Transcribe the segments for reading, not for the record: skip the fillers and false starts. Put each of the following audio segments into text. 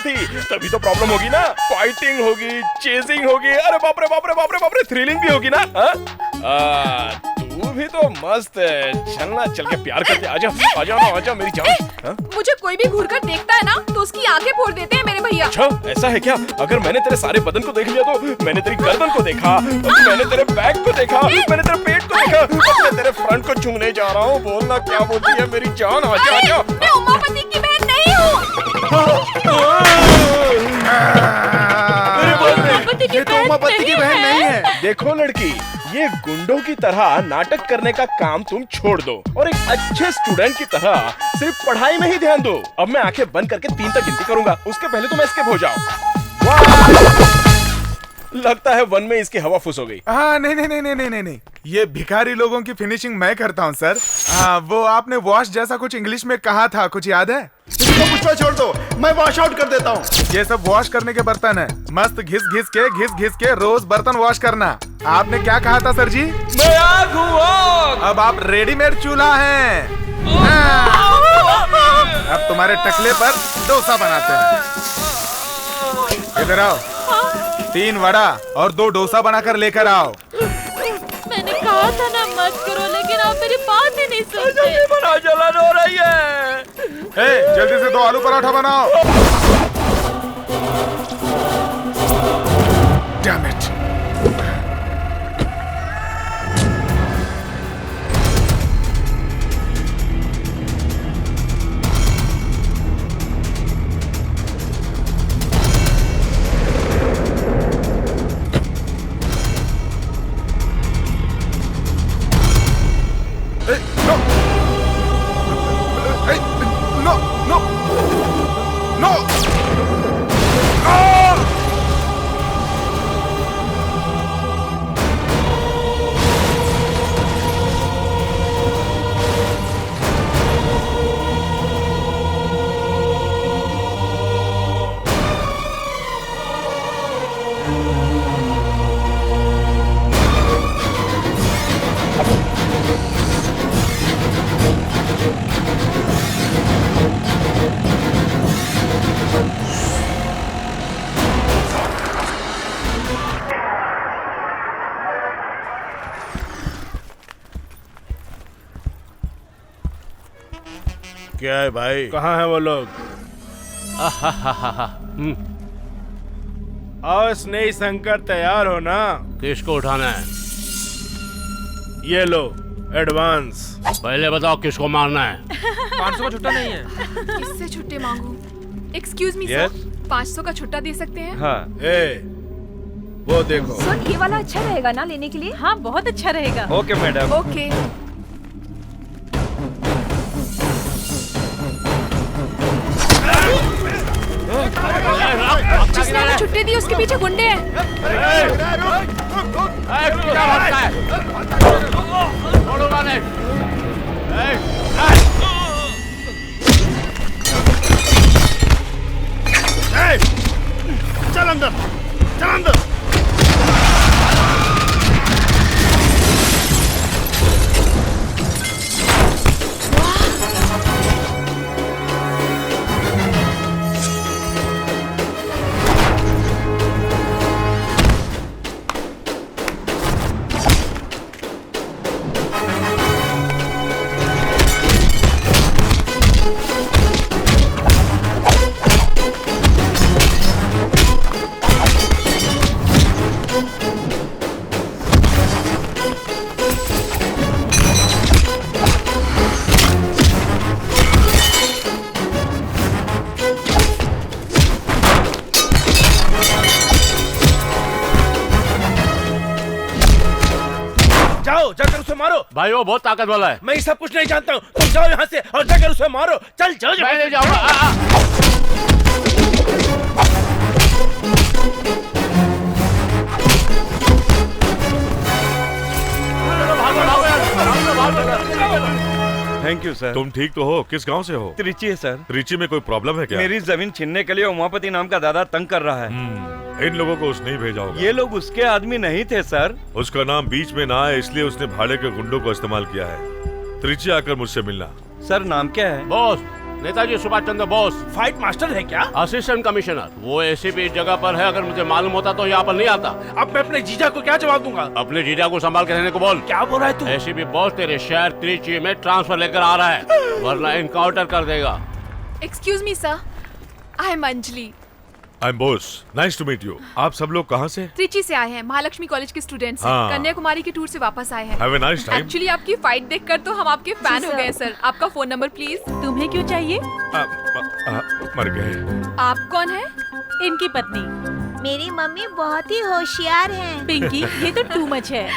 थी, तभी तो प्रॉब्लम होगी ना। फाइटिंग होगी, चेजिंग होगी, अरे बाप रे बाप रे बाप रे बाप रे, थ्रिलिंग भी होगी ना। तू भी तो मस्त है। चलना, चल के प्यार करते। आजा आजा ना, आजा मेरी जान। मुझे कोई भी घूर कर देखता है ना तो उसकी आंखें फोड़ देते हैं मेरे भैया। अच्छा ऐसा है क्या? अगर मैंने तेरे सारे बदन को देख लिया तो मैंने तेरी गर्दन को देखा, मैंने तेरे बैक को देखा, मैंने तेरे पेट को देखा, मैं तेरे फ्रंट को छूने जा रहा हूँ। बोलना क्या बोलती है मेरी जान? आजा आजा। मैं उमापति की बहन नहीं हूँ। ये तो उमापति की बहन नहीं है। देखो लड़की, ये गुंडों की तरह नाटक करने का काम तुम छोड़ दो और एक अच्छे स्टूडेंट की तरह सिर्फ पढ़ाई में ही ध्यान दो। अब मैं आंखें बंद करके 3 तक गिनती करूंगा, उसके पहले तुम एस्केप हो जाओ। लगता है 1 में इसकी हवा फुस हो गई। हाँ नहीं नहीं नहीं नहीं नहीं नहीं, ये भिखारी लोगों की फिनिशिंग मैं करता हूँ सर। वो आपने वॉश जैसा कुछ इंग्लिश में कहा था, कुछ याद है? इसको पुष्पा छोड़ दो, मैं वॉश आउट कर देता हूँ। ये सब वॉश करने के बर्तन है, मस्त घिस घिस के रोज बर्तन वॉश करना। आपने क्या कहा था सर जी? मैं आग हूँ आग। अब आप रेडीमेड चूल्हा हैं। अब तुम्हारे टकले पर डोसा बनाते हैं। इधर आओ, 3 वड़ा और 2 डोसा बनाकर लेकर आओ। मैंने कहा था ना मत करो, लेकिन आप मेरी बात ही नहीं सुनते। बड़ा जलन हो रही है। जल्दी से 2 आलू पराठा बनाओ। Damn it! क्या है भाई? कहाँ है वो लोग? और स्नेही शंकर तैयार हो ना? किसको उठाना है? ये लो एडवांस। पहले बताओ किसको मारना है? 500 का छुट्टा नहीं है। किससे छुट्टे मांगू? Excuse me Yes? सर, 500 का छुट्टा दे सकते हैं? हाँ। वो देखो। सर ये वाला अच्छा रहेगा ना लेने के लिए? हाँ बहुत अच्छा रहेगा। Okay madam. ओके। जिसने हमें छुट्टी दी उसके पीछे गुंडे हैं। चल अंदर, चल अंदर। जाओ जाकर उसे मारो। भाई वो बहुत ताकत वाला है। मैं ये सब कुछ नहीं जानता हूँ। तुम जाओ यहाँ से और जाकर उसे मारो। चल चल मैं नहीं जाऊंगा। Thank you sir. तुम ठीक तो हो? किस गांव से हो? त्रिची है सर। त्रिची में कोई प्रॉब्लम है क्या? मेरी जमीन छीनने के लिए उमापति नाम का दादा तंग कर रहा है। इन लोगों को उसने ही भेजा होगा। ये लोग उसके आदमी नहीं थे सर। उसका नाम बीच में ना आए इसलिए उसने भाड़े के गुंडों को इस्तेमाल किया है। त्रिची आकर मुझसे मिलना। सर नाम क्या है? Boss Netaji Subhash Chandra Bose, fight master है क्या? Assistant commissioner. वो एसीपी इस जगह पर है, अगर मुझे मालूम होता तो यहाँ पर नहीं आता। अब मैं अपने जीजा को क्या जवाब दूंगा? अपने जीजा को संभाल के रहने को बोल। क्या बोल रहा है तू? एसीपी बॉस तेरे शहर त्रिची में ट्रांसफर लेकर आ रहा है, वरना इनकाउंटर कर देगा। Excuse me sir, I am Anjali. I am Bose, nice to meet you. आप सब लोग कहाँ से? त्रिची से आए हैं, महालक्ष्मी कॉलेज के स्टूडेंट्स हैं। हाँ। कन्याकुमारी की टूर से वापस आए हैं। Have a nice time. Actually आपकी फाइट देखकर तो हम आपके फैन हो गए सर। आपका फोन नंबर प्लीज। तुम्हें क्यों चाहिए? मर गए। आप कौन है? इनकी पत्नी। मेरी मम्मी बहुत ही होशियार हैं। पिंकी, ये तो टू मच है।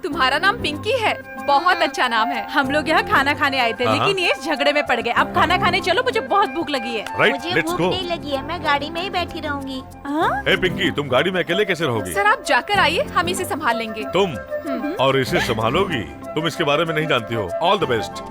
तुम्हारा नाम पिंकी है? बहुत अच्छा नाम है। हम लोग यहाँ खाना खाने आए थे, लेकिन ये झगड़े में पड़ गए। अब खाना खाने चलो, मुझे बहुत भूख लगी है। राइट, मुझे लेट्स भूख गो। नहीं लगी है, मैं गाड़ी में ही बैठी रहूंगी। हाँ? ए पिंकी, तुम गाड़ी में अकेले कैसे रहोगी? सर आप जाकर आइए, हम इसे संभाल लेंगे। तुम और इसे संभालोगी? तुम इसके बारे में नहीं जानती हो। All the best.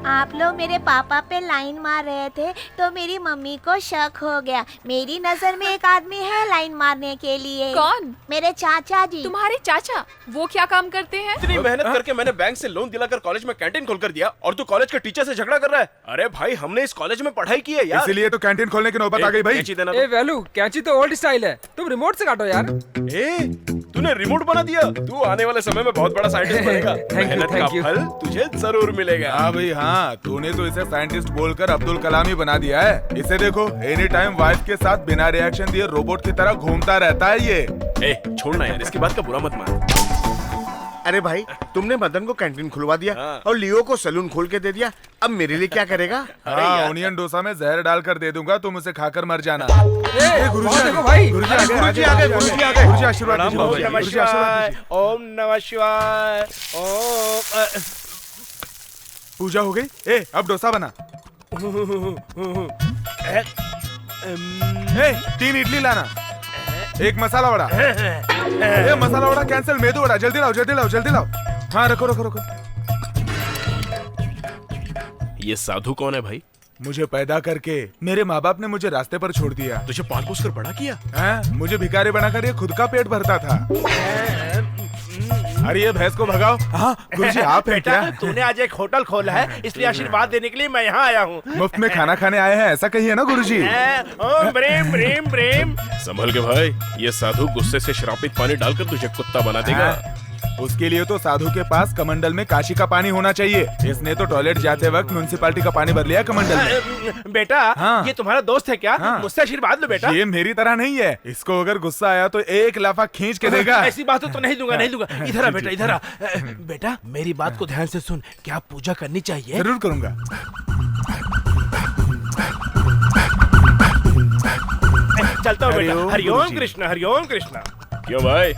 आप लोग मेरे पापा पे लाइन मार रहे थे तो मेरी मम्मी को शक हो गया। मेरी नजर में एक आदमी है लाइन मारने के लिए। कौन? मेरे चाचा जी। तुम्हारे चाचा? वो क्या काम करते हैं? इतनी मेहनत करके मैंने बैंक से लोन दिलाकर कॉलेज में कैंटीन खोलकर दिया और तू कॉलेज के टीचर से झगड़ा कर रहा है? अरे भाई, हमने इस कॉलेज में पढ़ाई की है यार। इसीलिए तो कैंटीन खोलने की नौबत आ गई भाई। कैंची देना ए वैल्यू, कैंची तो ओल्ड स्टाइल है, तुम रिमोट से काटो यार। तूने रिमोट बना दिया। तू आने वाले समय में बहुत बड़ा साइंटिस्ट बनेगा। मेहनत का thank you. फल तुझे जरूर मिलेगा। हाँ भाई हाँ, तूने तो इसे साइंटिस्ट बोलकर अब्दुल कलाम ही बना दिया है। इसे देखो, एनी टाइम वाइफ के साथ बिना रिएक्शन दिए रोबोट की तरह घूमता रहता है ये। छोड़ना यार, इसकी बात का बुरा मत मान। अरे भाई, तुमने मदन को कैंटीन खुलवा दिया और लियो को सलून खोल के दे दिया। अब मेरे लिए क्या करेगा? हाँ, ओनियन डोसा में जहर डालकर दे दूंगा, तुम उसे खाकर मर जाना। गुरुजी देखो भाई, गुरुजी अरे गुरुजी आ गए, गुरुजी आ गए। गुरुजी आशीर्वाद प्रणाम दीजिए, बाबा जी। गुरुजी आशीर्वाद दीजिए। ओम नमः शिवाय। ओम पूजा हो गई। ए, अब डोसा बना। ए, 3 इडली लाना, 1 मसाला वड़ा। ए, मसाला वड़ा कैंसिल, मेदू वड़ा। जल्दी लाओ, जल्दी लाओ, जल्दी लाओ। हाँ, रखो रखो रखो। ये साधु कौन है भाई? मुझे पैदा करके मेरे माँ बाप ने मुझे रास्ते पर छोड़ दिया। तुझे पाल पोस कर बड़ा किया। हैं? मुझे भिखारी बनाकर ये खुद का पेट भरता था। अरे ये भैंस को भगाओ। हाँ गुरुजी, आप हैं बेटा, क्या? तूने आज एक होटल खोला है, इसलिए आशीर्वाद देने के लिए मैं यहाँ आया हूँ। मुफ्त में खाना खाने आए हैं, ऐसा कहिए ना गुरुजी। ओम ब्रीम ब्रीम ब्रीम। संभल के भाई, ये साधु गुस्से से श्रापित पानी डालकर तुझे कुत्ता बना देगा। उसके लिए तो साधु के पास कमंडल में काशी का पानी होना चाहिए। इसने तो टॉयलेट जाते वक्त म्युनिसिपालिटी का पानी भर लिया कमंडल में। बेटा, हाँ। ये तुम्हारा दोस्त है क्या? हाँ। मुझसे आशीर्वाद लो बेटा। ये मेरी तरह नहीं है। इसको अगर गुस्सा आया तो 1 लाफा खींच के देगा। ऐसी बात तो नहीं दूंगा, नहीं दूंगा। इधर आ बेटा, इधर आ। बेटा, मेरी बात को ध्यान से सुन। क्या पूजा करनी चाहिए? जरूर करूंगा। चलता हूँ बेटा। हरिओम हरिओम गुरुजी। कृष्ण, हरिओम कृष्ण। क्यों भाई,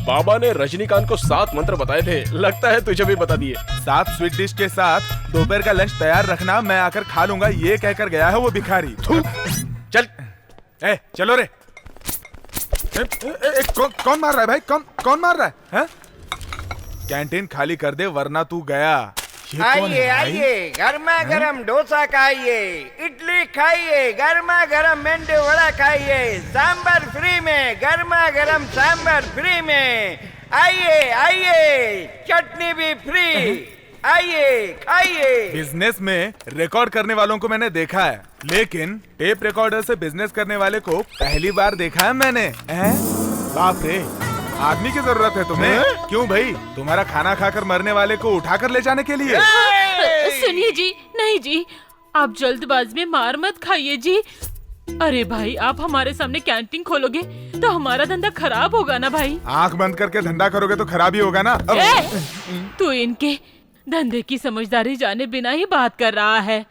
बाबा ने रजनीकांत को 7 मंत्र बताए थे, लगता है तुझे भी बता दिए। 7 स्वीट डिश के साथ दोपहर का लंच तैयार रखना, मैं आकर खा लूंगा, ये कहकर गया है वो भिखारी। थू। चल। चलो रे। कौन मार रहा है भाई? कौन मार रहा है? हैं? कैंटीन खाली कर दे वरना तू गया। ये कौन है आइए भाई? आइए, गर्मा गर्म डोसा खाइए, इडली खाइए, गर्मा गर्म मेंदू वड़ा खाइए, सांबर फ्री में, गर्मा गर्म सांबर फ्री में। आइए आइए, चटनी भी फ्री। आइए खाइए। बिजनेस में रिकॉर्ड करने वालों को मैंने देखा है, लेकिन टेप रिकॉर्डर से बिजनेस करने वाले को पहली बार देखा है मैंने। हैं? बाप रे, आदमी की जरूरत है तुम्हें? क्यों भाई, तुम्हारा खाना खाकर मरने वाले को उठाकर ले जाने के लिए? सुनिए जी, नहीं जी, आप जल्दबाजी में मार मत खाइए जी। अरे भाई, आप हमारे सामने कैंटीन खोलोगे तो हमारा धंधा खराब होगा ना भाई। आंख बंद करके धंधा करोगे तो खराब ही होगा ना। तू इनके धंधे की समझदारी जाने बिना ही बात कर रहा है।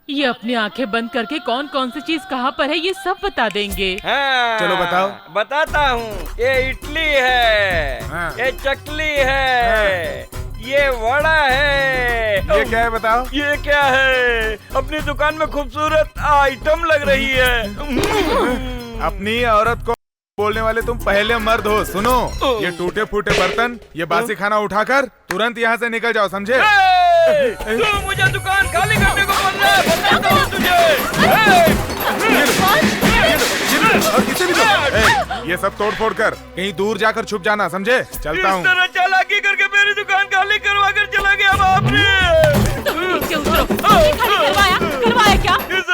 ये अपनी आंखें बंद करके कौन कौन सी चीज कहाँ पर है ये सब बता देंगे। हाँ, चलो बताओ। बताता हूँ। ये इडली है, हाँ। ये चकली है, ये वड़ा है। ये क्या है बताओ? ये क्या है? अपनी दुकान में खूबसूरत आइटम लग रही है। अपनी औरत को बोलने वाले तुम पहले मर्द हो। सुनो, ये टूटे फूटे बर्तन, ये बासी खाना उठाकर तुरंत यहाँ से निकल जाओ, समझे? तू मुझे दुकान खाली करने को बोल रहा है, बताता हूँ तुझे। और किसी भी दो। ये सब तोड़ फोड़ कर कहीं दूर जाकर छुप जाना, समझे? चलता हूँ। इस तरह चालाकी करके मेरी दुकान खाली करवा कर चला गया बाप रे। तुम नीचे उतरो। खाली करवाया क्या? इस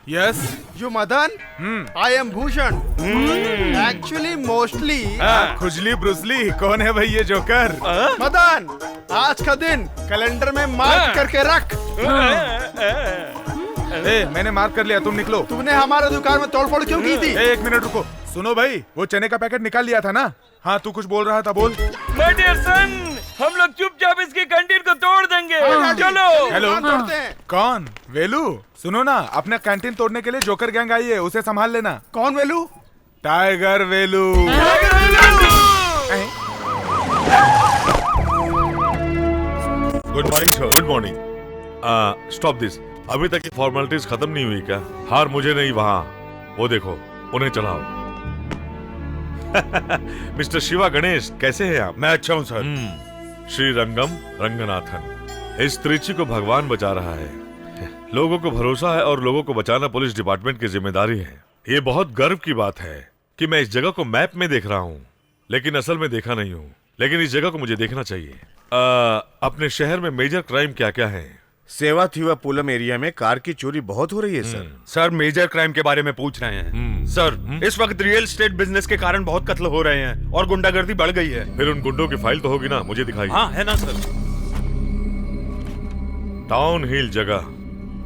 yes. You Madan, I am Bhushan. Actually mostly खुजली ब्रुसली कौन है भाई ये जोकर? मदन, आज का दिन कैलेंडर में मार्क करके रख। मैंने मार्क कर लिया, तुम निकलो। तुमने हमारे दुकान में तोड़फोड़ क्यों की थी? एक मिनट रुको। सुनो भाई, वो चने का पैकेट निकाल लिया था ना? हाँ, तू कुछ बोल रहा था, बोल। माय डियर सन, हम लोग चुपचाप इसकी कैंटीन को तोड़ देंगे। चलो। हेलो, तोड़ते हैं। कौन? वेलू? सुनो ना, अपना कैंटीन तोड़ने के लिए जोकर गैंग आई है, उसे संभाल लेना। कौन Velu? Tiger Velu. Good morning sir. Good morning. Stop this. अभी तक ये फॉर्मेलिटीज खत्म नहीं हुई क्या? हार मुझे नहीं, वहाँ वो देखो, उन्हें चलाओ। मिस्टर शिवा गणेश, कैसे हैं आप? मैं अच्छा हूँ सर। श्री रंगम रंगनाथन, इस त्रिची को भगवान बचा रहा है। लोगों को भरोसा है और लोगों को बचाना पुलिस डिपार्टमेंट की जिम्मेदारी है। ये बहुत गर्व की बात है कि मैं इस जगह को मैप में देख रहा हूँ, लेकिन असल में देखा नहीं हूँ। लेकिन इस जगह को मुझे देखना चाहिए। अपने शहर में मेजर क्राइम क्या क्या है? सेवा थीवा पुलम एरिया में कार की चोरी बहुत हो रही है सर। सर, मेजर क्राइम के बारे में पूछ रहे हैं। सर, इस वक्त रियल एस्टेट बिजनेस के कारण बहुत कत्ल हो रहे हैं और गुंडागर्दी बढ़ गई है। फिर उन गुंडों की फाइल तो होगी ना, मुझे दिखाइए। हाँ, है ना सर। टाउन हिल जगह,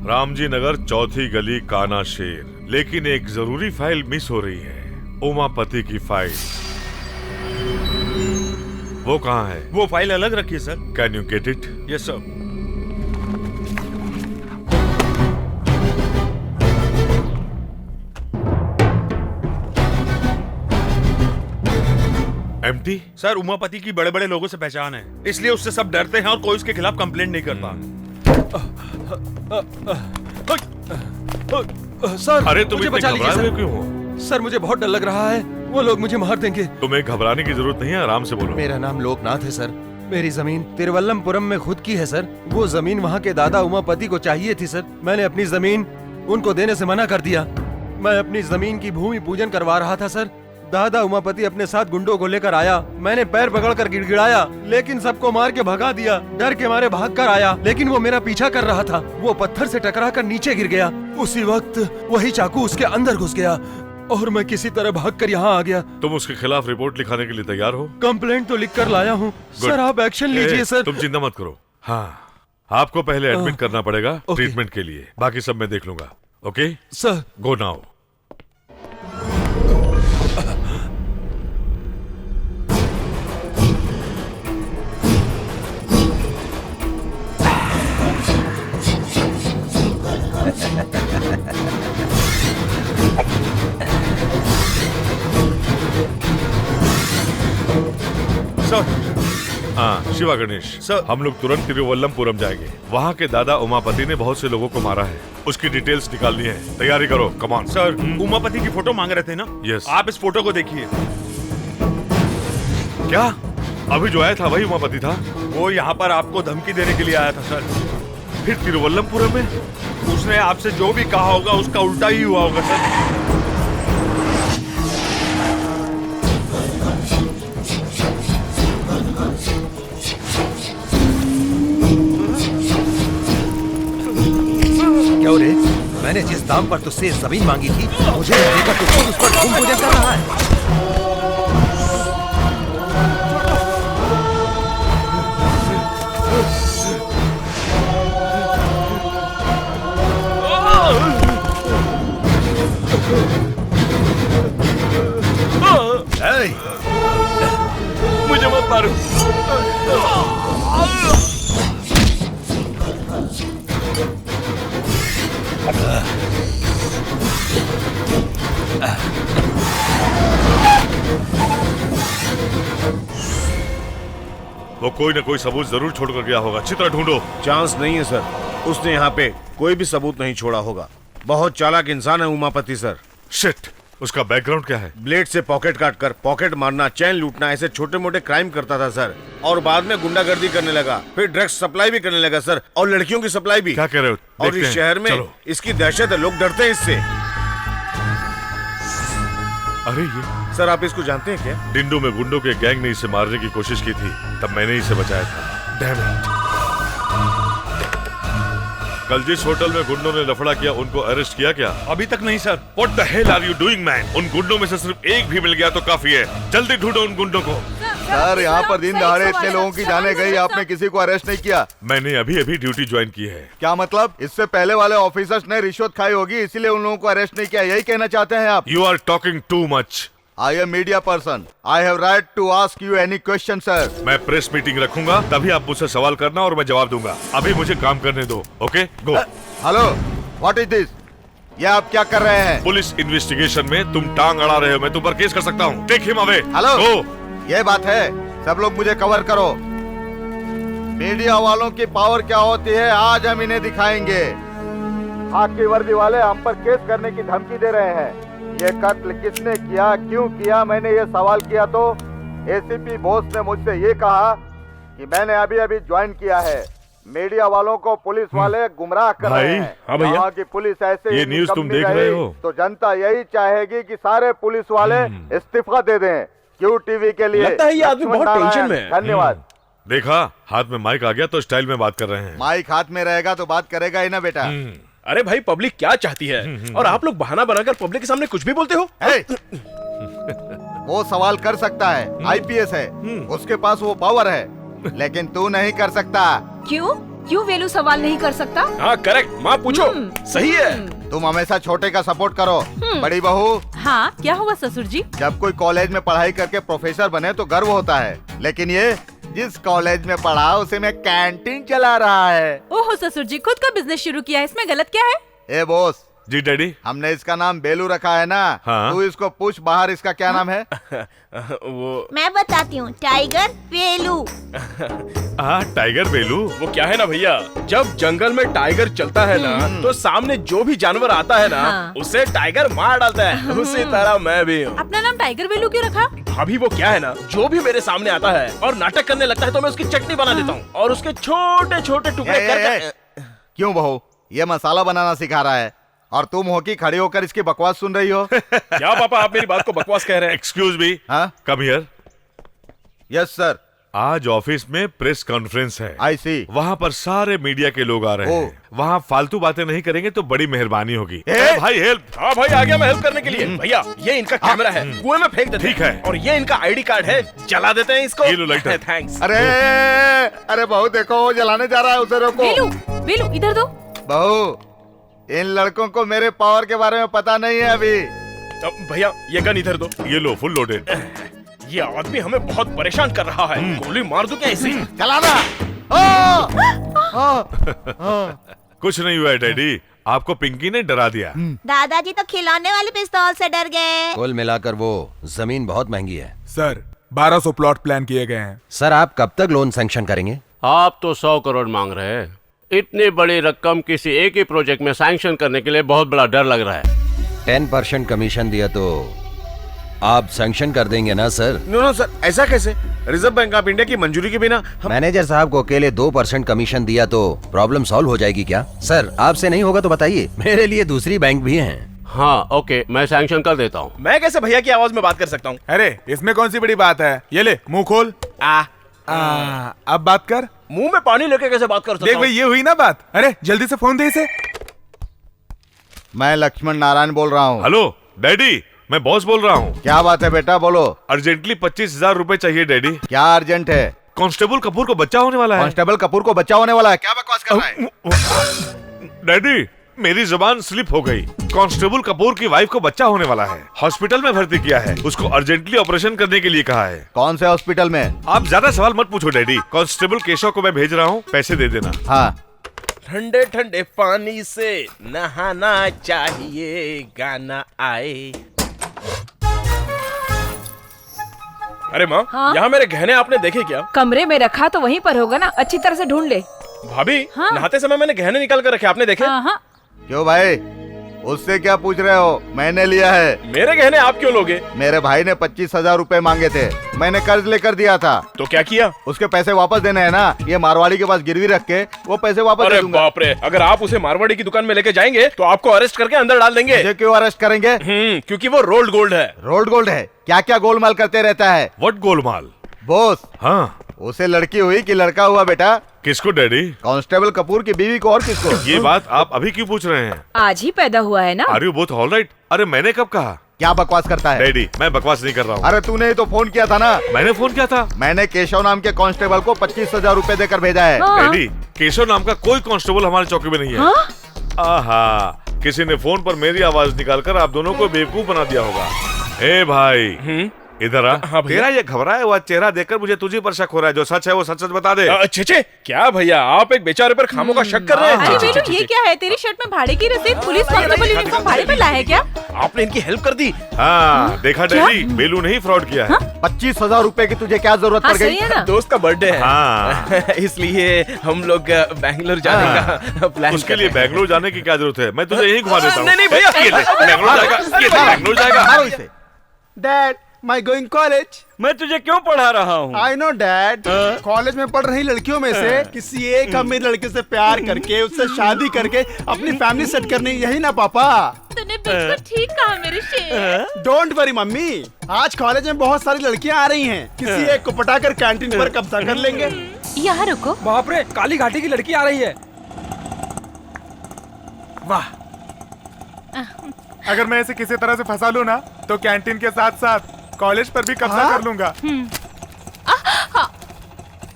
रामजी नगर, चौथी गली, काना शेर। लेकिन एक जरूरी फाइल मिस हो रही है, उमापति की फाइल। वो कहाँ है? वो फाइल अलग रखिए sir. Can you get it? Yes sir. Empty? Sir, Umapati की बड़े बड़े लोगों से पहचान है, इसलिए उससे सब डरते हैं और कोई उसके खिलाफ कंप्लेंट नहीं करता। सर, अरे तुम मुझे इतने बचा लीजिए घबराए हुए सर। क्यों हो? सर, मुझे बहुत डर लग रहा है, वो लोग मुझे मार देंगे। तुम्हें घबराने की जरूरत नहीं है, आराम से बोलो। मेरा नाम लोकनाथ है सर। मेरी जमीन तिरुवल्लमपुरम में खुद की है सर। वो जमीन वहाँ के दादा उमापति को चाहिए थी सर। मैंने अपनी जमीन उनको देने से मना कर दिया। मैं अपनी जमीन की भूमि पूजन करवा रहा था सर। दादा उमापति अपने साथ गुंडों को लेकर आया। मैंने पैर पकड़कर गिड़गिड़ाया, लेकिन सबको मार के भगा दिया। डर के मारे भाग कर आया, लेकिन वो मेरा पीछा कर रहा था। वो पत्थर से टकरा कर नीचे गिर गया। उसी वक्त वही चाकू उसके अंदर घुस गया और मैं किसी तरह भागकर यहाँ आ गया। तुम उसके खिलाफ रिपोर्ट लिखाने के लिए तैयार हो? कंप्लेंट तो लिख कर लाया हूँ सर, आप एक्शन लीजिए सर। तुम चिंता मत करो। हाँ, आपको पहले एडमिट करना पड़ेगा ट्रीटमेंट के लिए, बाकी सब मैं देख लूंगा। Okay sir, go now. Sir. हाँ शिवा गणेश सर, हम लोग तुरंत तिरुवल्लमपुरम जाएंगे। वहाँ के दादा उमापति ने बहुत से लोगों को मारा है, उसकी डिटेल्स निकालनी है। तैयारी करो, कम ऑन। सर, उमापति की फोटो मांग रहे थे ना? यस। आप इस फोटो को देखिए। क्या अभी जो आया था वही उमापति था? वो यहाँ पर आपको धमकी देने के लिए आया था सर। फिर तिरुवल्लमपुरम में? उसने आपसे जो भी कहा होगा उसका उल्टा ही हुआ होगा सर। क्यों रे? मैंने जिस दाम पर तुझसे जमीन मांगी थी, मुझे देकर तू खुद उस पर भूमि पूजन कर रहा है। मुझे मत मारो। वो कोई न कोई सबूत जरूर छोड़कर गया होगा। चित्र ढूंढो। चांस नहीं है सर, उसने यहाँ पे कोई भी सबूत नहीं छोड़ा होगा। बहुत चालाक इंसान है उमापति सर। शिट, उसका बैकग्राउंड क्या है? ब्लेड से पॉकेट काट कर पॉकेट मारना, चैन लूटना, ऐसे छोटे मोटे क्राइम करता था सर। और बाद में गुंडागर्दी करने लगा, फिर ड्रग्स सप्लाई भी करने लगा सर, और लड़कियों की सप्लाई भी। क्या कह रहे हो? और इस शहर में इसकी दहशत है, लोग डरते हैं इससे। अरे ये सर, आप इसको जानते हैं क्या? डिंडो में गुंडों के गैंग ने इसे मारने की कोशिश की थी, तब मैंने इसे बचाया था। Damn it. कल जिस होटल में गुंडों ने लफड़ा किया उनको अरेस्ट किया क्या? अभी तक नहीं sir. What the hell are you doing, man? उन गुंडों में से सिर्फ एक भी मिल गया तो काफी है। जल्दी ढूंढो उन गुंडों को। सर यहाँ पर दिन दहाड़े इतने लोगों की जाने गई, आपने किसी को अरेस्ट नहीं किया? मैंने अभी अभी ड्यूटी ज्वाइन की है। क्या मतलब? इससे पहले वाले ऑफिसर्स ने रिश्वत खाई होगी, इसीलिए उन लोगों को अरेस्ट नहीं किया, यही कहना चाहते हैं आप? You are talking too much. I am media person. I have right to ask you any question, sir. मैं प्रेस मीटिंग रखूंगा, तभी आप मुझसे सवाल करना और मैं जवाब दूंगा। अभी मुझे काम करने दो, okay? Go. Hello, what is this? ये आप क्या कर रहे हैं? पुलिस इन्वेस्टिगेशन में तुम टांग अड़ा रहे हो, मैं तुम पर केस कर सकता हूँ। Take him away. Hello, go. ये बात है, सब लोग मुझे कवर करो। मीडिया वालों की पावर क्या होती है आज हम इन्हें दिखाएंगे। आग की वर्दी वाले हम पर केस करने की धमकी दे रहे हैं। ये कत्ल किसने किया, क्यों किया, मैंने ये सवाल किया तो एसीपी बोस ने मुझसे ये कहा कि मैंने अभी अभी ज्वाइन किया है। मीडिया वालों को पुलिस वाले गुमराह कर रहे हैं। हाँ भैया, कहा कि पुलिस ऐसे ये न्यूज़ तुम देख रहे हो तो जनता यही चाहेगी कि सारे पुलिस वाले इस्तीफा दे दें। क्यू टीवी के लिए लगता है ये आदमी बहुत टेंशन में है। धन्यवाद। देखा, हाथ में माइक आ गया तो स्टाइल में बात कर रहे हैं। माइक हाथ में रहेगा तो बात करेगा ही ना बेटा। अरे भाई, पब्लिक क्या चाहती है और आप लोग बहाना बनाकर पब्लिक के सामने कुछ भी बोलते हो। वो सवाल कर सकता है, आईपीएस है, उसके पास वो पावर है, लेकिन तू नहीं कर सकता। क्यों? क्यों वेलू सवाल नहीं कर सकता? हाँ करेक्ट, माँ पूछो। सही है। तुम हमेशा छोटे का सपोर्ट करो। बड़ी बहू। हाँ, क्या हुआ ससुर जी? जब कोई कॉलेज में पढ़ाई करके प्रोफेसर बने तो गर्व होता है, लेकिन ये जिस कॉलेज में पढ़ा उसे में कैंटीन चला रहा है। ओहो ससुर जी, खुद का बिजनेस शुरू किया है, इसमें गलत क्या है? ए बॉस। जी डैडी। हमने इसका नाम बेलू रखा है ना। हाँ? तू इसको पूछ बाहर इसका क्या नाम है। वो मैं बताती हूँ, टाइगर बेलू। हाँ, टाइगर बेलू। वो क्या है ना भैया, जब जंगल में टाइगर चलता है ना तो सामने जो भी जानवर आता है ना उसे टाइगर मार डालता है। उसी तरह मैं भी हूँ। अपना नाम टाइगर बेलू क्यों रखा? भाभी वो क्या है ना, जो भी मेरे सामने आता है और नाटक करने लगता है तो मैं उसकी चटनी बना देता हूँ और उसके छोटे छोटे टुकड़े करके। क्यों बहू, ये मसाला बनाना सिखा रहा है और तुम हो कि खड़ी होकर इसकी बकवास सुन रही हो। क्या पापा, आप मेरी बात को बकवास कह रहे हैं? Excuse me, come here. Yes sir. आज ऑफिस में प्रेस कॉन्फ्रेंस है। आई सी। वहाँ पर सारे मीडिया के लोग आ रहे हैं। वहाँ फालतू बातें नहीं करेंगे तो बड़ी मेहरबानी होगी। भाई हेल्प। हाँ भाई, आ गया मैं हेल्प करने के लिए। भैया ये इनका कैमरा है, कुएं में फेंक देते हैं। ठीक है। और ये इनका आईडी कार्ड है, जला देते हैं इसको। ये लो लाइटर। थैंक्स। अरे बहू देखो, वो जलाने जा रहा है, उसे रोको। बेलू, बेलू इधर दो। बहू, इन लड़कों को मेरे पावर के बारे में पता नहीं है अभी। भैया ये गन इधर दो। ये लो, फुल लोडेड। ये आदमी हमें बहुत परेशान कर रहा है। गोली मार दूं क्या इसे? चलाना। कुछ नहीं हुआ है डैडी, आपको पिंकी ने डरा दिया। दादाजी तो खिलौने वाली पिस्तौल से डर गए। कुल मिलाकर वो जमीन बहुत महंगी है। सर 1200 प्लॉट प्लान किए गए हैं। सर आप कब तक लोन सैंक्शन करेंगे? आप तो 100 करोड़ मांग रहे हैं। इतनी बड़ी रकम किसी एक ही प्रोजेक्ट में सैंक्शन करने के लिए बहुत बड़ा डर लग रहा है। 10% कमीशन दिया तो आप सैंक्शन कर देंगे ना सर? नो सर, ऐसा कैसे? रिजर्व बैंक ऑफ इंडिया की मंजूरी के बिना मैनेजर साहब को अकेले 2% कमीशन दिया तो प्रॉब्लम सॉल्व हो जाएगी क्या? सर आपसे नहीं होगा तो बताइए, मेरे लिए दूसरी बैंक भी हैं। हाँ ओके, मैं सैंक्शन कर देता हूँ। मैं कैसे भैया की आवाज में बात कर सकता हूँ? अरे इसमें कौन सी बड़ी बात है, ये ले मुंह खोल। अब बात कर। मुंह में पानी लेके कैसे बात कर सकता देख भाई, ये हुई ना बात। अरे जल्दी से फोन दे इसे। मैं लक्ष्मण नारायण बोल रहा हूँ। हेलो डैडी, मैं बॉस बोल रहा हूँ। क्या बात है बेटा, बोलो। अर्जेंटली 25,000 रुपए चाहिए डैडी। क्या अर्जेंट है? कांस्टेबल कपूर को बच्चा होने वाला है। कांस्टेबल कपूर को बच्चा होने वाला है? क्या बकवास कर रहा है? डैडी मेरी जुबान स्लिप हो गई। कांस्टेबल कपूर की वाइफ को बच्चा होने वाला है, हॉस्पिटल में भर्ती किया है, उसको अर्जेंटली ऑपरेशन करने के लिए कहा है। कौन से हॉस्पिटल में? आप ज्यादा सवाल मत पूछो डैडी। कांस्टेबल केशव को मैं भेज रहा हूँ, पैसे दे देना। हाँ। ठंडे ठंडे पानी से नहाना चाहिए, गाना आए। अरे माँ, हाँ? यहाँ मेरे गहने आपने देखे क्या? कमरे में रखा तो वहीं पर होगा ना, अच्छी तरह से ढूंढ ले। भाभी, हाँ? नहाते समय मैंने गहने निकाल कर रखे, आपने देखे? हाँ। क्यों भाई, उससे क्या पूछ रहे हो? मैंने लिया है। मेरे गहने आप क्यों लोगे? मेरे भाई ने 25,000 रुपए मांगे थे, मैंने कर्ज लेकर दिया था। तो क्या किया? उसके पैसे वापस देने हैं ना, ये मारवाड़ी के पास गिरवी रख के वो पैसे वापस दे दूंगा। बाप रे, अगर आप उसे मारवाड़ी की दुकान में लेके जाएंगे तो आपको अरेस्ट करके अंदर डाल देंगे। मुझे क्यों अरेस्ट करेंगे? क्योंकि वो रोल्ड गोल्ड है। रोल्ड गोल्ड है? क्या क्या गोलमाल करते रहता है? व्हाट गोलमाल? बॉस, हाँ उसे लड़की हुई कि लड़का हुआ बेटा? किसको डैडी? कांस्टेबल कपूर की बीवी को और किसको? ये बात आप अभी क्यों पूछ रहे हैं? आज ही पैदा हुआ है ना? Are you both alright? अरे मैंने कब कहा? क्या बकवास करता है? डैडी मैं बकवास नहीं कर रहा हूँ। अरे तूने ही तो फोन किया था ना। मैंने फोन किया था। मैंने केशव नाम के कांस्टेबल को 25,000 रूपए देकर भेजा है। डैडी केशव नाम का कोई कांस्टेबल हमारे चौकी में नहीं है। आहा, किसी ने फोन पर मेरी आवाज निकालकर आप दोनों को बेवकूफ बना दिया होगा। ए भाई इधर आ। हाँ भैया। तेरा ये घबराया हुआ चेहरा देखकर मुझे तुझे पर शक हो रहा है। जो सच है वो सच सच बता दे। छे क्या भैया, आप एक बेचारे पर खामों का शक कर रहे हैं? अरे बेलू, ये क्या है? तेरी शर्ट में भाड़े की रसीद, पुलिस कांस्टेबल यूनिफॉर्म भाड़े पर लाया है क्या? आपने इनकी हेल्प कर दी। हाँ देखा डैडी, बेलू ने ही फ्रॉड किया है। 25,000 रूपए की तुझे क्या जरूरत पड़ गई? दोस्त का बर्थडे है। हाँ इसलिए हम लोग बैंगलोर जाने का प्लान। उसके लिए बैंगलोर जाने की क्या जरूरत है? मैं तुझे यहीं घुमा देता हूँ। नहीं भैया, बैंगलोर जाएगा, ये बैंगलोर जाएगा। Dad my going college. मैं तुझे क्यों पढ़ा रहा हूँ? I know dad. कॉलेज में पढ़ रही लड़कियों में से किसी एक अमीर लड़के से प्यार करके उससे शादी करके अपनी फैमिली सेट करनी, यही ना पापा? तूने बिल्कुल ठीक कहा मेरे शेर। डोंट वरी मम्मी, आज कॉलेज में बहुत सारी लड़कियाँ आ रही हैं। किसी एक को पटाकर कैंटीन पर कब्जा कर लेंगे। यहाँ रुको। बाप रे, काली घाटी की लड़की आ रही है। वाह, अगर मैं इसे किसी तरह से फंसा लूं ना तो कैंटीन के साथ साथ कॉलेज पर भी कब्जा कर लूंगा।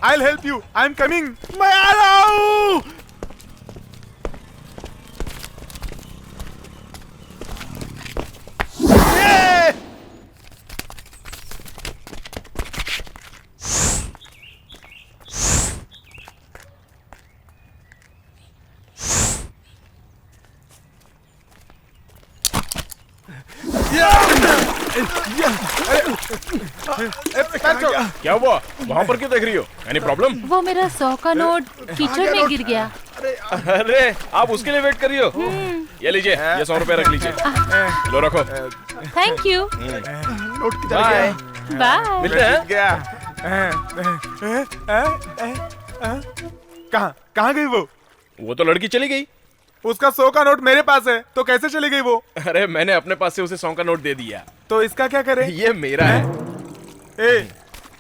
I'll help you. I'm coming. मैं आ रहा हूँ। क्या हुआ? वहाँ पर क्यों देख रही हो? Any problem? वो मेरा 100 का नोट कीचड़ में गिर गया। अरे आप उसके लिए वेट कर रही हो? ये लीजिए, ये 100 रुपए रख लीजिए। लो रखो। Thank you. नोट किधर गया? बाय। मिलते हैं। कहाँ गई वो? वो तो लड़की चली गई। उसका 100 का नोट मेरे पास है, तो कैसे चली गई वो? अरे मैंने अपने पास से उसे 100 का नोट दे दिया। तो इसका क्या करे? ये मेरा है। ए,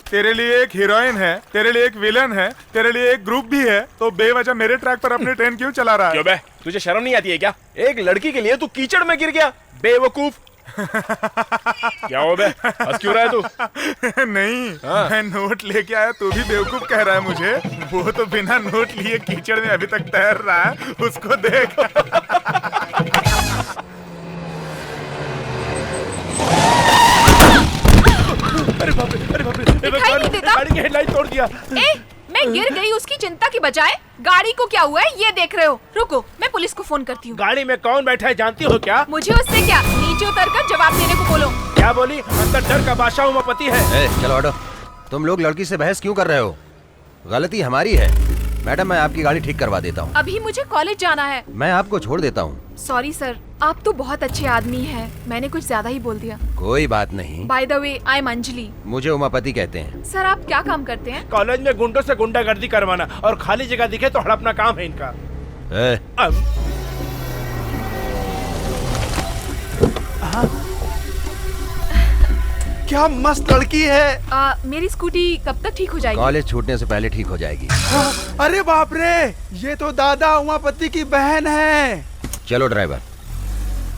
तेरे लिए एक हीरोइन है, तेरे लिए एक विलन है, तेरे लिए एक ग्रुप भी है, तो बेवजह मेरे ट्रैक पर अपनी ट्रेन क्यों चला रहा है? क्यों बे? तुझे शर्म नहीं आती है क्या? एक लड़की के लिए तू कीचड़ में गिर गया, बेवकूफ। क्या हो बे? हंस क्यों रहा है तू? नहीं, मैं नोट लेके आया, तू भी बेवकूफ कह रहा है मुझे? वो तो बिना नोट लिए कीचड़ में अभी तक तैर रहा है, उसको देख। अरे बाप रे, दिखाई नहीं देता? गाड़ी की हेडलाइट तोड़ दिया। मैं गिर गई उसकी चिंता की बजाय गाड़ी को क्या हुआ है ये देख रहे हो। रुको, मैं पुलिस को फोन करती हूँ। गाड़ी में कौन बैठा है जानती हो क्या? मुझे उससे क्या, नीचे उतरकर जवाब देने को बोलो। क्या बोली? अंदर डर का बादशाह उमापति है। चलो हटो। तुम लोग लड़की से बहस क्यों कर रहे हो? गलती हमारी है। मैडम मैं आपकी गाड़ी ठीक करवा देता हूँ। अभी मुझे कॉलेज जाना है। मैं आपको छोड़ देता हूँ। सॉरी सर, आप तो बहुत अच्छे आदमी हैं। मैंने कुछ ज्यादा ही बोल दिया। कोई बात नहीं। By the way, I am Anjali. मुझे उमापति कहते हैं। सर आप क्या काम करते हैं? कॉलेज में गुंडों से गुंडागर्दी करवाना, और खाली जगह दिखे तो हड़पना काम है इनका। क्या मस्त लड़की है। मेरी स्कूटी कब तक ठीक हो जाएगी? कॉलेज छूटने से पहले ठीक हो जाएगी। अरे बाप रे, ये तो दादा उमापति की बहन है। चलो ड्राइवर।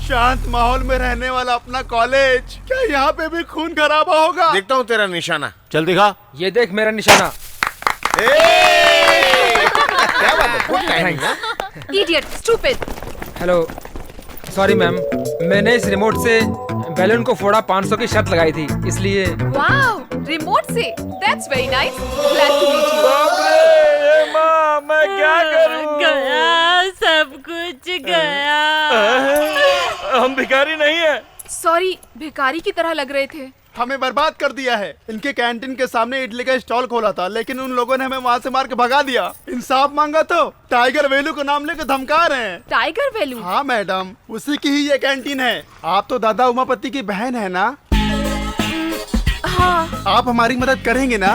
शांत माहौल में रहने वाला अपना कॉलेज, क्या यहाँ पे भी खून खराबा होगा? देखता हूँ तेरा निशाना। चल दिखा। ये देख मेरा निशाना। क्या बात है? गुड टाइमिंग है। Idiot, stupid. Hello, sorry ma'am, मैंने इस रिमोट से बैलून को फोड़ा, 500 की शर्त लगाई थी, इसलिए। वाओ, रिमोट से? That's very nice. Glad to meet you. बाप रे, माँ मैं क्या करूँ? गया, सब कुछ गया। हम भिखारी नहीं है। सॉरी, भिखारी की तरह लग रहे थे। हमें बर्बाद कर दिया है। इनके कैंटीन के सामने इडली का स्टॉल खोला था, लेकिन उन लोगों ने हमें वहाँ से मार के भगा दिया। इंसाफ मांगा तो टाइगर वेलू को नाम लेकर धमका रहे हैं। टाइगर वेलू? हाँ मैडम, उसी की ही ये कैंटीन है। आप तो दादा उमापति की बहन है ना? हाँ। आप हमारी मदद करेंगे ना?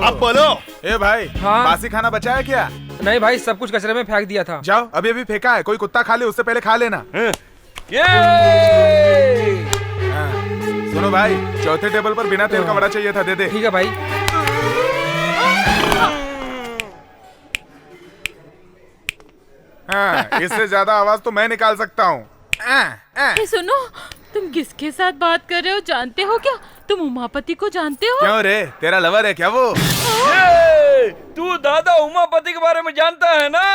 अब बोलो। ए भाई, हाँ? बासी खाना बचा है क्या? नहीं भाई, सब कुछ कचरे में फेंक दिया था। जाओ, अभी अभी फेंका है, कोई कुत्ता खा ले, उससे पहले खा लेना। सुनो भाई, चौथे टेबल पर बिना तेल का वड़ा चाहिए था, दे दे। ठीक है भाई। हाँ, इससे ज्यादा आवाज तो मैं निकाल सकता हूँ। ए, सुनो, तुम किसके साथ बात कर रहे हो जानते हो क्या? तुम उमापति को जानते हो? क्यों रे, तेरा लवर है क्या वो? तू दादा उमापति के बारे में जानता है ना?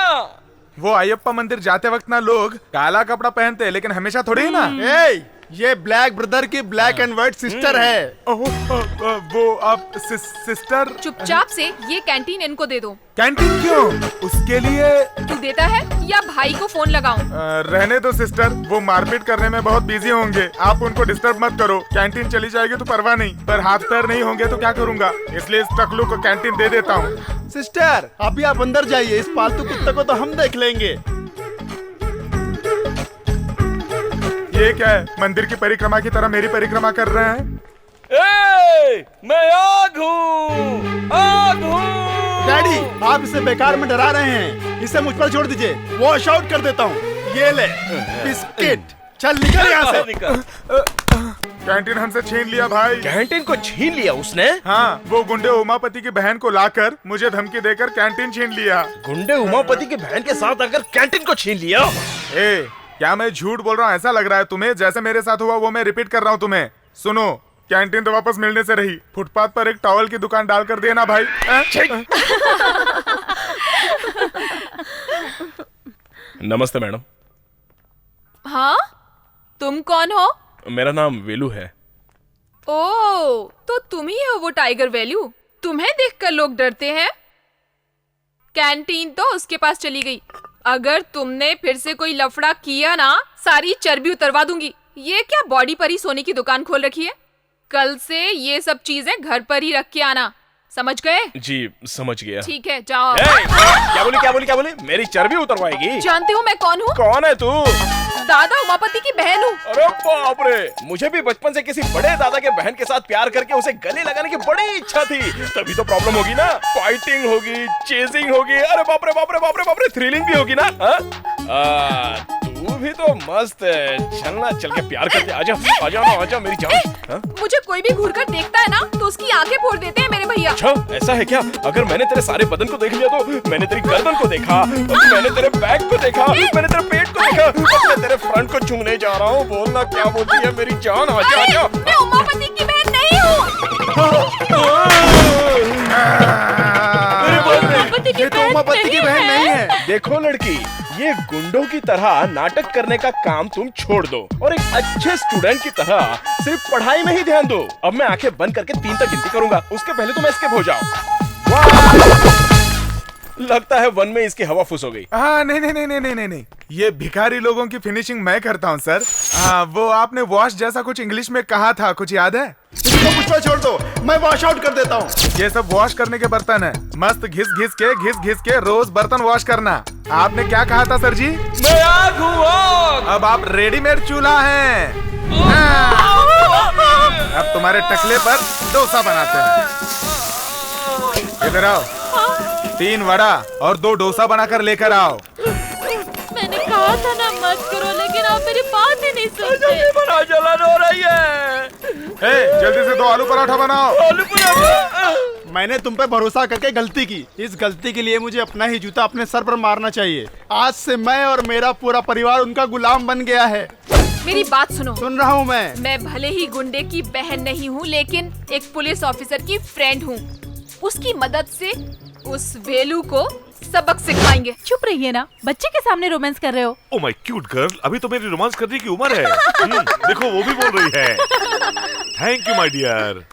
वो अयप्पा मंदिर जाते वक्त ना लोग काला कपड़ा पहनते हैं, लेकिन हमेशा थोड़ी ही ना। ये ब्लैक ब्रदर की ब्लैक एंड व्हाइट सिस्टर है। वो आप सिस्टर? चुपचाप से ये कैंटीन इनको दे दो। कैंटीन क्यों? उसके लिए तू देता है या भाई को फोन लगाऊं? रहने दो सिस्टर, वो मारपीट करने में बहुत बिजी होंगे, आप उनको डिस्टर्ब मत करो। कैंटीन चली जाएगी तो परवाह नहीं, पर हाथ पैर नहीं होंगे तो क्या करूँगा, इसलिए इस टकलू को कैंटीन दे देता हूँ। सिस्टर, अभी आप अंदर जाइए, इस पालतू कुत्ते को तो हम देख लेंगे। ये क्या है, मंदिर की परिक्रमा की तरह मेरी परिक्रमा कर रहे हैं? मैं आग हूँ, आग हूँ। डैडी, आप इसे बेकार में डरा रहे हैं, इसे मुझ पर छोड़ दीजिए, वॉश आउट कर देता हूँ। ये ले बिस्किट, चल निकल यहाँ से। कैंटीन हमसे छीन लिया भाई। कैंटीन को छीन लिया उसने? हाँ, वो गुंडे उमापति की बहन को लाकर मुझे धमकी देकर कैंटीन छीन लिया। गुंडे उमापति की बहन के साथ आकर कैंटीन को छीन लिया? क्या मैं झूठ बोल रहा हूँ? ऐसा लग रहा है तुम्हें? जैसे मेरे साथ हुआ वो मैं रिपीट कर रहा हूँ तुम्हें। सुनो, कैंटीन तो वापस मिलने से रही, फुटपाथ पर एक टॉवल की दुकान डालकर देना भाई। नमस्ते मैडम। हाँ, तुम कौन हो? मेरा नाम वेलू है। ओ, तो तुम ही हो वो टाइगर वैल्यू? तुम्हें देखकर लोग डरते हैं। कैंटीन तो उसके पास चली गई। अगर तुमने फिर से कोई लफड़ा किया ना, सारी चर्बी उतरवा दूंगी। ये क्या बॉडी पर ही सोने की दुकान खोल रखी है? कल से ये सब चीजें घर पर ही रख के आना, समझ गए? जी समझ गया। ठीक है, जाओ। क्या बोली? मेरी चर्बी उतरवाएगी? जानते हो मैं कौन हूँ? कौन है तू? दादा उमापति की बहन हूँ। अरे बाप रे, मुझे भी बचपन से किसी बड़े दादा के बहन के साथ प्यार करके उसे गले लगाने की बड़ी इच्छा थी। तभी तो प्रॉब्लम होगी ना, फाइटिंग होगी, चेजिंग होगी, अरे बाप रे, थ्रिलिंग भी होगी ना। तू भी तो मस्त है, चलना, चल के प्यार करते। आजा मेरी जान। मुझे कोई भी घूर कर देखता है ना तो उसकी आंखें फोड़ देते हैं मेरे भैया। अच्छा, ऐसा है क्या? अगर मैंने तेरे सारे बदन को देख लिया तो मैंने तेरी गर्दन को देखा, मैंने तेरे बैक को देखा, मैंने तेरे पेट को देखा, मैं तेरे फ्रंट को छूने जा रहा हूँ। बोलना क्या बोलती है मेरी जान? आजा। मैं उमापति की बहन नहीं हूँ। ये तो उमापति की बहन नहीं है। देखो लड़की, ये गुंडों की तरह नाटक करने का काम तुम छोड़ दो और एक अच्छे स्टूडेंट की तरह सिर्फ पढ़ाई में ही ध्यान दो। अब मैं आंखें बंद करके 3 तक गिनती करूंगा, उसके पहले तुम एस्केप हो जाओ। लगता है 1 में इसकी हवा फुस हो गई। हाँ, नहीं, ये भिखारी लोगों की फिनिशिंग मैं करता हूँ सर। वो आपने वॉश जैसा कुछ इंग्लिश में कहा था, कुछ याद है? इसको मुझ पर छोड़ दो, मैं वॉश आउट कर देता हूँ। ये सब वॉश करने के बर्तन है, मस्त घिस के रोज बर्तन वॉश करना। आपने क्या कहा था सर जी? मैं आग हूँ, आग। अब आप रेडीमेड चूल्हा हैं। अब तुम्हारे टकले पर डोसा बनाते हैं। इधर आओ, 3 वड़ा और 2 डोसा बनाकर लेकर आओ। मैंने कहा था ना मत करो, लेकिन आप मेरी बात ही नहीं सुनते। बड़ा जलन हो रही है। जल्दी से 2 आलू पराठा बनाओ। आलू पराठा? मैंने तुम पे भरोसा करके गलती की, इस गलती के लिए मुझे अपना ही जूता अपने सर पर मारना चाहिए। आज से मैं और मेरा पूरा परिवार उनका गुलाम बन गया है। मेरी बात सुनो। सुन रहा हूँ मैं भले ही गुंडे की बहन नहीं हूँ, लेकिन एक पुलिस ऑफिसर की फ्रेंड हूँ। उसकी मदद से उस वेलू को सबक सिखाएंगे। चुप रहिए ना, बच्चे के सामने रोमांस कर रहे हो। ओ माय क्यूट गर्ल, अभी तो मेरी रोमांस करने की उम्र है। देखो वो भी बोल रही है। Thank you my dear.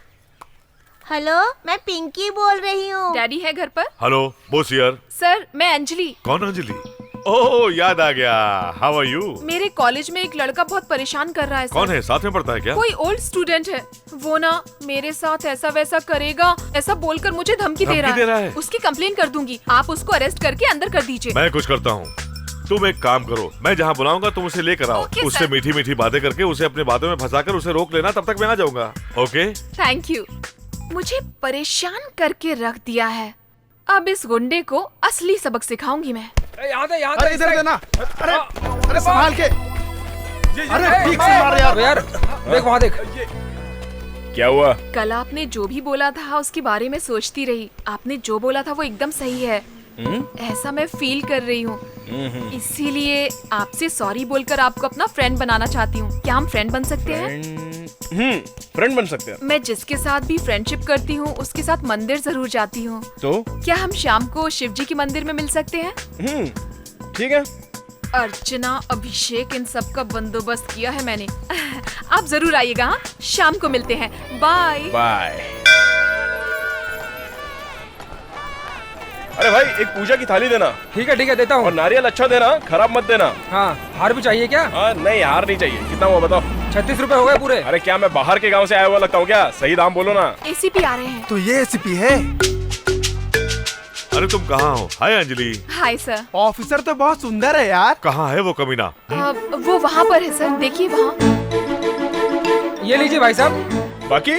Hello, मैं पिंकी बोल रही हूँ। डैडी है घर पर? Hello Bose here. सर, मैं अंजलि। कौन अंजलि? ओह याद आ गया। How are you? मेरे कॉलेज में एक लड़का बहुत परेशान कर रहा है सर। कौन है? साथ में पढ़ता है क्या? कोई ओल्ड स्टूडेंट है। वो ना मेरे साथ ऐसा वैसा करेगा, ऐसा बोलकर मुझे धमकी दे रहा है। उसकी कंप्लेन कर दूंगी, आप उसको अरेस्ट करके अंदर कर दीजिए। मैं कुछ करता हूँ, तुम एक काम करो, मैं जहाँ बुलाऊंगा तुम उसे लेकर आओ। उससे मीठी मीठी बातें करके उसे अपने बातों में फंसाकर उसे रोक लेना, तब तक मैं आ जाऊंगा। ओके? Thank you. मुझे परेशान करके रख दिया है, अब इस गुंडे को असली सबक सिखाऊंगी मैं। अरे इधर देना। अरे संभाल के। अरे ठीक से मार यार। देख वहाँ देख। क्या हुआ? कल आपने जो भी बोला था उसके बारे में सोचती रही। आपने जो बोला था वो एकदम सही है। ऐसा मैं फील कर रही हूँ, इसीलिए आपसे सॉरी बोलकर आपको अपना फ्रेंड बनाना चाहती हूँ। क्या हम फ्रेंड बन सकते हैं? फ्रेंड बन सकते हैं। मैं जिसके साथ भी फ्रेंडशिप करती हूँ उसके साथ मंदिर जरूर जाती हूँ। तो क्या हम शाम को शिव जी के मंदिर में मिल सकते हैं? ठीक है। अर्चना, अभिषेक, इन सब का बंदोबस्त किया है मैंने। आप जरूर आइएगा। हाँ, शाम को मिलते हैं। Bye bye. अरे भाई, एक पूजा की थाली देना। ठीक है देता हूँ। और नारियल अच्छा देना, खराब मत देना। हाँ, हार भी चाहिए क्या? नहीं, हार नहीं चाहिए। कितना हुआ बताओ? 36 रुपए हो गए पूरे। अरे क्या मैं बाहर के गांव से आया हुआ लगता हूँ क्या? सही दाम बोलो ना। एसीपी आ रहे हैं। तो ये एसीपी है? अरे तुम कहाँ हो? Hi Anjali. Hi sir. Officer तो बहुत सुंदर है यार। कहाँ है वो कमीना? वो वहाँ पर है सर, देखिए वहाँ। ये लीजिए भाई साहब। बाकी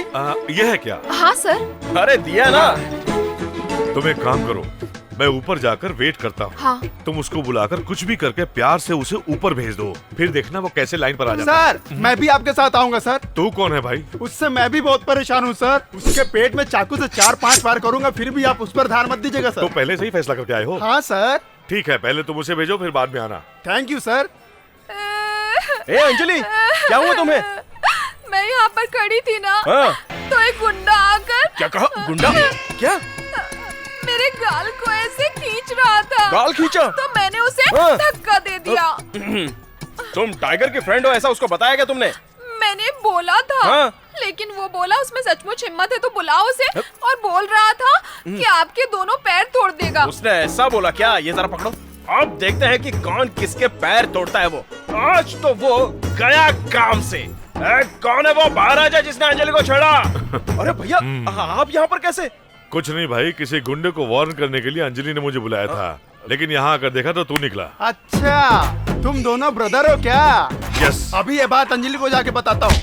ये है क्या? हाँ सर। अरे दिया ना। तुम एक काम करो, मैं ऊपर जाकर वेट करता हूँ। हाँ। तुम उसको बुलाकर कुछ भी करके प्यार से उसे ऊपर भेज दो, फिर देखना वो कैसे लाइन पर आ जाता है। सर, मैं भी आपके साथ आऊंगा सर। तू कौन है भाई? उससे मैं भी बहुत परेशान हूँ सर। उसके पेट में चाकू से 4-5 बार करूंगा, फिर भी आप उस पर ध्यान मत दीजिएगा सर। तो पहले से ही फैसला करके आए हो? हाँ सर। ठीक है, पहले तुम उसे भेजो, फिर बाद में आना। Thank you sir. ए अंजलि, क्या हुआ तुम्हें? मैं यहाँ पर खड़ी थी ना, तो एक गुंडा आकर। क्या कहा? गुंडा? क्या? मेरे गाल को ऐसे खींच रहा था। गाल खींचा? तो मैंने उसे धक्का दे दिया। तुम टाइगर के फ्रेंड हो, ऐसा उसको बताया क्या तुमने? मैंने बोला था। लेकिन वो बोला उसमें सचमुच हिम्मत है तो बुलाओ उसे, और बोल रहा था कि आपके दोनों पैर तोड़ देगा। उसने ऐसा बोला क्या? ये जरा पकड़ो, अब देखते हैं कि कौन किसके पैर तोड़ता है। वो आज तो वो गया काम से। कौन है वो? बाहर आ जाए जिसने अंजलि को छेड़ा। अरे भैया, आप यहाँ पर कैसे? कुछ नहीं भाई, किसी गुंडे को वार्न करने के लिए अंजलि ने मुझे बुलाया था, लेकिन यहाँ आकर देखा तो तू निकला। अच्छा, तुम दोनों ब्रदर हो क्या? यस। अभी ये बात अंजलि को जाके बताता हूँ।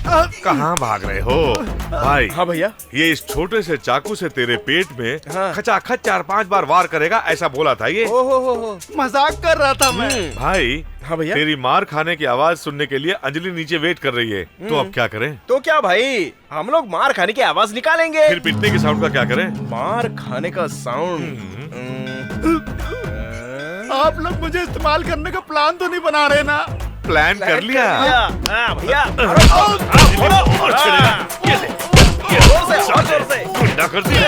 कहाँ भाग रहे हो भाई? हाँ भैया। ये इस छोटे से चाकू से तेरे पेट में खचाखच 4-5 बार वार करेगा, ऐसा बोला था ये। ओहो, मजाक कर रहा था मैं। भाई, हाँ भैया। तेरी मार खाने की आवाज सुनने के लिए अंजलि नीचे वेट कर रही है, तो अब क्या करें? तो क्या भाई, हम लोग मार खाने की आवाज निकालेंगे। फिर पिटने के साउंड का क्या करें? मार खाने का साउंड। आप लोग मुझे इस्तेमाल करने का प्लान तो नहीं बना रहे ना? प्लान कर लिया भैया। जोर से गुंडा कर दिया।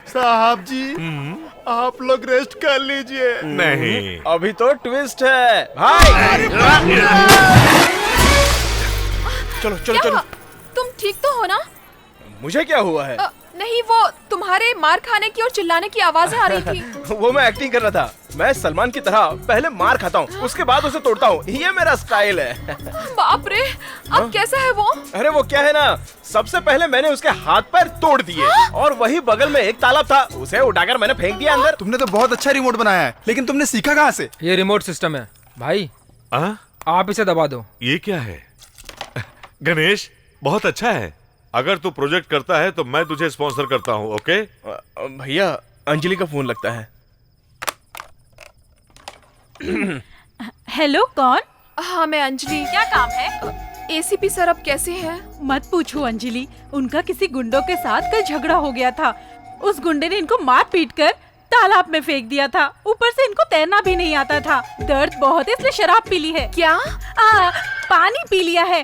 साहब जी, आप लोग रेस्ट कर लीजिए। नहीं, अभी तो ट्विस्ट है भाई। चलो चलो चलो। तुम ठीक तो हो ना? मुझे क्या हुआ है? नहीं, वो तुम्हारे मार खाने की और चिल्लाने की आवाजें आ रही थी। वो मैं एक्टिंग कर रहा था। मैं सलमान की तरह पहले मार खाता हूँ, उसके बाद उसे तोड़ता हूँ। ये मेरा स्टाइल है। बाप रे, अब कैसा है वो? अरे वो क्या है ना, सबसे पहले मैंने उसके हाथ पैर तोड़ दिए, और वही बगल में एक तालाब था, उसे उठाकर मैंने फेंक दिया अंदर। तुमने तो बहुत अच्छा रिमोट बनाया है, लेकिन तुमने सीखा कहाँ से? ये रिमोट सिस्टम है भाई। आप इसे दबा दो। ये क्या है? गणेश, बहुत अच्छा है। अगर तू प्रोजेक्ट करता है तो मैं तुझे स्पॉन्सर करता हूँ। ओके भैया, अंजलि का फोन लगता है। हेलो, कौन? हाँ, मैं अंजलि। क्या काम है? एसीपी सर अब कैसे हैं? मत पूछो अंजलि, उनका किसी गुंडों के साथ कल झगड़ा हो गया था। उस गुंडे ने इनको मार पीट कर तालाब में फेंक दिया था। ऊपर से इनको तैरना भी नहीं आता था। दर्द बहुत है इसलिए शराब पी ली है। क्या? पानी पी लिया है।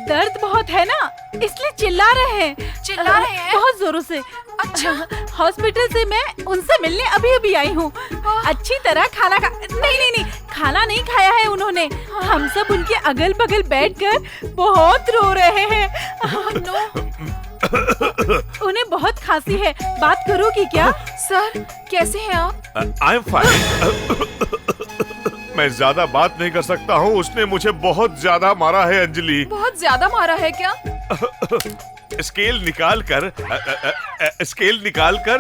दर्द बहुत है ना, इसलिए चिल्ला रहे हैं। चिल्ला रहे हैं? बहुत जोरों से। अच्छा, हॉस्पिटल से मैं उनसे मिलने अभी अभी आई हूँ। अच्छी तरह खाना नहीं, खाना नहीं खाया है उन्होंने। हम सब उनके अगल बगल बैठकर बहुत रो रहे हैं। उन्हें बहुत खांसी है, बात करोगी क्या? सर, कैसे हैं आप? I am fine. मैं ज्यादा बात नहीं कर सकता हूँ, उसने मुझे बहुत ज्यादा मारा है अंजलि। बहुत ज्यादा मारा है क्या? स्केल निकाल कर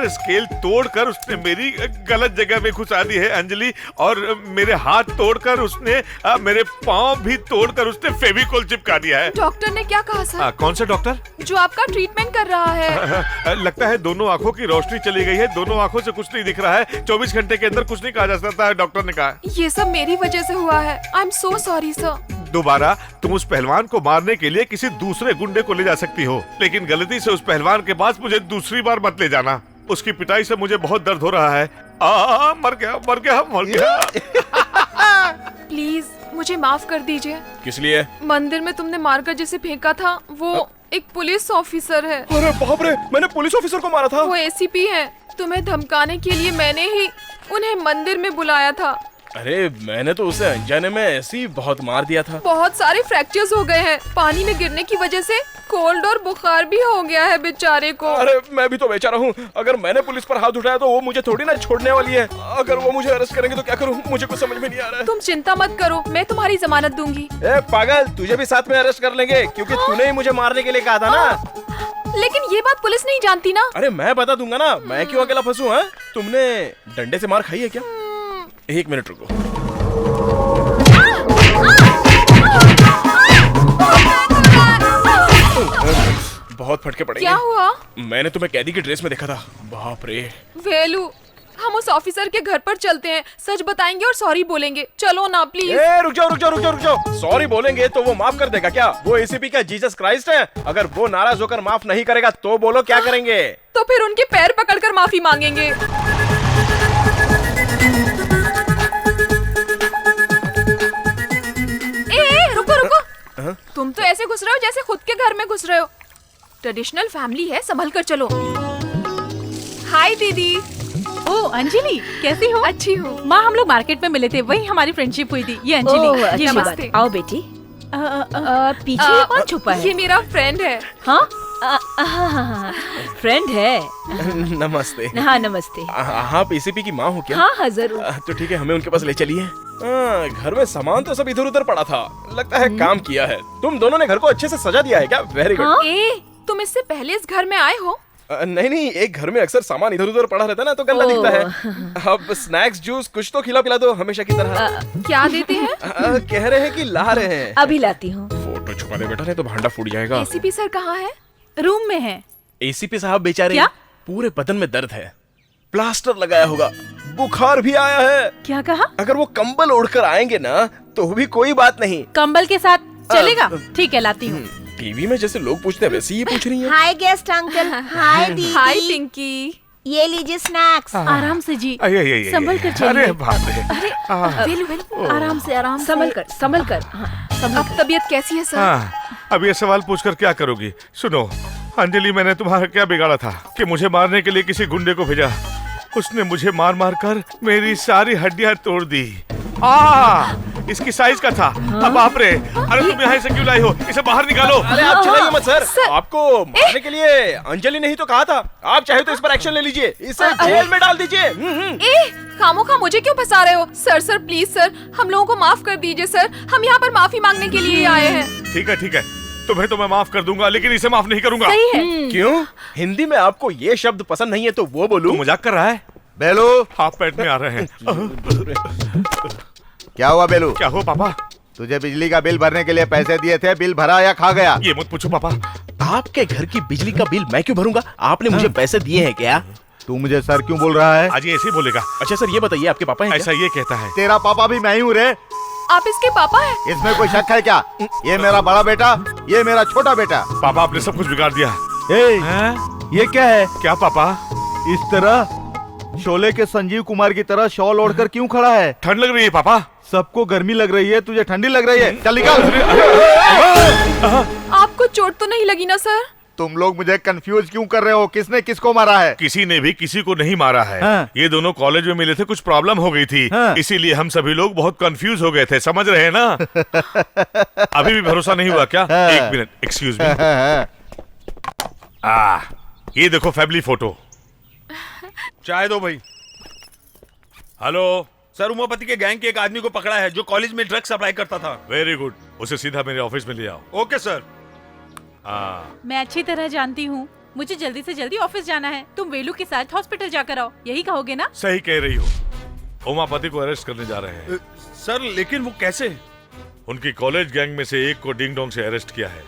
स्केल तोड़कर उसने मेरी गलत जगह में घुसा दी है अंजलि, और मेरे हाथ तोड़कर उसने मेरे पाँव भी तोड़कर उसने फेविकोल चिपका दिया है। डॉक्टर ने क्या कहा सर? कौन सा डॉक्टर? जो आपका ट्रीटमेंट कर रहा है। लगता है दोनों आंखों की रोशनी चली गई है, दोनों आंखों से कुछ नहीं दिख रहा है। 24 घंटे के अंदर कुछ नहीं कहा जा सकता है, डॉक्टर ने कहा। ये सब मेरी वजह से हुआ है। I am so sorry sir. दोबारा तुम उस पहलवान को मारने के लिए किसी दूसरे गुंडे को ले जा सकती हो, लेकिन गलती से उस पहलवान के पास मुझे दूसरी बार मत ले जाना। उसकी पिटाई से मुझे बहुत दर्द हो रहा है। मर गया। प्लीज मुझे माफ कर दीजिए। किस लिए? मंदिर में तुमने मारकर जिसे फेंका था वो एक पुलिस ऑफिसर है। अरे बाप रे, मैंने पुलिस ऑफिसर को मारा था। वो एसीपी है। तुम्हें धमकाने के लिए मैंने ही उन्हें मंदिर में बुलाया था। अरे मैंने तो उसे अनजाने में ऐसे ही बहुत मार दिया था। बहुत सारे फ्रैक्चर्स हो गए हैं। पानी में गिरने की वजह से कोल्ड और बुखार भी हो गया है बेचारे को। अरे मैं भी तो बेचारा हूँ। अगर मैंने पुलिस पर हाथ उठाया तो वो मुझे थोड़ी ना छोड़ने वाली है। अगर वो मुझे अरेस्ट करेंगे तो क्या करूँ, मुझे कुछ समझ में नहीं आ रहा है। तुम चिंता मत करो, मैं तुम्हारी जमानत दूंगी। ए पागल, तुझे भी साथ में अरेस्ट कर लेंगे, क्योंकि तूने ही मुझे मारने के लिए कहा था ना। लेकिन ये बात पुलिस नहीं जानती ना। अरे मैं बता दूंगा ना, मैं क्यों अकेला फंसू? है तुमने डंडे से मार खाई है क्या? 1 मिनट रुको। बहुत फटके पड़ेंगे। क्या हुआ? मैंने तुम्हें कैदी की ड्रेस में देखा था। बाप रे। वेलू, हम उस ऑफिसर के घर पर चलते हैं, सच बताएंगे और सॉरी बोलेंगे। चलो ना प्लीज। रुक जाओ। सॉरी बोलेंगे तो वो माफ कर देगा क्या? वो एसीपी का जीसस क्राइस्ट है? अगर वो नाराज होकर माफ नहीं करेगा तो बोलो क्या करेंगे? तो फिर उनके पैर पकड़कर माफी मांगेंगे। रुको। तुम तो ऐसे घुस रहे हो जैसे खुद के घर में घुस रहे हो। ट्रेडिशनल फैमिली है, संभल कर चलो। हाय दीदी। ओ अंजलि, कैसी हो? अच्छी हूँ। माँ, हम लोग मार्केट में मिले थे, वही हमारी फ्रेंडशिप हुई थी। ये अंजलि। नमस्ते। आओ बेटी। पीछे कौन छुपा है? ये मेरा फ्रेंड है। हाँ फ्रेंड है। नमस्ते। हाँ नमस्ते। आप एसीपी की माँ हो क्या? हाँ जरूर। तो ठीक है, हमें उनके पास ले चलिए। घर में सामान तो सब इधर उधर पड़ा था, लगता है काम किया है। तुम दोनों ने घर को अच्छे से सजा दिया है क्या? Very good. तुम इससे पहले इस घर में आए हो? नहीं, एक घर में अक्सर सामान इधर उधर पड़ा रहता है ना, तो गंदा दिखता है। अब स्नैक्स जूस कुछ तो खिला पिला दो, हमेशा की तरह। क्या देते हैं? कह रहे हैं कि ला रहे हैं। अभी लाती हूँ। फोटो छुपा दे बेटा, नहीं तो भांडा फूट जाएगा। एसीपी सर कहाँ है? रूम में है। एसीपी साहब बेचारे क्या? पूरे बदन में दर्द है, प्लास्टर लगाया होगा, बुखार भी आया है। क्या कहा? अगर वो कंबल ओढ़कर आएंगे ना तो भी कोई बात नहीं। कंबल के साथ चलेगा? ठीक है, लाती हूँ। टीवी में जैसे लोग पूछते हैं वैसे ये पूछ रही है। हाय गेस्ट अंकल। हाय दीदी। हाय पिंकी। ये लीजिए स्नैक्स। आराम से जी, संभल कर चलिए। अरे बाप रे। अरे वेलू, आराम से संभल कर। अब तबीयत कैसी है सर? अब ये सवाल पूछकर क्या करोगी? सुनो अंजलि, मैंने तुम्हारा क्या बिगाड़ा था कि मुझे मारने के लिए किसी गुंडे को भेजा? उसने मुझे मार मार कर मेरी सारी हड्डियां तोड़ दी। इसकी साइज का था। अब बाप रे। अरे तुम यहाँ से क्यों लाई हो? इसे बाहर निकालो। अरे आप चलाइए मत सर। आपको मारने के लिए अंजलि ने ही तो कहा था। आप चाहे तो इस पर एक्शन ले लीजिए, इसे जेल में डाल दीजिए। खामोखा मुझे क्यों फंसा रहे हो? सर प्लीज सर, हम लोगों को माफ कर दीजिए सर। हम यहाँ पर माफी मांगने के लिए आए हैं। ठीक है, तुम्हें तो मैं माफ कर दूंगा, लेकिन इसे माफ नहीं करूंगा। सही है। क्यों? हिंदी में आपको ये शब्द पसंद नहीं है तो वो बोलूं? तू मजाक कर रहा है? बेलू, हाथ पेट में आ रहे हैं। क्या हुआ बेलू? क्या हुआ पापा? तुझे बिजली का बिल भरने के लिए पैसे दिए थे, बिल भरा या खा गया? ये मत पूछो पापा। आपके घर की बिजली का बिल मैं क्यों भरूंगा? आपने मुझे पैसे दिए हैं क्या? तू मुझे सर क्यों बोल रहा है? आज ये ऐसे ही बोलेगा। अच्छा सर, ये बताइए आपके पापा हैं? ऐसा ये कहता है। तेरा पापा भी मैं ही हूँ रे। आप इसके पापा हैं? इसमें कोई शक है क्या? ये मेरा बड़ा बेटा, ये मेरा छोटा बेटा। पापा आपने सब कुछ बिगाड़ दिया। ये क्या है? क्या पापा? इस तरह शोले के संजीव कुमार की तरह शॉल ओढ़कर क्यों खड़ा है? ठंड लग रही है पापा। सबको गर्मी लग रही है, तुझे ठंडी लग रही है। चल निकल। आपको चोट तो नहीं लगी ना सर? तुम लोग मुझे कंफ्यूज क्यों कर रहे हो? किसने किसको मारा है? किसी ने भी किसी को नहीं मारा है। ये दोनों कॉलेज में मिले थे, कुछ प्रॉब्लम हो गई थी, इसीलिए हम सभी लोग बहुत कंफ्यूज हो गए थे, समझ रहे हैं ना? अभी भी भरोसा नहीं हुआ क्या? एक मिनट, एक्सक्यूज मी। ये देखो फैमिली फोटो। चाय दो भाई। हेलो सर, उमापति के गैंग के एक आदमी को पकड़ा है जो कॉलेज में ड्रग्स सप्लाई करता था। वेरी गुड, उसे सीधा मेरे ऑफिस में ले आओ। Okay sir. मैं अच्छी तरह जानती हूँ, मुझे जल्दी से जल्दी ऑफिस जाना है। तुम वेलू के साथ हॉस्पिटल जाकर आओ, यही कहोगे ना? सही कह रही हो। उमापति को अरेस्ट करने जा रहे हैं। सर लेकिन वो कैसे? उनकी कॉलेज गैंग में से एक को डिंग डोंग से अरेस्ट किया है।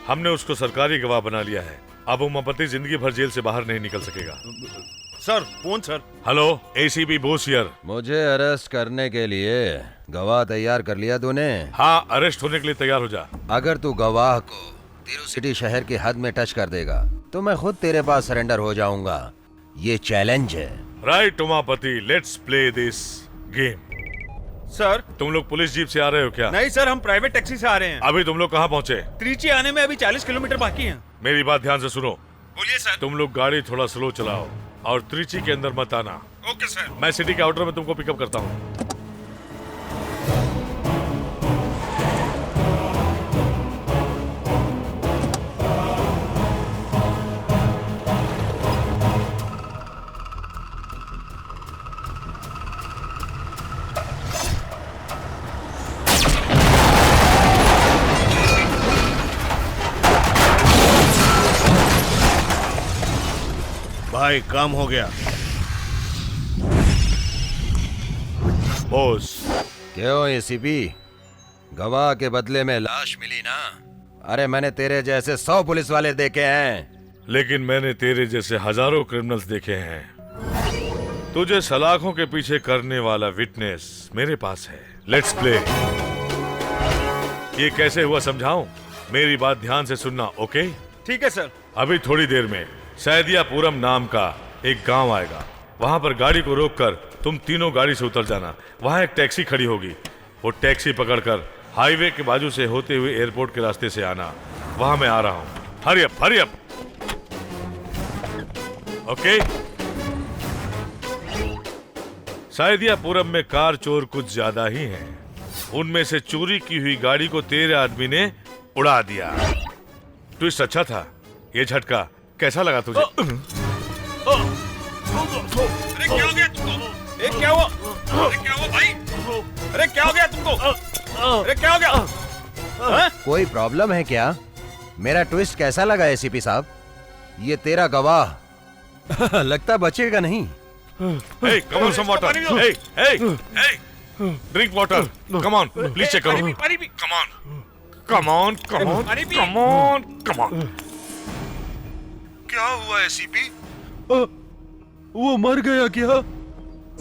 हमने उसको सरकारी गवाह बना लिया है। अब उमापति जिंदगी भर जेल से बाहर नहीं निकल सकेगा। Sir phone sir. Hello, ACP Bose here. मुझे अरेस्ट करने के लिए गवाह तैयार कर लिया तूने? हाँ, अरेस्ट होने के लिए तैयार हो जा। अगर तू गवाह को तिरुसिटी शहर की हद में टच कर देगा तो मैं खुद तेरे पास सरेंडर हो जाऊंगा। ये चैलेंज है। Right Umapati, let's play this game. Sir तुम लोग पुलिस जीप से आ रहे हो क्या? नहीं सर, हम प्राइवेट टैक्सी से आ रहे हैं। अभी तुम लोग कहाँ पहुँचे? त्रिची आने में अभी 40 किलोमीटर बाकी है। मेरी बात ध्यान से सुनो। बोलिए सर। तुम लोग गाड़ी थोड़ा स्लो चलाओ और त्रिची के अंदर मत आना। Okay sir. मैं सिटी के आउटर में तुमको पिकअप करता हूँ। भाई काम हो गया। बॉस। क्यों एसीपी, गवाह के बदले में लाश मिली ना? अरे मैंने तेरे जैसे 100 पुलिस वाले देखे हैं, लेकिन मैंने तेरे जैसे हजारों क्रिमिनल्स देखे हैं। तुझे सलाखों के पीछे करने वाला विटनेस मेरे पास है। Let's play. ये कैसे हुआ समझाऊं? मेरी बात ध्यान से सुनना, ओके? ठीक है सर। अभी थोड़ी देर में सैदियापुरम नाम का एक गांव आएगा। वहां पर गाड़ी को रोककर तुम तीनों गाड़ी से उतर जाना। वहां एक टैक्सी खड़ी होगी। वो टैक्सी पकड़कर हाईवे के बाजू से होते हुए एयरपोर्ट के रास्ते से आना। वहां मैं आ रहा हूं। Hurry up, hurry up. Okay? Saidiyapuram में कार चोर कुछ ज्यादा ही हैं। उनमें से चोरी की हुई गाड़ी को तेरे आदमी ने उड़ा दिया। ट्विस्ट अच्छा था। ये झटका कैसा लगा तुझे? अरे क्या हो गया तुमको? क्या हुआ? अरे क्या हुआ भाई? अरे क्या हो गया तुमको? अरे क्या हो गया? कोई प्रॉब्लम है क्या? मेरा ट्विस्ट कैसा लगा एसीपी साहब? ये तेरा गवाह लगता बचेगा नहीं। Hey, come on, some water. Hey, hey, hey. Drink water. Come on, please check करो. Come on. Come on, come on, come on, come on. क्या हुआ एसीपी? वो मर गया क्या?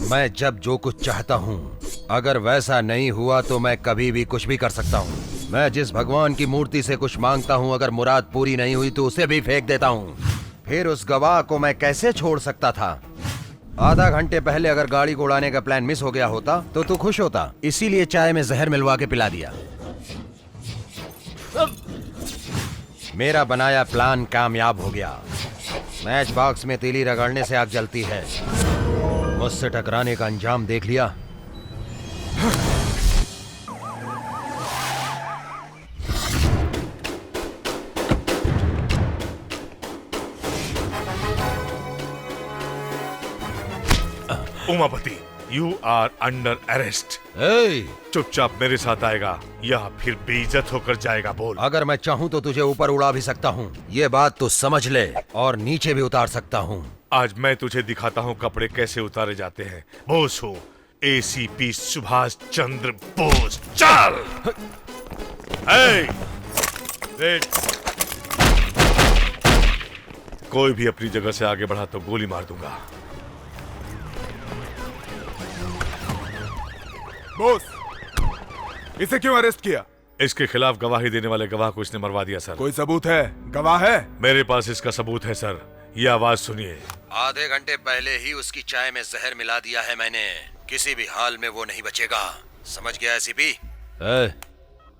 मैं जब जो कुछ चाहता हूँ, अगर वैसा नहीं हुआ तो मैं कभी भी कुछ भी कर सकता हूँ। मैं जिस भगवान की मूर्ति से कुछ मांगता हूँ, अगर मुराद पूरी नहीं हुई तो उसे भी फेंक देता हूँ। फिर उस गवाह को मैं कैसे छोड़ सकता था? आधा घंटे पहले अगर गाड़ी को उड़ाने का प्लान मिस हो गया होता तो तू खुश होता। इसीलिए चाय में जहर मिलवा के पिला दिया। मेरा बनाया प्लान कामयाब हो गया। मैच बॉक्स में तीली रगड़ने से आग जलती है। मुझसे टकराने का अंजाम देख लिया। Umapati, you are under arrest. चुपचाप मेरे साथ आएगा या फिर बेइज्जत होकर जाएगा। बोल। अगर मैं चाहूँ तो तुझे ऊपर उड़ा भी सकता हूँ, ये बात तो समझ ले, और नीचे भी उतार सकता हूँ। आज मैं तुझे दिखाता हूँ कपड़े कैसे उतारे जाते हैं। बोस हो, एसीपी सुभाष चंद्र बोस। चल। वेट। कोई भी अपनी जगह से आगे बढ़ा तो गोली मार दूंगा। बॉस, इसे क्यों अरेस्ट किया? इसके खिलाफ गवाही देने वाले गवाह को इसने मरवा दिया सर। कोई सबूत है? गवाह है? मेरे पास इसका सबूत है सर। ये आवाज सुनिए। आधे घंटे पहले ही उसकी चाय में जहर मिला दिया है मैंने। किसी भी हाल में वो नहीं बचेगा। समझ गया एसीपी?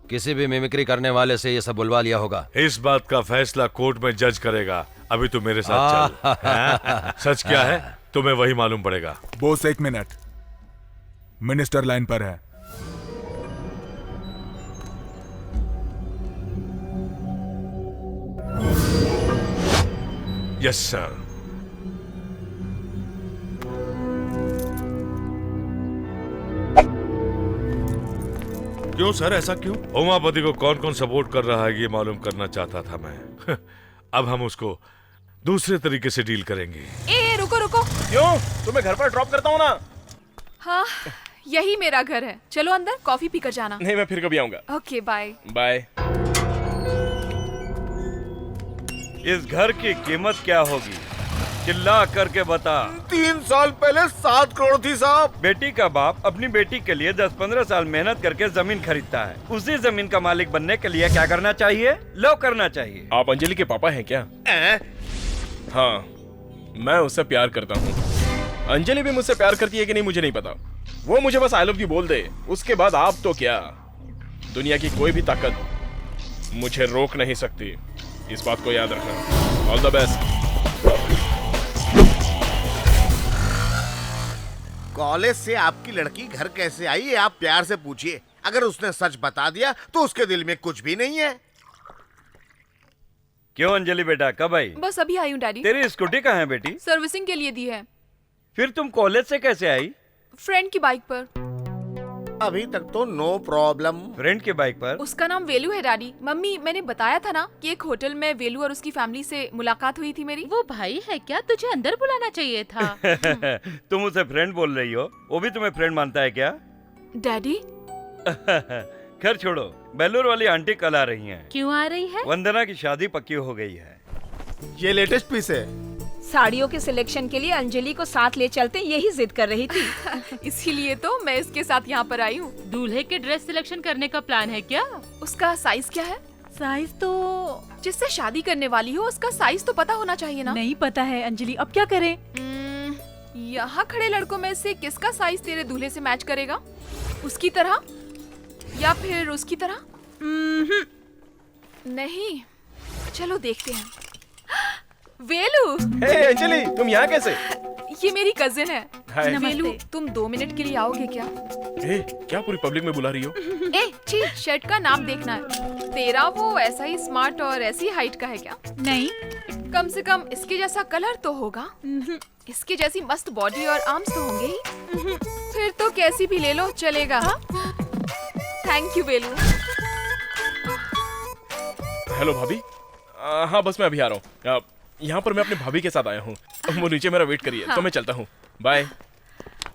किसी भी मिमिक्री करने वाले से ये सब बुलवा लिया होगा। इस बात का फैसला कोर्ट में जज करेगा। अभी तू मेरे साथ चल। सच क्या है तुम्हें वही मालूम पड़ेगा। Boss, 1 minute. मिनिस्टर लाइन पर है। Yes sir. क्यों सर, ऐसा क्यों? उमापति को कौन कौन सपोर्ट कर रहा है ये मालूम करना चाहता था मैं। अब हम उसको दूसरे तरीके से डील करेंगे। ए रुको रुको। क्यों? तुम्हें घर पर ड्रॉप करता हूँ ना। हाँ, यही मेरा घर है। चलो अंदर कॉफी पीकर जाना। नहीं, मैं फिर कभी आऊंगा। Okay bye. बाय। इस घर की कीमत क्या होगी? चिल्ला करके बता। 3 साल पहले 7 करोड़ थी साहब। बेटी का बाप अपनी बेटी के लिए 10-15 साल मेहनत करके जमीन खरीदता है। उसी जमीन का मालिक बनने के लिए क्या करना चाहिए? लो करना चाहिए। आप अंजलि के पापा हैं क्या? हाँ, मैं उससे प्यार करता हूँ। अंजलि भी मुझसे प्यार करती है कि नहीं मुझे नहीं पता। वो मुझे बस आई लव यू बोल दे, उसके बाद आप तो क्या, दुनिया की कोई भी ताकत मुझे रोक नहीं सकती। इस बात को याद रखना। All the best. कॉलेज से आपकी लड़की घर कैसे आई ये आप प्यार से पूछिए। अगर उसने सच बता दिया तो उसके दिल में कुछ भी नहीं है। क्यों अंजलि बेटा, कब आई? बस अभी आई हूँ डैडी। तेरी स्कूटी कहाँ है बेटी? सर्विसिंग के लिए दी है। फिर तुम कॉलेज से कैसे आई? फ्रेंड की बाइक पर। अभी तक तो नो प्रॉब्लम। फ्रेंड के बाइक पर? उसका नाम वेलू है डैडी। मम्मी, मैंने बताया था ना कि एक होटल में वेलू और उसकी फैमिली से मुलाकात हुई थी मेरी। वो भाई है क्या? तुझे अंदर बुलाना चाहिए था। तुम उसे फ्रेंड बोल रही हो, वो भी तुम्हें फ्रेंड मानता है क्या? डैडी। खैर छोड़ो, बेलूर वाली आंटी कल आ रही हैं। क्यों आ रही है? वंदना की शादी पक्की हो गई है। ये लेटेस्ट पीस है। साड़ियों के सिलेक्शन के लिए अंजलि को साथ ले चलते यही जिद कर रही थी। इसीलिए तो मैं इसके साथ यहाँ पर आई हूँ। दूल्हे के ड्रेस सिलेक्शन करने का प्लान है क्या? उसका साइज क्या है? साइज तो जिससे शादी करने वाली हो उसका साइज तो पता होना चाहिए ना। नहीं पता है अंजलि, अब क्या करें? यहाँ खड़े लड़कों में से किसका साइज तेरे दूल्हे से मैच करेगा? उसकी तरह या फिर उसकी तरह? नहीं, चलो देखते हैं। वेलू। हे अंजलि, तुम यहाँ कैसे? ये मेरी कजिन है। हाय। वेलू, तुम 2 मिनट के लिए आओगे क्या? क्या पूरी पब्लिक में बुला रही हो? छी, शर्ट का नाम देखना है। तेरा वो ऐसा ही स्मार्ट और ऐसी हाइट का है क्या? नहीं, कम से कम इसके जैसा कलर तो होगा। इसके जैसी मस्त बॉडी और आर्म्स तो होंगे ही। फिर तो कैसी भी ले लो चलेगा। Thank you Velu. हेलो भाभी। हाँ बस मैं अभी आ रहा हूँ। यहाँ पर मैं अपनी भाभी के साथ आया हूँ। वो नीचे मेरा वेट करिए। तो मैं चलता हूँ। बाय।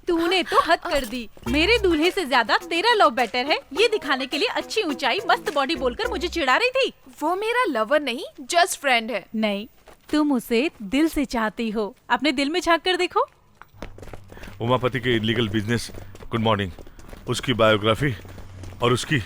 तूने तो हद कर दी। मेरे दूल्हे से ज्यादा तेरा लव बेटर है, ये दिखाने के लिए अच्छी ऊंचाई मस्त बॉडी बोलकर मुझे चिढ़ा रही थी। वो मेरा लवर नहीं, जस्ट फ्रेंड है। नहीं, तुम उसे दिल से चाहती हो। अपने दिल में झांक कर देखो। उमापति के इलीगल बिजनेस, गुड मॉर्निंग, उसकी बायोग्राफी और उसकी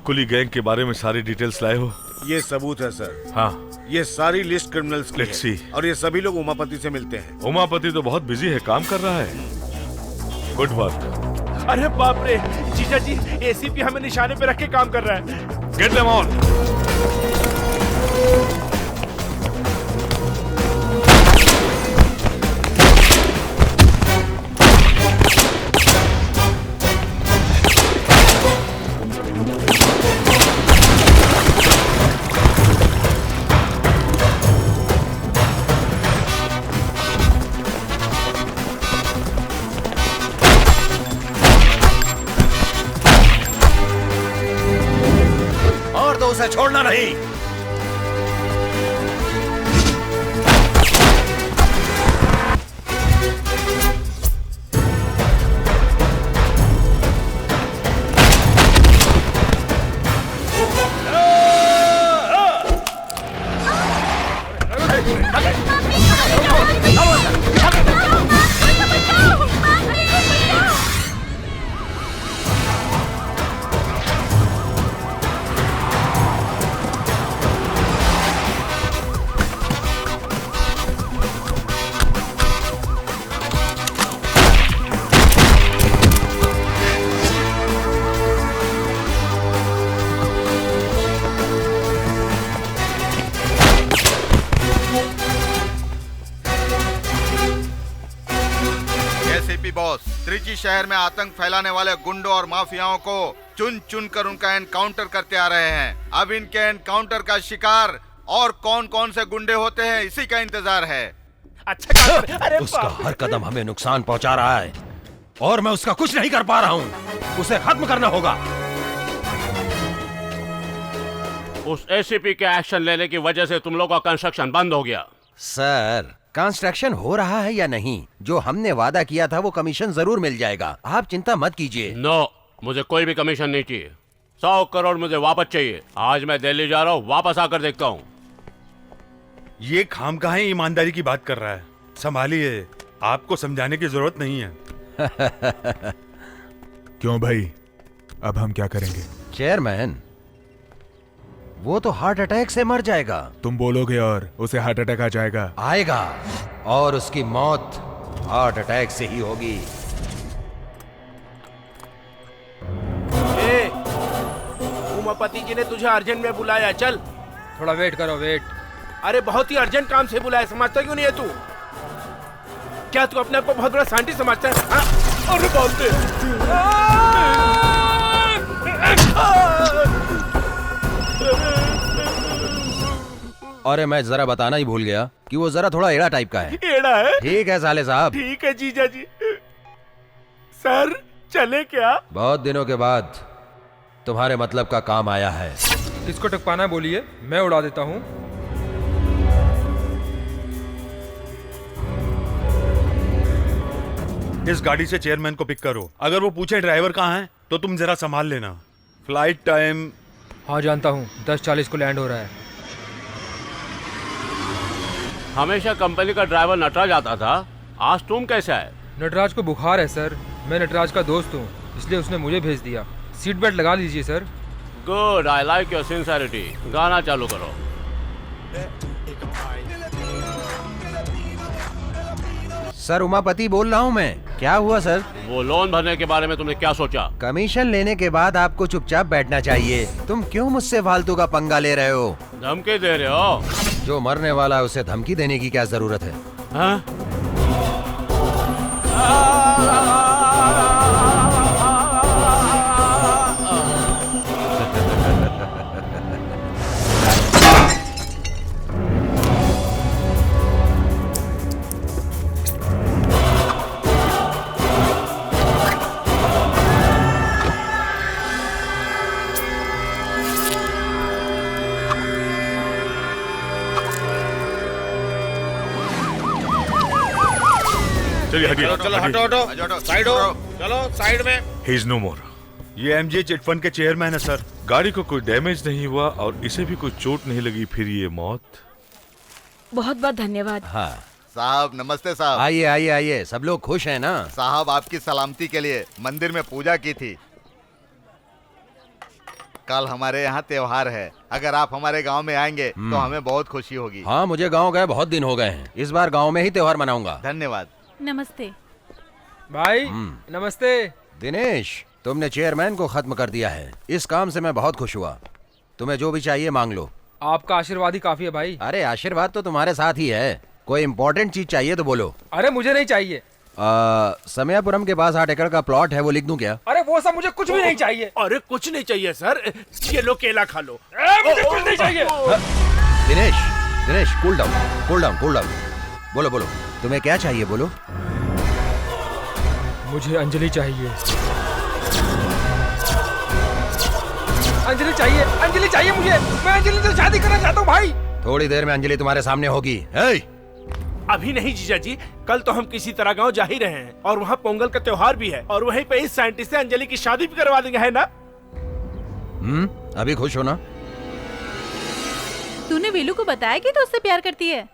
कुली गैंग के बारे में सारी डिटेल्स लाए हो? ये सबूत है सर। हाँ, ये सारी लिस्ट क्रिमिनल्स की Let's है see. और ये सभी लोग उमापति से मिलते हैं। उमापति तो बहुत बिजी है, काम कर रहा है। Good work. अरे बाप रे, जीजा जी, एसीपी हमें निशाने पे रख के काम कर रहा है। Get them on. उसे छोड़ना नहीं। त्रिची शहर में आतंक फैलाने वाले गुंडों और माफियाओं को चुन चुन कर उनका एनकाउंटर करते आ रहे हैं। अब इनके एनकाउंटर का शिकार और कौन कौन से गुंडे होते हैं इसी का इंतजार है। अच्छा, उसका हर कदम हमें नुकसान पहुंचा रहा है और मैं उसका कुछ नहीं कर पा रहा हूँ। उसे खत्म करना होगा। उस एसीपी के एक्शन लेने की वजह से तुम लोग का कंस्ट्रक्शन बंद हो गया। सर, कंस्ट्रक्शन हो रहा है या नहीं, जो हमने वादा किया था वो कमीशन जरूर मिल जाएगा, आप चिंता मत कीजिए। नो, मुझे कोई भी कमीशन नहीं चाहिए। 100 करोड़ मुझे वापस चाहिए। आज मैं दिल्ली जा रहा हूँ, वापस आकर देखता हूँ। ये खामखा ईमानदारी की बात कर रहा है, संभालिए, आपको समझाने की जरूरत नहीं है। क्यों भाई, अब हम क्या करेंगे? चेयरमैन, वो तो हार्ट अटैक से मर जाएगा। तुम बोलोगे और उसे हार्ट अटैक आ जाएगा? आएगा, और उसकी मौत हार्ट अटैक से ही होगी। उमापति जी ने तुझे अर्जेंट में बुलाया, चल। थोड़ा वेट करो, वेट। अरे बहुत ही अर्जेंट काम से बुलाया, समझता क्यों नहीं है तू? क्या तू अपने आप को बहुत बड़ा साइंटिस्ट समझता है? अरे बाप रे! अरे मैं जरा बताना ही भूल गया कि वो जरा थोड़ा एड़ा टाइप का है। एड़ा है? ठीक है साले साहब। ठीक है जीजा जी। सर चले क्या? बहुत दिनों के बाद तुम्हारे मतलब का काम आया है। किसको टपकाना है बोलिए, मैं उड़ा देता हूँ। इस गाड़ी से चेयरमैन को पिक करो। अगर वो पूछे ड्राइवर कहाँ है तो तुम जरा संभाल लेना। Flight time? हाँ जानता हूँ, 10:40 को लैंड हो रहा है। हमेशा कंपनी का ड्राइवर नटराज आता था, आज तुम कैसे आए? नटराज को बुखार है सर, मैं नटराज का दोस्त हूँ, इसलिए उसने मुझे भेज दिया। सीट बेल्ट लगा लीजिए sir. Good, I like your sincerity. गाना चालू करो। सर उमापति बोल रहा हूँ मैं। क्या हुआ सर? वो लोन भरने के बारे में तुमने क्या सोचा? कमीशन लेने के बाद आपको चुपचाप बैठना चाहिए। तुम क्यों मुझसे फालतू का पंगा ले रहे हो? धमकी दे रहे हो? जो मरने वाला है उसे धमकी देने की क्या जरूरत है? हाँ? चलिए हटिए। चलो हटो हटो, साइड हो, चलो साइड में। ही इज नो मोर। ये एमजे चिटफंड के चेयरमैन है सर। गाड़ी को कोई डैमेज नहीं हुआ और इसे भी कोई चोट नहीं लगी, फिर ये मौत? बहुत बहुत धन्यवाद। हाँ साहब नमस्ते साहब। आइए आइए आइए, सब लोग खुश हैं ना? साहब आपकी सलामती के लिए मंदिर में पूजा की थी। कल हमारे यहाँ त्योहार है, अगर आप हमारे गांव में आएंगे तो हमें बहुत खुशी होगी। हाँ, मुझे गांव गए बहुत दिन हो गए हैं, इस बार गांव में ही त्योहार मनाऊंगा। धन्यवाद। नमस्ते भाई। नमस्ते। दिनेश, तुमने चेयरमैन को खत्म कर दिया है, इस काम से मैं बहुत खुश हुआ। तुम्हें जो भी चाहिए मांग लो। आपका आशीर्वाद ही काफी है भाई। अरे आशीर्वाद तो तुम्हारे साथ ही है, कोई इम्पोर्टेंट चीज चाहिए तो बोलो। अरे मुझे नहीं चाहिए। समयापुरम के पास 8 एकड़ का प्लॉट है, वो लिख दूं क्या? अरे वो सब मुझे कुछ भी नहीं चाहिए। अरे कुछ नहीं चाहिए सर, ये लो केला खा लो। मुझे कुछ नहीं चाहिए। Dinesh, Dinesh cool down, cool down, cool down. बोलो बोलो, तुम्हें क्या चाहिए बोलो। मुझे अंजलि चाहिए। अंजलि चाहिए, अंजलि चाहिए मुझे। मैं अंजलि से शादी करना चाहता हूँ भाई। थोड़ी देर में अंजलि तुम्हारे सामने होगी। अभी नहीं जीजा जी, कल तो हम किसी तरह गांव जा ही रहे हैं और वहाँ पोंगल का त्योहार भी है और वहीं पे इस साइंटिस्ट से अंजलि की शादी भी करवा देंगे, है ना? अभी खुश हो ना? तूने वेलू को बताया कि तू उससे प्यार करती है?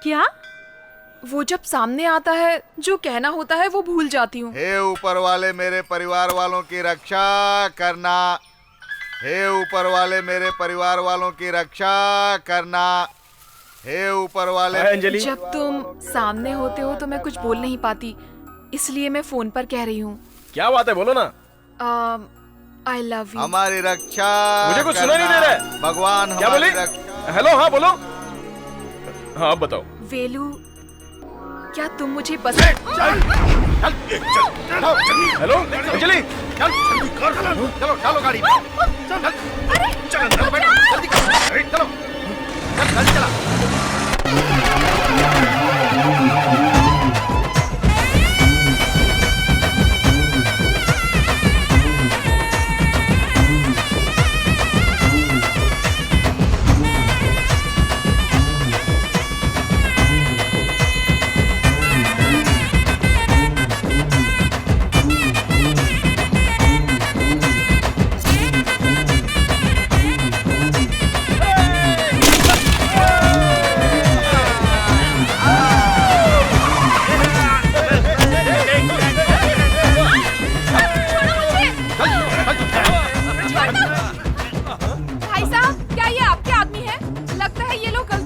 क्या? वो जब सामने आता है जो कहना होता है वो भूल जाती हूँ। हे ऊपर वाले मेरे परिवार वालों की रक्षा करना। हे ऊपर वाले मेरे परिवार वालों की रक्षा करना। हे ऊपर वाले। अंजलि, जब तुम सामने होते हो तो मैं कुछ बोल नहीं पाती, इसलिए मैं फोन पर कह रही हूँ। क्या बात है, बोलो ना। I love you. हमारी रक्षा। मुझे कुछ सुना नहीं दे रहा। भगवान क्या बोले? हेलो, हाँ बोलो। हाँ बताओ। वेलू, क्या तुम मुझे पसंद? हेलो अंजलि, चलो चलो गाड़ी में। चल चल अंदर बैठो, जल्दी करो, चलो चल जल्दी चला।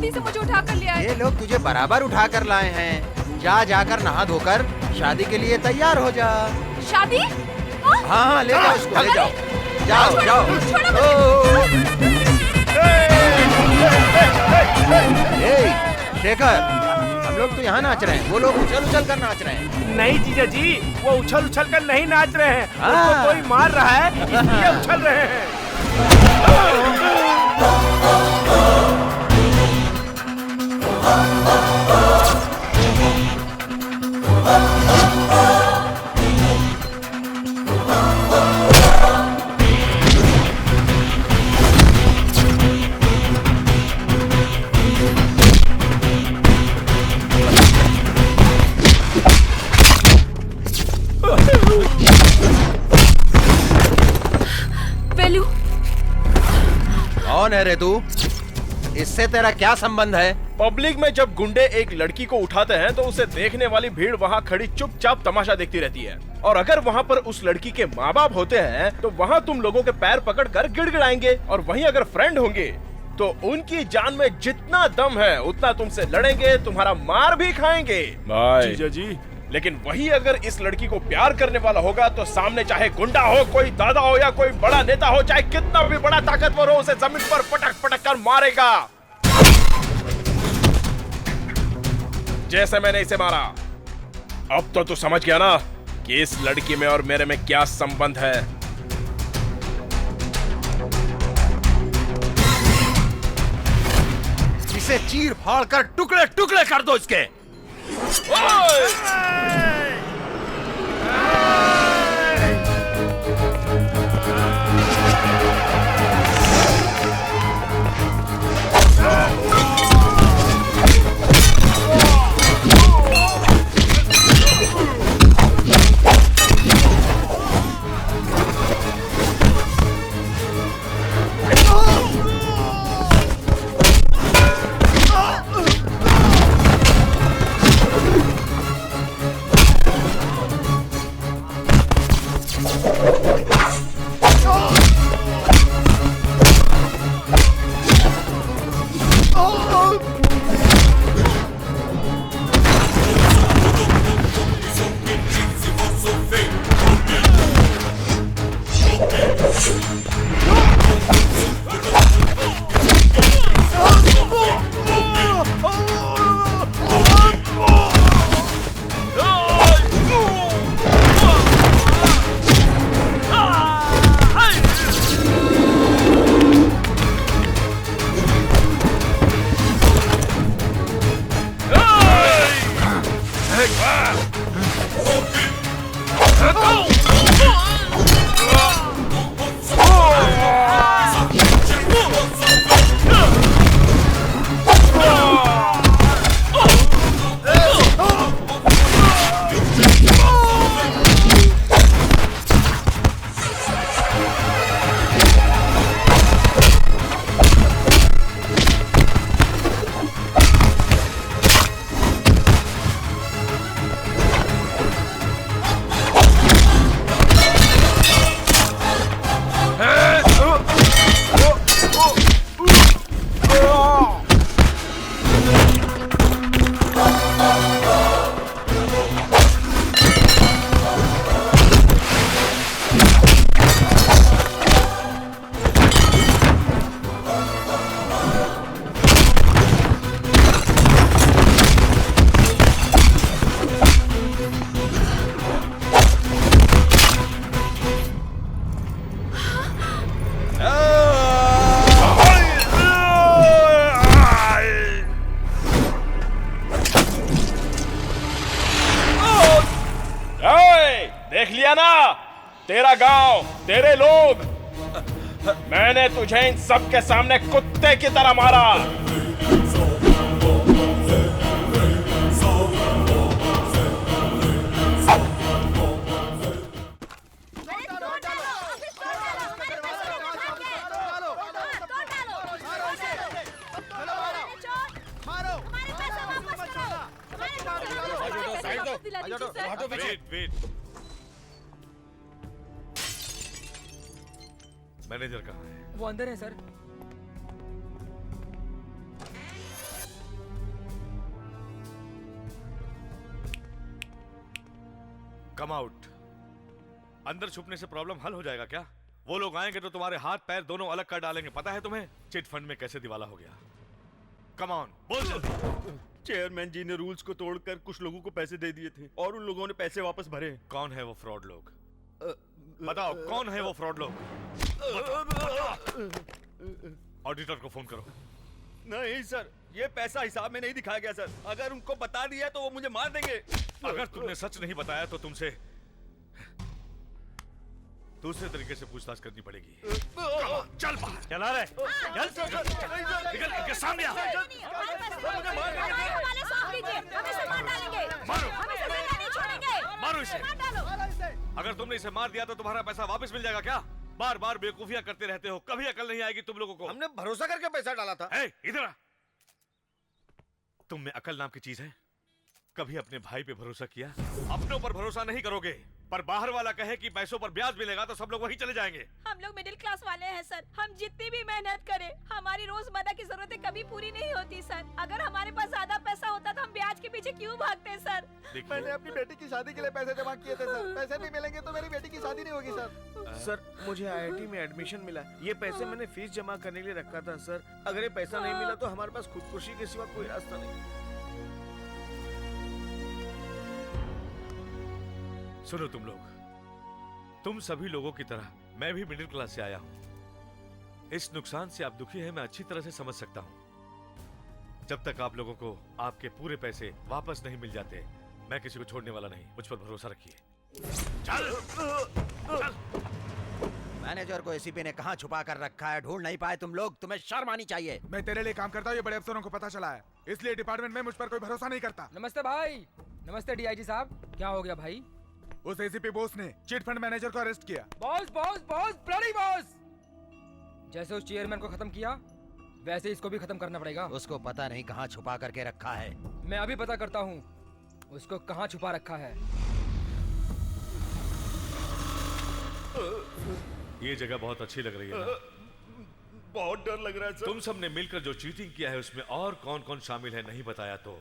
जल्दी से मुझे उठा कर ले आए। ये लोग तुझे बराबर उठा कर लाए हैं। जा जाकर नहा धोकर शादी के लिए तैयार हो जा। शादी? हाँ हाँ, ले जाओ उसको, ले जाओ। जाओ जाओ। शेखर, हम लोग तो यहाँ नाच रहे हैं, वो लोग उछल उछल कर नाच रहे हैं। नहीं जीजा जी, वो उछल उछल कर नहीं नाच रहे हैं, हाँ। उनको कोई मार रहा है इसलिए उछल रहे हैं। वेलू, कौन है रे तू? इससे तेरा क्या संबंध है? पब्लिक में जब गुंडे एक लड़की को उठाते हैं तो उसे देखने वाली भीड़ वहाँ खड़ी चुपचाप तमाशा देखती रहती है। और अगर वहाँ पर उस लड़की के माँ बाप होते हैं तो वहाँ तुम लोगों के पैर पकड़ कर गिड़गिड़ाएंगे, और वहीं अगर फ्रेंड होंगे तो उनकी जान में जितना दम है उतना तुमसे लड़ेंगे, तुम्हारा मार भी खाएंगे। जीजा जी, लेकिन वही अगर इस लड़की को प्यार करने वाला होगा तो सामने चाहे गुंडा हो, कोई दादा हो या कोई बड़ा नेता हो, चाहे कितना भी बड़ा ताकतवर हो, उसे जमीन पर पटक पटक कर मारेगा, जैसे मैंने इसे मारा। अब तो तू समझ गया ना कि इस लड़की में और मेरे में क्या संबंध है। इसे चीर फाड़ कर टुकड़े टुकड़े कर दो इसके। देख लिया ना, तेरा गांव, तेरे लोग, मैंने तुझे इन सब के सामने कुत्ते की तरह मारा। मैनेजर कहाँ है? वो अंदर है सर। Come out. अंदर छुपने से प्रॉब्लम हल हो जाएगा क्या? वो लोग आएंगे तो तुम्हारे हाथ पैर दोनों अलग कर डालेंगे। पता है तुम्हें चिट फंड में कैसे दिवाला हो गया? कम ऑन, बोल जल्दी। चेयरमैन जी ने रूल्स को तोड़कर कुछ लोगों को पैसे दे दिए थे और उन लोगों ने पैसे वापस भरे। कौन है वो फ्रॉड लोग? बताओ कौन है वो फ्रॉड लोग? ऑडिटर को फोन करो। नहीं सर, ये पैसा हिसाब में नहीं दिखाया गया सर। अगर उनको बता दिया तो वो मुझे मार देंगे। अगर तुमने सच नहीं बताया तो तुमसे दूसरे तरीके से पूछताछ करनी पड़ेगी। चल बाहर। चला रहे निकल इनके सामने आ। मारो इसे। अगर तुमने इसे मार दिया तो तुम्हारा पैसा वापस मिल जाएगा क्या? बार बार बेवकूफियां करते रहते हो, कभी अकल नहीं आएगी तुम लोगों को। हमने भरोसा करके पैसा डाला था। इधर आ। तुम में अकल नाम की चीज है? कभी अपने भाई पे भरोसा किया? अपनों पर भरोसा नहीं करोगे, पर बाहर वाला कहे कि पैसों पर ब्याज मिलेगा तो सब लोग वहीं चले जाएंगे। हम लोग मिडिल क्लास वाले हैं सर। हम जितनी भी मेहनत करें, हमारी रोजमर्रा की जरूरतें कभी पूरी नहीं होती सर। अगर हमारे पास ज्यादा पैसा होता तो हम ब्याज के पीछे क्यों भागते सर? मैंने अपनी बेटी की शादी के लिए पैसे जमा किए थे सर। पैसे नहीं मिलेंगे तो मेरी बेटी की शादी नहीं होगी सर। सर मुझे IIT में एडमिशन मिला। ये पैसे मैंने फीस जमा करने के लिए रखा था सर। अगर ये पैसा नहीं मिला तो हमारे पास खुदकुशी के सिवा कोई रास्ता नहीं। सुनो तुम लोग, तुम सभी लोगों की तरह मैं भी मिडिल क्लास से आया हूं। इस नुकसान से आप दुखी हैं, मैं अच्छी तरह से समझ सकता हूं। जब तक आप लोगों को आपके पूरे पैसे वापस नहीं मिल जाते, मैं किसी को छोड़ने वाला नहीं। मुझ पर भरोसा रखिए। चल। मैनेजर को एसीपी ने कहां छुपा कर रखा है? ढूंढ नहीं पाए तुम लोग? तुम्हें शर्म आनी चाहिए। मैं तेरे लिए काम करता हूँ, ये बड़े अफसरों को पता चला है, इसलिए डिपार्टमेंट में मुझ पर कोई भरोसा नहीं करता। नमस्ते भाई। नमस्ते DIG साहब। क्या हो गया भाई? उस एसीपी बॉस ने चिट फंड मैनेजर को अरेस्ट किया। Boss boss boss bloody boss. जैसे उस चेयरमैन को खत्म किया वैसे इसको भी खत्म करना पड़ेगा। उसको पता नहीं कहाँ छुपा करके रखा है। मैं अभी पता करता हूँ उसको कहाँ छुपा रखा है। ये जगह बहुत अच्छी लग रही है ना? बहुत डर लग रहा है सर। तुम सबने मिलकर जो चीटिंग किया है उसमें और कौन कौन शामिल है नहीं बताया तो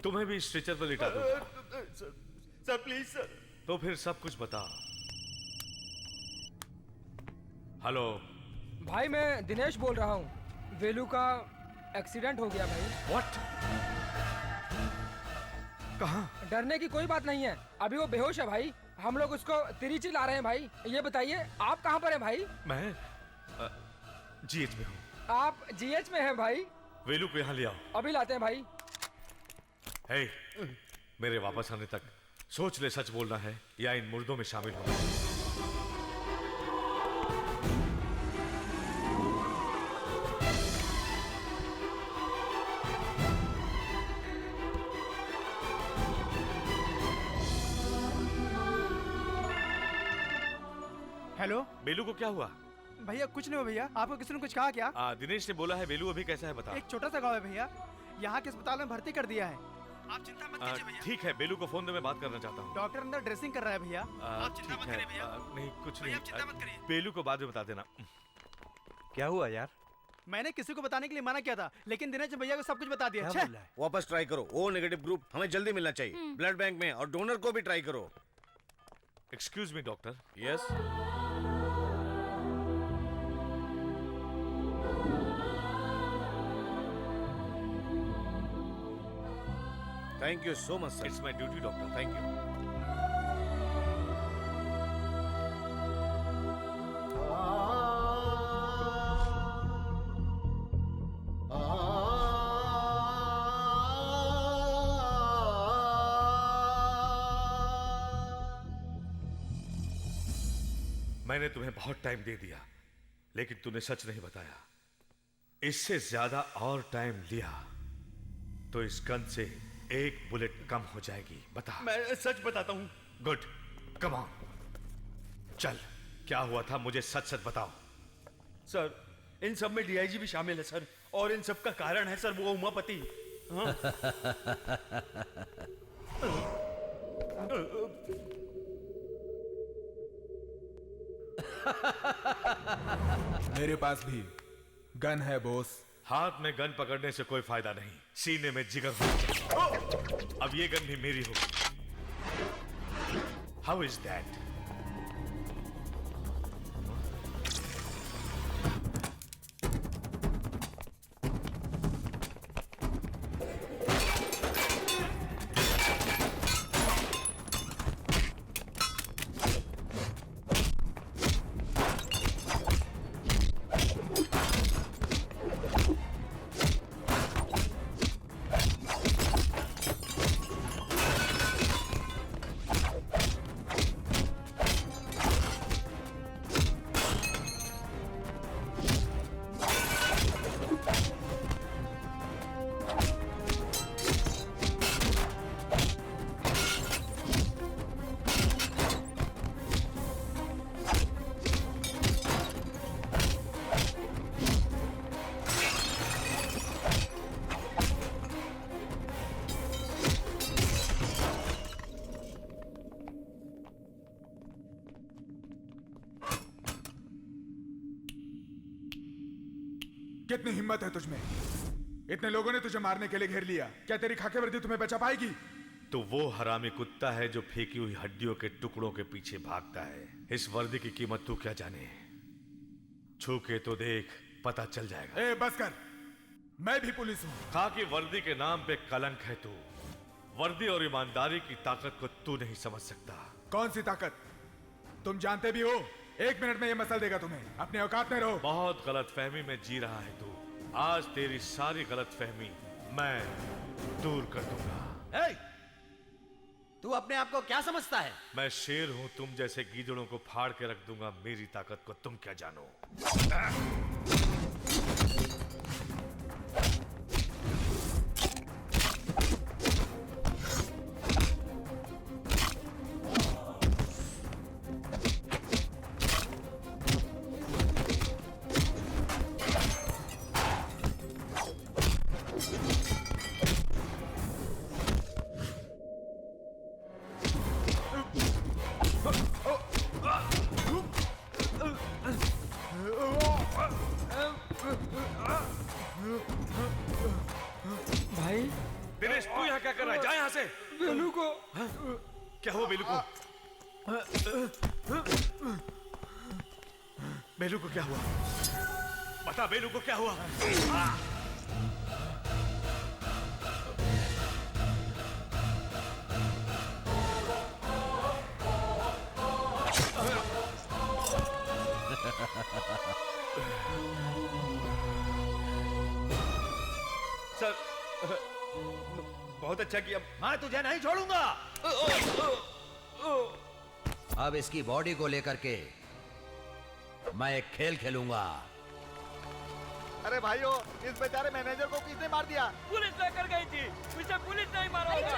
तुम्हें भी स्ट्रेचर पर लिटा दूंगा। Sir please sir. तो फिर सब कुछ बता। हेलो भाई, मैं दिनेश बोल रहा हूँ। वेलू का एक्सीडेंट हो गया भाई। व्हाट? कहाँ? डरने की कोई बात नहीं है, अभी वो बेहोश है भाई। हम लोग उसको तिरुचि ला रहे हैं भाई। ये बताइए आप कहाँ पर हैं भाई? मैं GH में हूँ। आप GH में हैं भाई? वेलू को यहाँ ले आओ। अभी लाते हैं भाई। हे, मेरे वापस आने तक सोच ले, सच बोलना है या इन मुर्दों में शामिल होना है। हेलो बेलू को क्या हुआ? भैया कुछ नहीं हुआ भैया। आपको किसी ने कुछ कहा क्या? दिनेश ने बोला है। बेलू अभी कैसा है बता। एक छोटा सा गाँव है भैया, यहाँ के अस्पताल में भर्ती कर दिया है। आप चिंता मत कीजिए भैया। ठीक है, बेलू को फोन दे, मैं बात करना चाहता हूँ। डॉक्टर अंदर ड्रेसिंग कर रहा है भैया। आप चिंता मत करिए भैया। नहीं कुछ नहीं, चिंता मत करिए। बेलू को बाद में बता देना। क्या हुआ यार? मैंने किसी को बताने के लिए मना किया था, लेकिन दिनेश भैया को सब कुछ बता दिया। वापस ट्राई करो। O नेगेटिव ग्रुप हमें जल्दी मिलना चाहिए ब्लड बैंक में, और डोनर को भी ट्राई करो। Excuse me doctor. Yes. Thank you so much sir. It's my duty doctor. Thank you. मैंने तुम्हें बहुत टाइम दे दिया, लेकिन तूने सच नहीं बताया। इससे ज्यादा और टाइम लिया तो इस गन से एक बुलेट कम हो जाएगी। बता। मैं सच बताता हूँ। Good, come on. चल, क्या हुआ था मुझे सच सच बताओ। सर, इन सब में DIG भी शामिल है सर, और इन सब का कारण है सर वो उमापति। मेरे पास भी गन है बॉस। हाथ में गन पकड़ने से कोई फायदा नहीं, सीने में जिगर होना चाहिए। अब ये गन भी मेरी होगी। How is that? कितनी हिम्मत है तुझमें? इतने लोगों ने तुझे मारने के लिए घेर लिया, क्या तेरी खाकी वर्दी तुम्हें बचा पाएगी? तो वो हरामी कुत्ता है जो फेंकी हुई हड्डियों के टुकड़ों के पीछे भागता है। इस वर्दी की कीमत तू क्या जाने? छू के तो देख, पता चल जाएगा। ए बस कर, मैं भी पुलिस हूँ। खाकी वर्दी के नाम पे कलंक है तू। वर्दी और ईमानदारी की ताकत को तू नहीं समझ सकता। कौन सी ताकत? तुम जानते भी हो, 1 मिनट में ये मसल देगा तुम्हें। अपने औकात में रहो। बहुत गलतफहमी में जी रहा है तू। आज तेरी सारी गलतफहमी मैं दूर कर दूंगा। तू अपने आप को क्या समझता है? मैं शेर हूं, तुम जैसे गीदड़ों को फाड़ के रख दूंगा। मेरी ताकत को तुम क्या जानो? भाई दिनेश, तू यहाँ क्या कर रहा है? जा यहाँ से। बेलू को क्या हुआ? बेलू को? बेलू को क्या हुआ? बता, बेलू को क्या हुआ? सर, बहुत अच्छा किया। मैं तुझे नहीं छोड़ूंगा। अब इसकी बॉडी को लेकर के मैं एक खेल खेलूंगा। अरे भाइयों, इस बेचारे मैनेजर को किसने मार दिया? पुलिस लेकर गई थी, मुझे पुलिस नहीं मारा होगा।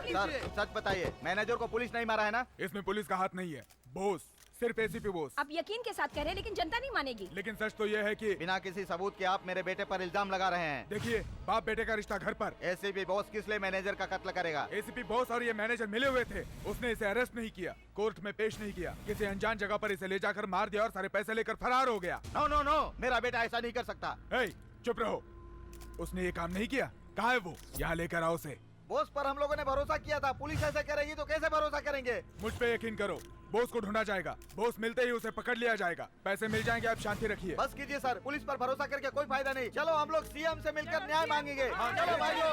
सर, सच बताइए, मैनेजर को पुलिस नहीं मारा है ना? इसमें पुलिस का हाथ नहीं है, बोस, सिर्फ एसीपी बोस। आप यकीन के साथ कह रहे हैं, लेकिन जनता नहीं मानेगी। लेकिन सच तो यह है कि बिना किसी सबूत के आप मेरे बेटे पर इल्जाम लगा रहे हैं। देखिए, बाप बेटे का रिश्ता घर पर। एसीपी बॉस किस लिए मैनेजर का कत्ल करेगा? एसीपी बॉस और ये मैनेजर मिले हुए थे। उसने इसे अरेस्ट नहीं किया, कोर्ट में पेश नहीं किया, किसी अनजान जगह पर इसे ले जाकर मार दिया और सारे पैसे लेकर फरार हो गया। नो नो नो, मेरा बेटा ऐसा नहीं कर सकता। चुप रहो, उसने ये काम नहीं किया। कहाँ है वो? यहाँ लेकर आओ उसे। बॉस पर हम लोगों ने भरोसा किया था, पुलिस ऐसा करेगी तो कैसे भरोसा करेंगे? मुझ पे यकीन करो, बॉस को ढूंढा जाएगा। बॉस मिलते ही उसे पकड़ लिया जाएगा, पैसे मिल जाएंगे। आप शांति रखिए। बस कीजिए सर, पुलिस पर भरोसा करके कोई फायदा नहीं। चलो हम लोग सीएम से मिलकर न्याय मांगेंगे। चलो भाइयों,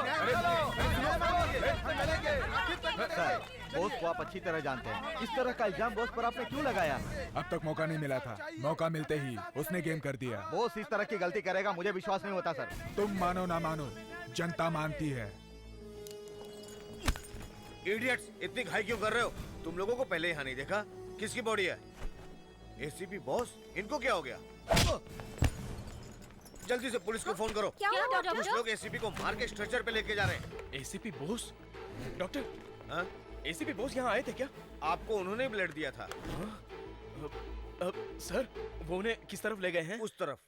सर, बॉस को आप अच्छी तरह जानते हैं, इस तरह का इल्जाम बॉस पर आपने क्यों लगाया? अब तक मौका नहीं मिला था, मौका मिलते ही उसने गेम कर दिया। बॉस इस तरह की गलती करेगा मुझे विश्वास नहीं होता सर। तुम मानो ना मानो, जनता मानती है। इडियट्स, इतनी घाई क्यों कर रहे हो? तुम लोगों को पहले यहाँ नहीं देखा? किसकी बॉडी है? एसीपी बॉस, इनको क्या हो गया? जल्दी से पुलिस को फोन करो। क्या हुआ डॉक्टर? कुछ लोग एसीपी को मार के स्ट्रेचर पे लेके जा रहे हैं। एसीपी बोस? डॉक्टर, हाँ? एसीपी बोस यहाँ आए थे क्या? आपको उन्होंने ब्लड दिया था। सर, वो उन्हें किस तरफ ले गए हैं? उस तरफ।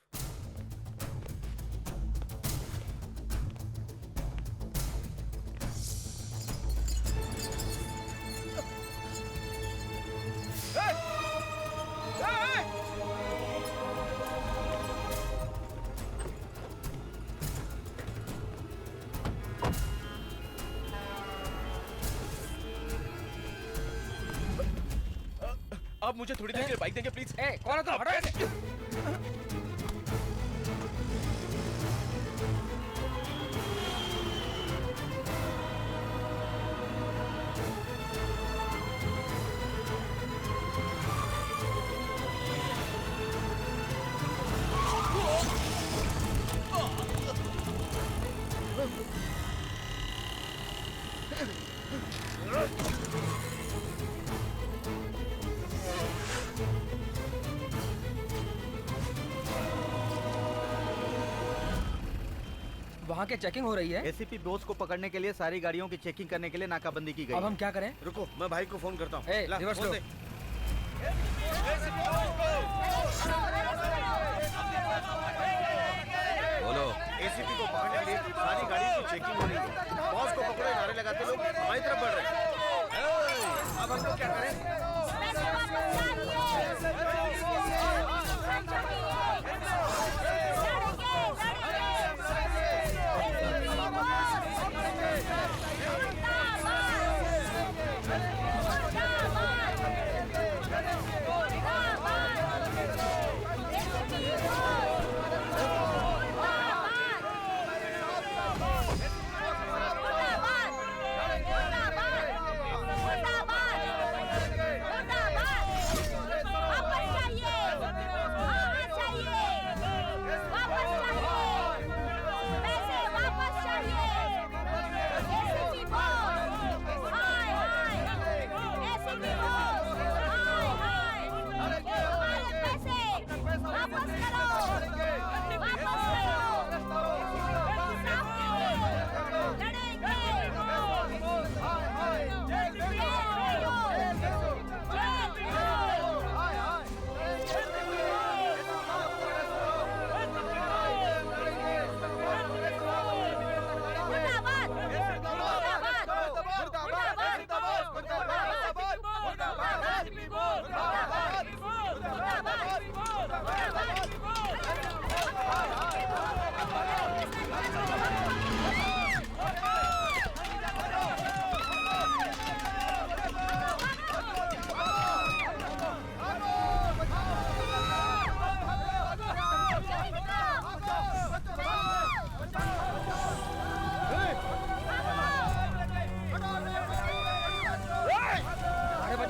आप मुझे थोड़ी देर के लिए बाइक देंगे प्लीज? कौन है तुम? हटो ऐसे। वहाँ के चेकिंग हो रही है। एसीपी बोस को पकड़ने के लिए सारी गाड़ियों की चेकिंग करने के लिए नाकाबंदी की गई। अब हम क्या करें? रुको, मैं भाई को फोन करता हूँ। रिवर्स लो। बोलो। एसीपी को पकड़ने के लिए सारी गाड़ियों की चेकिंग हो रही है। बॉस को पकड़ो, नारे लगाते लोग हमारी तरफ बढ़ रहे हैं। अब हम लोग क्या करें?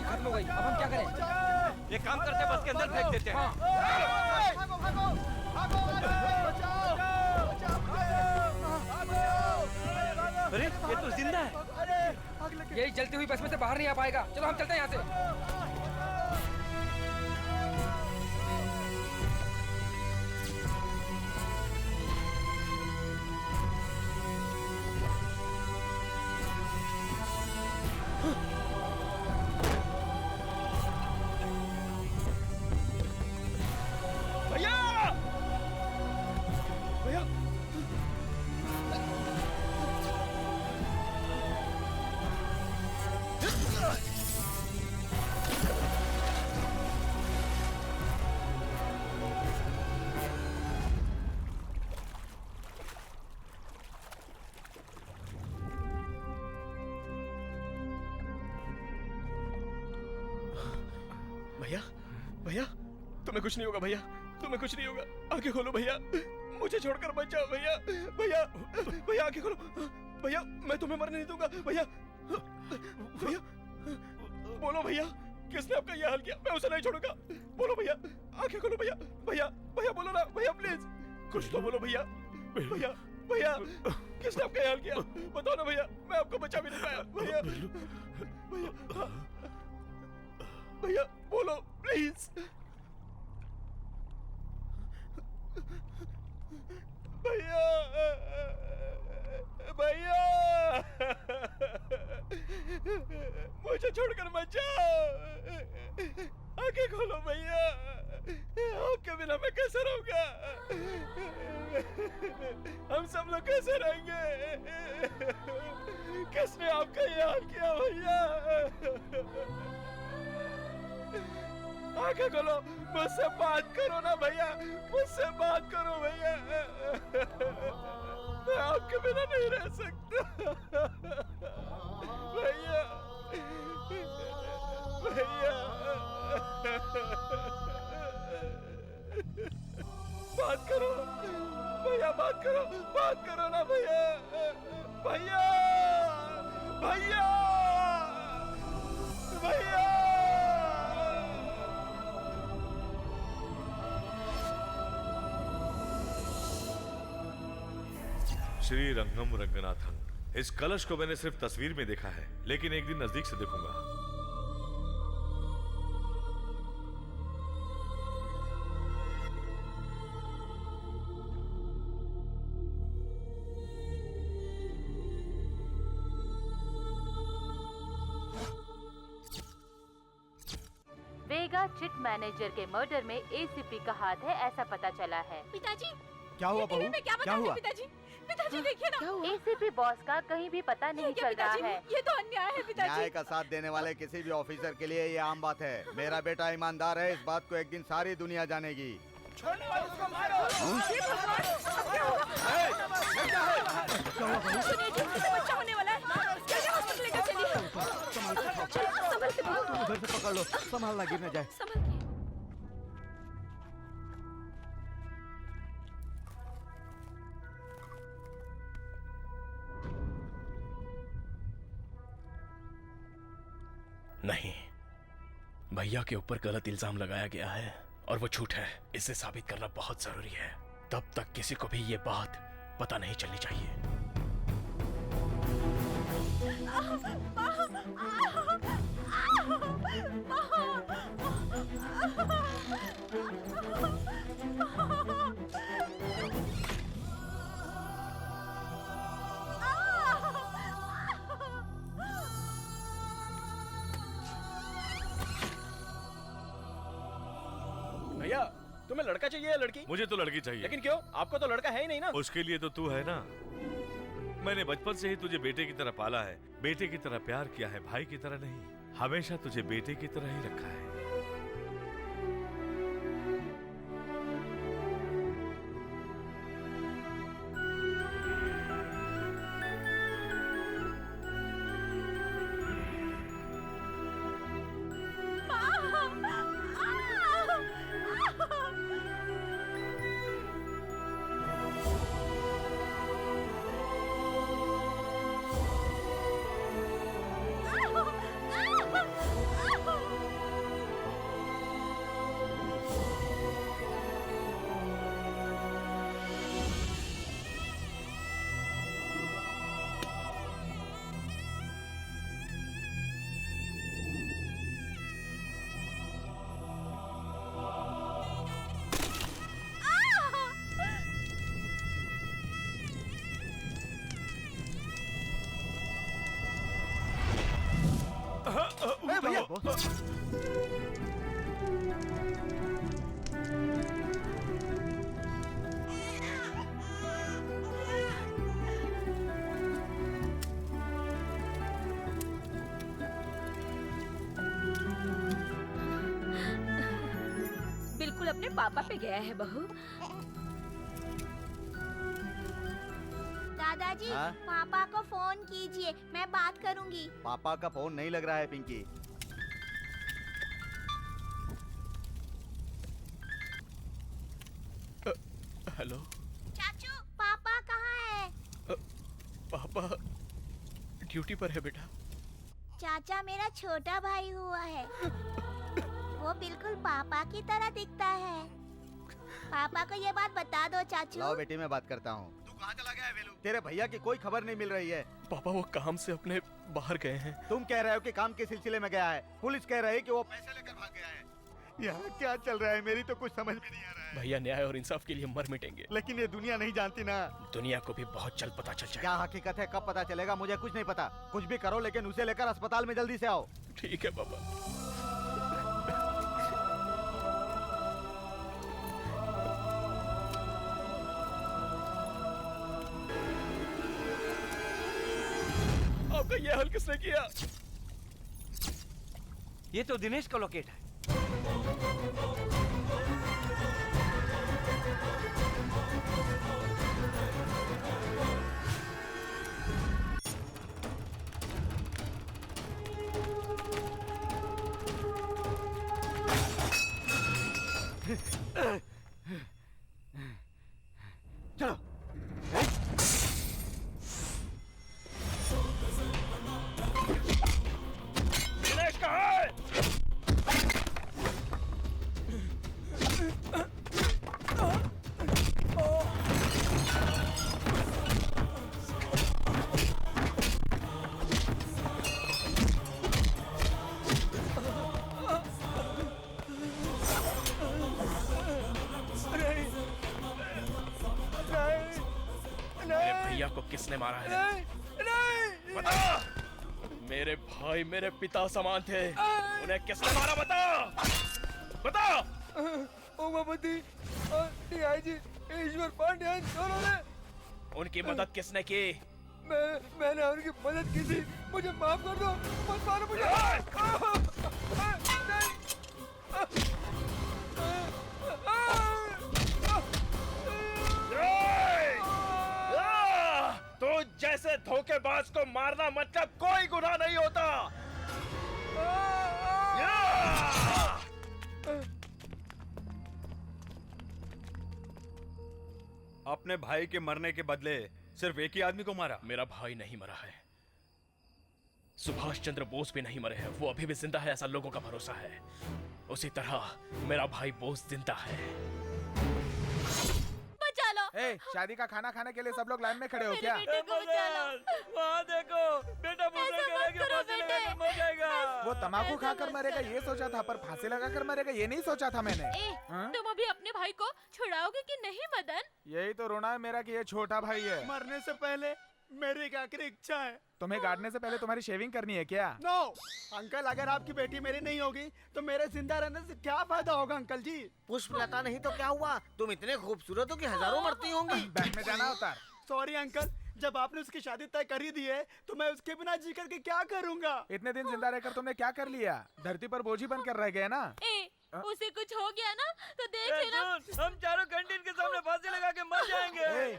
खत्म हो गई। अब हम क्या करें? ये काम करते बस के अंदर फेंक देते हैं। अरे ये तो जिंदा है। यही जलती हुई बस में से बाहर नहीं आ पाएगा। चलो हम चलते हैं यहाँ से। भैया भैया तुम्हें कुछ नहीं होगा भैया, तुम्हें कुछ नहीं होगा। आंखें खोलो भैया, मुझे छोड़कर मत जाओ भैया। भैया भैया आंखें खोलो भैया, मैं तुम्हें मरने नहीं दूंगा भैया। भैया बोलो भैया, किसने आपका यह हाल किया? मैं उसे नहीं छोड़ूंगा। बोलो भैया, आंखें खोलो भैया। भैया भैया बोलो ना भैया, प्लीज कुछ तो बोलो भैया। भैया भैया किसने आपका यह हाल किया? बताओ ना भैया, मैं आपको बचा भी नहीं पाया भैया। भैया भैया बोलो प्लीज। भैया भैया मुझे छोड़कर मत जाओ। आंखें खोलो भैया, आपके बिना मैं कैसे रहूंगा? हम सब लोग कैसे रहेंगे? किसने आपका ये हाल किया भैया? आंखें खोलो, मुझसे बात करो ना भैया, मुझसे बात करो भैया। मैं आपके बिना नहीं रह सकता भैया। भैया बात करो भैया, बात करो ना भैया, भैया भैया भैया। श्री रंगम रंगनाथन, इस कलश को मैंने सिर्फ तस्वीर में देखा है, लेकिन एक दिन नजदीक से देखूंगा। वेगा चिट मैनेजर के मर्डर में एसीपी का हाथ है, ऐसा पता चला है। पिताजी क्या हुआ बहू? क्या क्या हुआ? पिताजी? पिताजी देखिए ना, एसीपी बॉस का कहीं भी पता नहीं चल रहा है। ये तो अन्याय है पिताजी। न्याय का साथ देने वाले किसी भी ऑफिसर के लिए ये आम बात है। मेरा बेटा ईमानदार है, इस बात को एक दिन सारी दुनिया जानेगी। छोड़ने वाले उसको मारो। सुनिए जी, किसी बच्चा होने वाला है, जल्दी हॉस्पिटल लेकर चलिए। संभल के उधर से पकड़ लो, संभालना गिर न जाए। संभल के। नहीं, भैया के ऊपर गलत इल्जाम लगाया गया है और वो झूठ है। इसे साबित करना बहुत जरूरी है। तब तक किसी को भी ये बात पता नहीं चलनी चाहिए। भैया, तुम्हें लड़का चाहिए या लड़की? मुझे तो लड़की चाहिए। लेकिन क्यों? आपको तो लड़का है ही नहीं ना। उसके लिए तो तू है ना। मैंने बचपन से ही तुझे बेटे की तरह पाला है, बेटे की तरह प्यार किया है, भाई की तरह नहीं। हमेशा तुझे बेटे की तरह ही रखा है। बिल्कुल अपने पापा पे गया है बहू। दादाजी, हाँ? पापा को फोन कीजिए, मैं बात करूंगी। पापा का फोन नहीं लग रहा है पिंकी। हेलो चाचू, पापा कहाँ है? पापा ड्यूटी पर है बेटा। चाचा मेरा छोटा भाई हुआ है। वो बिल्कुल पापा की तरह दिखता है। पापा को ये बात बता दो चाचू। लाओ बेटी, मैं बात करता हूँ। तू कहाँ चला गया है वेलू? तेरे भैया की कोई खबर नहीं मिल रही है। पापा वो काम से अपने बाहर गए हैं। तुम कह रहे हो कि काम के सिलसिले में गया है, पुलिस कह रही है कि वो पैसे लेकर भाग गया है। यहाँ क्या चल रहा है, मेरी तो कुछ समझ में नहीं आ रहा है। भैया न्याय और इंसाफ के लिए मर मिटेंगे। लेकिन ये दुनिया नहीं जानती ना। दुनिया को भी बहुत जल्द पता चल जाएगा। क्या हकीकत है, कब पता चलेगा, मुझे कुछ नहीं पता। कुछ भी करो, लेकिन उसे लेकर अस्पताल में जल्दी से आओ। ठीक है पापा। आपका ये हल किसने किया? ये तो दिनेश का लोकेट है। चलो। दिनेश कहाँ है? मेरे भैया को किसने मारा है? नहीं। बता! मेरे भाई मेरे पिता समान थे, उन्हें किसने मारा? बता! उमापति और डीआईजी ईश्वर पांड्यन दोनों ने। उनकी मदद किसने की? मैंने उनकी मदद की थी, मुझे माफ कर दो, मत मारो मुझे। तो जैसे धोखेबाज को मारना मतलब कोई गुनाह नहीं होता। अपने भाई के मरने के बदले सिर्फ एक ही आदमी को मारा। मेरा भाई नहीं मरा है, सुभाष चंद्र बोस भी नहीं मरे हैं, वो अभी भी जिंदा है, ऐसा लोगों का भरोसा है। उसी तरह मेरा भाई बोस जिंदा है। बचा लो। शादी का खाना खाने के लिए सब लोग लाइन में खड़े हो क्या? बेटे को बचा लो। वहाँ देखो, बेटा मुझे कह कि फांसी लगाकर मर जाएगा। वो तम्बाकू खाकर मरेगा ये सोचा था, पर फांसी लगाकर मरेगा ये नहीं सोचा था मैंने। तुम अभी अपने भाई को छुड़ाओगे कि नहीं मदन? यही तो रोना है मेरा कि ये छोटा भाई है। मरने से पहले मेरी एक आखिरी इच्छा है। तुम्हें गाड़ने से पहले तुम्हारी शेविंग करनी है क्या? नो अंकल, अगर आपकी बेटी मेरी नहीं होगी तो मेरे जिंदा रहने से क्या फायदा होगा अंकल जी? पुष्पलता नहीं तो क्या हुआ? तुम इतने खूबसूरत हो कि हजारों मरती होंगी। बैंक में जाना होता है। सॉरी अंकल, जब आपने उसकी शादी तय कर ही दी है तो मैं उसके बिना जी करके क्या करूँगा? इतने दिन जिंदा रहकर तुमने क्या कर लिया? धरती पर बोझ ही बनकर रह गए ना। उसे कुछ हो गया ना तो देख लेना। हम चारों कैंटीन के सामने फांसी लगा के मर जाएंगे।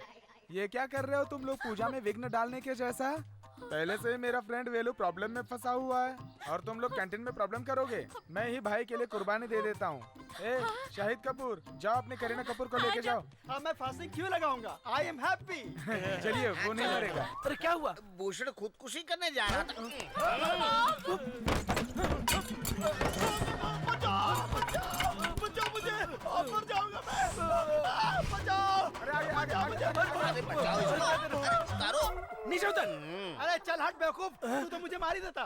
ये क्या कर रहे हो तुम लोग? पूजा में विघ्न डालने के जैसा। पहले से ही मेरा फ्रेंड वेलू प्रॉब्लम में फंसा हुआ है और तुम लोग कैंटीन में प्रॉब्लम करोगे। मैं ही भाई के लिए कुर्बानी दे देता हूँ। शाहिद कपूर, जाओ अपने करीना कपूर को लेके जाओ। अब मैं फांसी क्यों लगाऊंगा? I am happy. चलिए, वो नहीं मरेगा। अरे क्या हुआ? भूषण खुदकुशी करने जा रहा था। बचाओ मुझे, मर जाऊंगा मैं। बचाओ। नीचे उतर। अरे चल हट बेवकूफ, तू तो मुझे मार ही देता।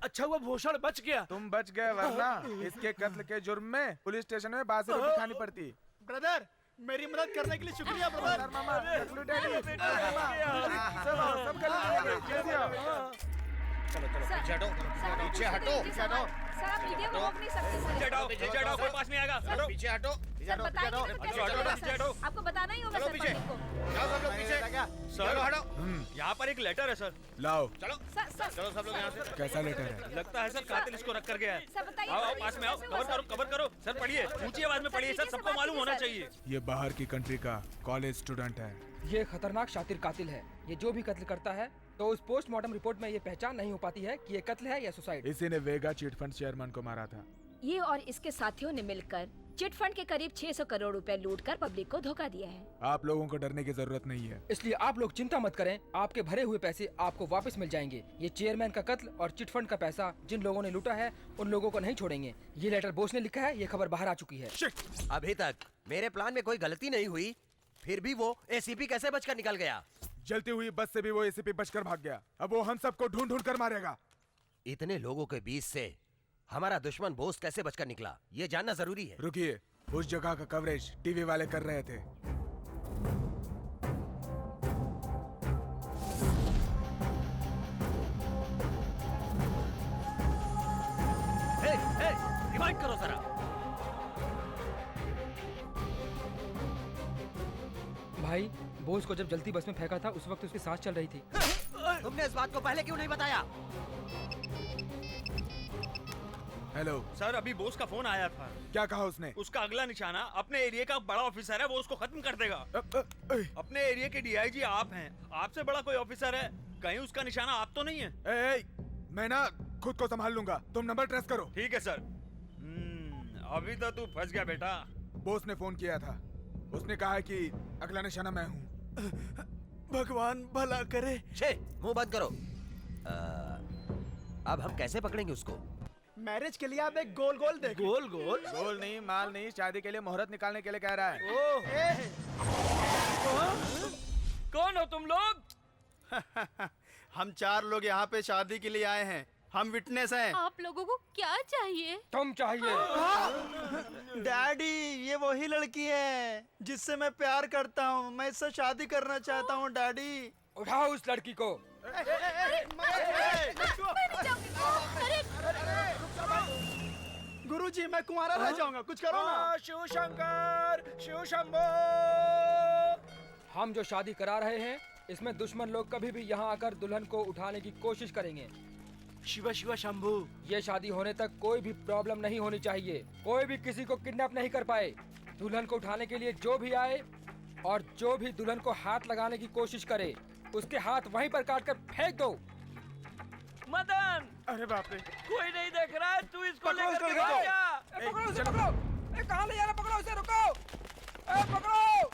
अच्छा हुआ भूषण बच गया। तुम बच गए, वरना इसके कत्ल के जुर्म में पुलिस स्टेशन में बासी रोटी खानी पड़ती। ब्रदर, मेरी मदद करने के लिए शुक्रिया ब्रदर। मामा, सब चलो पीछे हटो, पीछे हटो, सर आप मीडिया को रोक नहीं सकते। पीछे हटो, कोई पास नहीं आएगा। पीछे हटो, सर बताइए कैसे चलेगा सर? आपको बताना ही होगा सर पब्लिक को। जाओ सब लोग पीछे। सर हटो। यहाँ पर एक लेटर है सर। लाओ। चलो चलो सब लोग यहाँ से। कैसा लेटर है? लगता है सर कातिल इसको रख कर गया है। सर बताइए। आओ पास में आओ, कवर करो सर, पढ़िए, ऊंची आवाज में पढ़िए सर, सबको मालूम होना चाहिए। ये बाहर की कंट्री का कॉलेज स्टूडेंट है। ये खतरनाक शातिर कातिल है। ये जो भी कत्ल करता है तो उस पोस्टमार्टम रिपोर्ट में ये पहचान नहीं हो पाती है कि ये कत्ल है या सुसाइड। इसी ने वेगा चिट फंड चेयरमैन को मारा था। ये और इसके साथियों ने मिलकर चिट फंड के करीब 600 करोड़ रुपए लूटकर पब्लिक को धोखा दिया है। आप लोगों को डरने की जरूरत नहीं है। इसलिए आप लोग चिंता मत करें, आपके भरे हुए पैसे आपको वापस मिल जाएंगे। ये चेयरमैन का कत्ल और चिट फंड का पैसा जिन लोगों ने लूटा है उन लोगों को नहीं छोड़ेंगे। ये लेटर बोस ने लिखा है, ये खबर बाहर आ चुकी है। अभी तक मेरे प्लान में कोई गलती नहीं हुई, फिर भी वो एसीपी कैसे बचकर निकल गया? जलती हुई बस से भी वो एसीपी बचकर भाग गया। अब वो हम सबको ढूंढ ढूंढ कर मारेगा। इतने लोगों के बीच से हमारा दुश्मन बोस कैसे बचकर निकला, ये जानना जरूरी है। रुकिए, उस जगह का कवरेज टीवी वाले कर रहे थे। रिवाइंड करो जरा। भाई, बोस को जब जल्दी बस में फेंका था उस वक्त उसकी सांस चल रही थी। तुमने इस बात को पहले क्यों नहीं बताया? हेलो सर, अभी बोस का फोन आया था। क्या कहा उसने? उसका अगला निशाना अपने एरिया का बड़ा ऑफिसर है, वो उसको खत्म कर देगा। अपने एरिया के डीआईजी आप हैं, आपसे बड़ा कोई ऑफिसर है, कहीं उसका निशाना आप तो नहीं है? मैं ना खुद को संभाल लूंगा, तुम नंबर ट्रेस करो। ठीक है सर। अभी तो तू फंस गया बेटा। बॉस ने फोन किया था, उसने कहा कि अगला निशाना मैं हूँ। भगवान भला करे। छे मुंह बंद करो। अब हम कैसे पकड़ेंगे उसको? मैरिज के लिए आप एक गोल गोल देख। गोल गोल? गोल नहीं, माल नहीं, शादी के लिए मुहूर्त निकालने के लिए कह रहा है। कौन हो तुम लोग? हम 4 लोग यहाँ पे शादी के लिए आए हैं। हम विटनेस हैं। आप लोगों को क्या चाहिए? तुम चाहिए। डैडी, ये वही लड़की है जिससे मैं प्यार करता हूँ। मैं इससे शादी करना चाहता हूँ डैडी। उठाओ उस लड़की को। गुरुजी, मैं कुंवारा रह जाऊंगा, कुछ करो ना। शिव शंकर, शिव शंभो। हम जो शादी करा रहे हैं इसमें दुश्मन लोग कभी भी यहाँ आकर दुल्हन को उठाने की कोशिश करेंगे। शिवा शिवा शंभू। ये शादी होने तक कोई भी प्रॉब्लम नहीं होनी चाहिए। कोई भी किसी को किडनैप नहीं कर पाए। दुल्हन को उठाने के लिए जो भी आए और जो भी दुल्हन को हाथ लगाने की कोशिश करे उसके हाथ वहीं पर काट कर फेंक दो। मदन! अरे बाप रे, कोई नहीं देख रहा है, तू इसको लेकर के भाग जा। पकड़ो उसे, पकड़ो। कहाँ ले जा रहा? पकड़ो उसे, रुको। पकड़ो।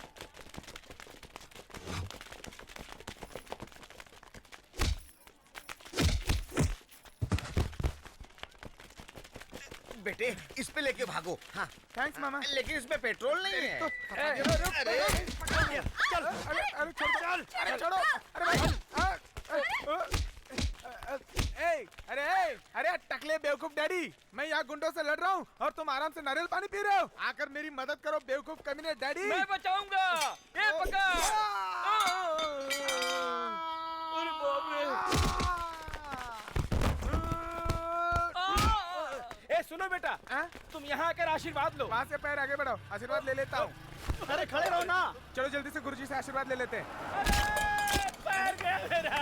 बेटे, इस पे लेके भागो। हाँ थैंक्स मामा। लेकिन इसमें पेट्रोल नहीं है। अरे चल, अरे छोड़ो, अरे छोड़ो, अरे भाई। अरे टकले बेवकूफ डैडी, मैं यहाँ गुंडों से लड़ रहा हूँ और तुम आराम से नारियल पानी पी रहे हो। आकर मेरी मदद करो बेवकूफ कमीने डैडी। मैं बचाऊंगा। ये पकड़। अरे बाप रे। सुनो बेटा, तुम यहाँ आकर आशीर्वाद लो। वहाँ से पैर आगे बढ़ाओ, आशीर्वाद ले लेता हूँ। अरे खड़े रहो ना। चलो जल्दी से गुरुजी से आशीर्वाद ले लेते हैं। पैर गया मेरा।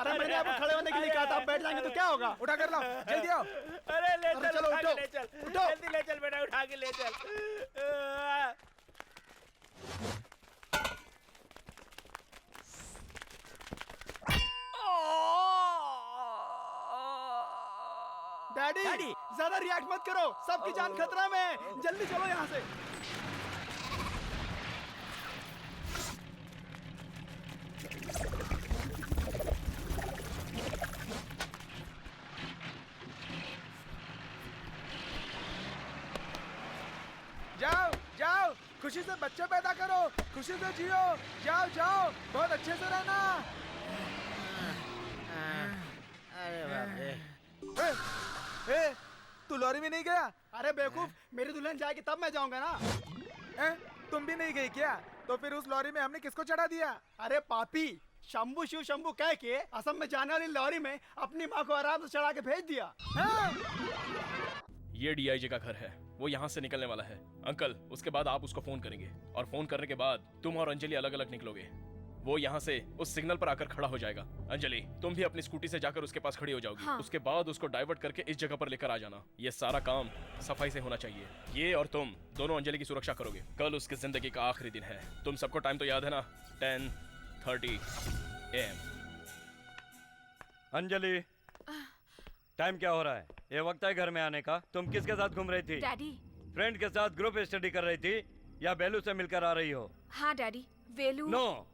अरे मैंने आपको खड़े होने के लिए कहा था, आप बैठ जाएंगे तो क्या होगा? उठा कर लाओ, जल्दी आओ। अरे ले चल, चलो उठा के उठो, ले चल, उठो। जल्दी ले चल बेटा, उठा के ले चल। डैडी, ज्यादा रिएक्ट मत करो, सबकी जान खतरा में है। जल्दी चलो यहाँ से। जाओ जाओ, खुशी से बच्चे पैदा करो, खुशी से जियो। जाओ जाओ, बहुत अच्छे से रहना। अरे बाप रे। ए, तू लॉरी में नहीं गया? अरे बेवकूफ, मेरी दुल्हन जाएगी तब मैं जाऊंगा ना। तुम भी नहीं गई क्या? तो फिर उस लॉरी में हमने किसको चढ़ा दिया? अरे पापी, शंभू शिव शंभू कह के असम में जाने वाली लॉरी में अपनी माँ को आराम से चढ़ा के भेज दिया। ये डीआईजी का घर है, वो यहाँ से निकलने वाला है। अंकल, उसके बाद आप उसको फोन करेंगे और फोन करने के बाद तुम और अंजलि अलग अलग निकलोगे। वो यहाँ से उस सिग्नल पर आकर खड़ा हो जाएगा। अंजलि, तुम भी अपनी स्कूटी से जाकर उसके पास खड़ी हो जाओगी। हाँ। उसके बाद उसको डाइवर्ट करके इस जगह पर लेकर आ जाना। ये सारा काम सफाई से होना चाहिए। ये और तुम दोनों अंजलि की सुरक्षा करोगे। कल उसकी जिंदगी का आखिरी दिन है। तुम सबको टाइम तो याद है ना? 10:30 AM। अंजलि, टाइम क्या हो रहा है? ये वक्त है घर में आने का। तुम किसके साथ घूम रही थी? डैडी। फ्रेंड के साथ ग्रुप स्टडी कर रही थी या बेलू से मिलकर आ रही हो? हाँ डैडी, वेलू। नो,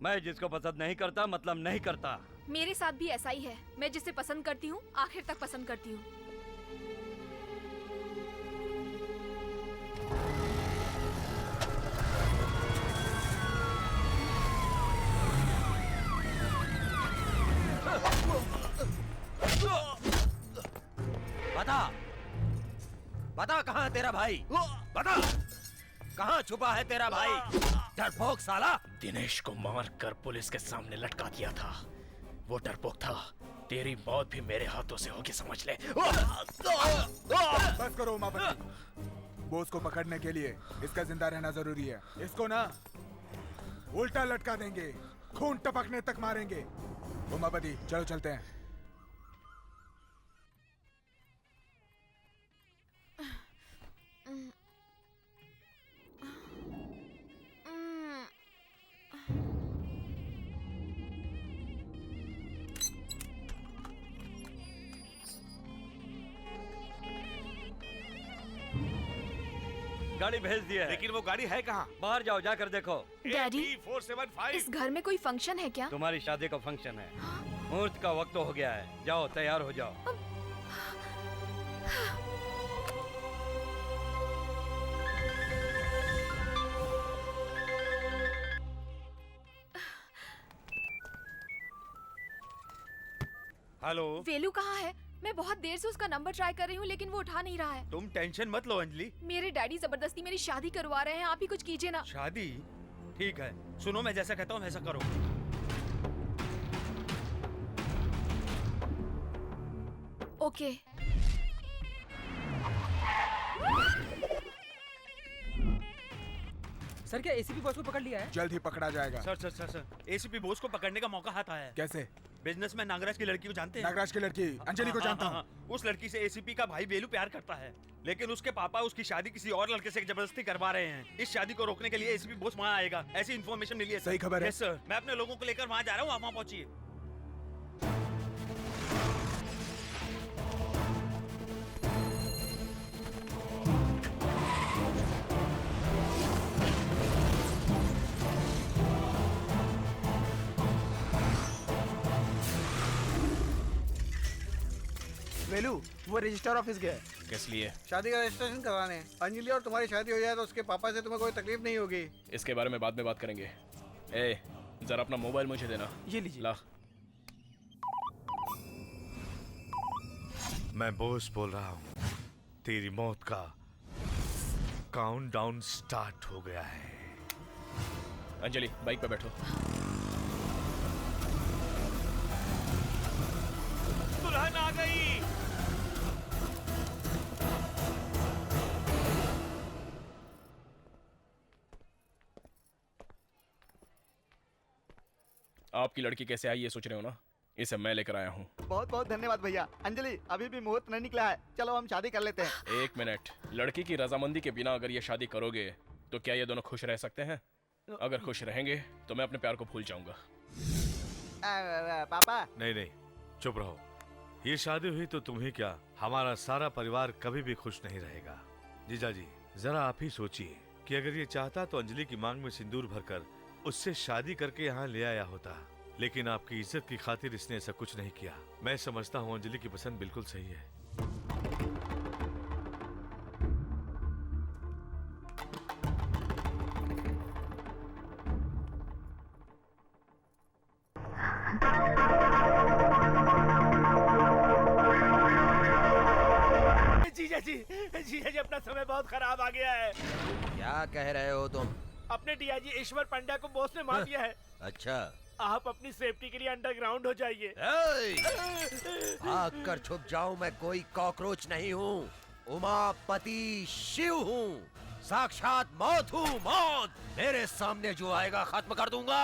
मैं जिसको पसंद नहीं करता मतलब नहीं करता। मेरे साथ भी ऐसा ही है। मैं जिसे पसंद करती हूँ आखिर तक पसंद करती हूँ। बता कहाँ है तेरा भाई? बता कहाँ छुपा है तेरा भाई? डरपोक साला। दिनेश को मार कर पुलिस के सामने लटका दिया था। वो डरपोक था। तेरी मौत भी मेरे हाथों से होगी, समझ ले। बस करो उमापति। बॉस को पकड़ने के लिए इसका जिंदा रहना जरूरी है। इसको ना उल्टा लटका देंगे, खून टपकने तक मारेंगे। उमापति, चलो चलते हैं। गाड़ी भेज दिया है। लेकिन वो गाड़ी है कहाँ? बाहर जाओ, जाकर देखो। डैडी, 475। इस घर में कोई फंक्शन है क्या? तुम्हारी शादी का फंक्शन है। मुहूर्त का वक्त हो गया है, जाओ तैयार हो जाओ। हेलो, वेलू कहाँ है? मैं बहुत देर से उसका नंबर ट्राई कर रही हूँ लेकिन वो उठा नहीं रहा है। तुम टेंशन मत लो अंजलि। मेरे डैडी जबरदस्ती मेरी शादी करवा रहे हैं, आप ही कुछ कीजिए ना। शादी? ठीक है, सुनो मैं जैसा कहता हूँ वैसा करो। ओके। सर क्या एसीपी बॉस को पकड़ लिया है? जल्द ही पकड़ा जाएगा। Sir sir sir sir, ACP Bose को पकड़ने का मौका हाथ आया है। कैसे? बिजनेसमैन नागराज की लड़की को जानते हैं? नागराज की लड़की अंजलि को जानता हूँ। उस लड़की से एसीपी का भाई वेलू प्यार करता है, लेकिन उसके पापा उसकी शादी किसी और लड़के से जबरदस्ती करवा रहे हैं। इस शादी को रोकने के लिए एसीपी बोस वहाँ आएगा, ऐसी इन्फॉर्मेशन मिली है। सही खबर है? यस सर, मैं अपने लोगों को लेकर वहाँ जा रहा हूँ, आप वहाँ पहुँचिए। वेलू, वो रजिस्टर ऑफिस गया है। किस लिए? शादी का रजिस्ट्रेशन करवाने। अंजलि और तुम्हारी शादी हो जाए तो उसके पापा से तुम्हें कोई तकलीफ नहीं होगी। इसके बारे में बाद में बात करेंगे। ए, जरा अपना मोबाइल मुझे देना। ये लीजिए। ला। मैं बोस बोल रहा हूँ। तेरी मौत का काउंटडाउन स्टार्ट हो गया है। अंजलि, बाइक पे बैठो। दुल्हन आ गई। आपकी लड़की कैसे आई ये सोच रहे हो ना? इसे मैं लेकर आया हूँ। बहुत बहुत धन्यवाद भैया। अंजलि, अभी भी मुहूर्त नहीं निकला है, चलो हम शादी कर लेते हैं। एक मिनट, लड़की की रजामंदी के बिना अगर ये शादी करोगे तो क्या ये दोनों खुश रह सकते हैं? अगर खुश रहेंगे तो मैं अपने प्यार को भूल जाऊंगा। पापा। नहीं नहीं, चुप रहो। ये शादी हुई तो तुम्हें क्या, हमारा सारा परिवार कभी भी खुश नहीं रहेगा। जीजा जी, जरा आप ही सोचिए कि अगर ये चाहता तो अंजलि की मांग में सिंदूर भरकर उससे शादी करके यहाँ ले आया होता, लेकिन आपकी इज्जत की खातिर इसने ऐसा कुछ नहीं किया। मैं समझता हूँ अंजलि की पसंद बिल्कुल सही है। जीजा जी अपना समय बहुत खराब आ गया है। क्या कह रहे हो तुम? अपने डीआईजी ईश्वर पंड्या को बॉस ने मार दिया है। अच्छा, आप अपनी सेफ्टी के लिए अंडरग्राउंड हो जाइए। भाग कर छुप जाऊं, मैं कोई कॉकरोच नहीं हूँ। उमापति शिव हूँ, साक्षात मौत हूँ। मौत मेरे सामने जो आएगा खत्म कर दूंगा।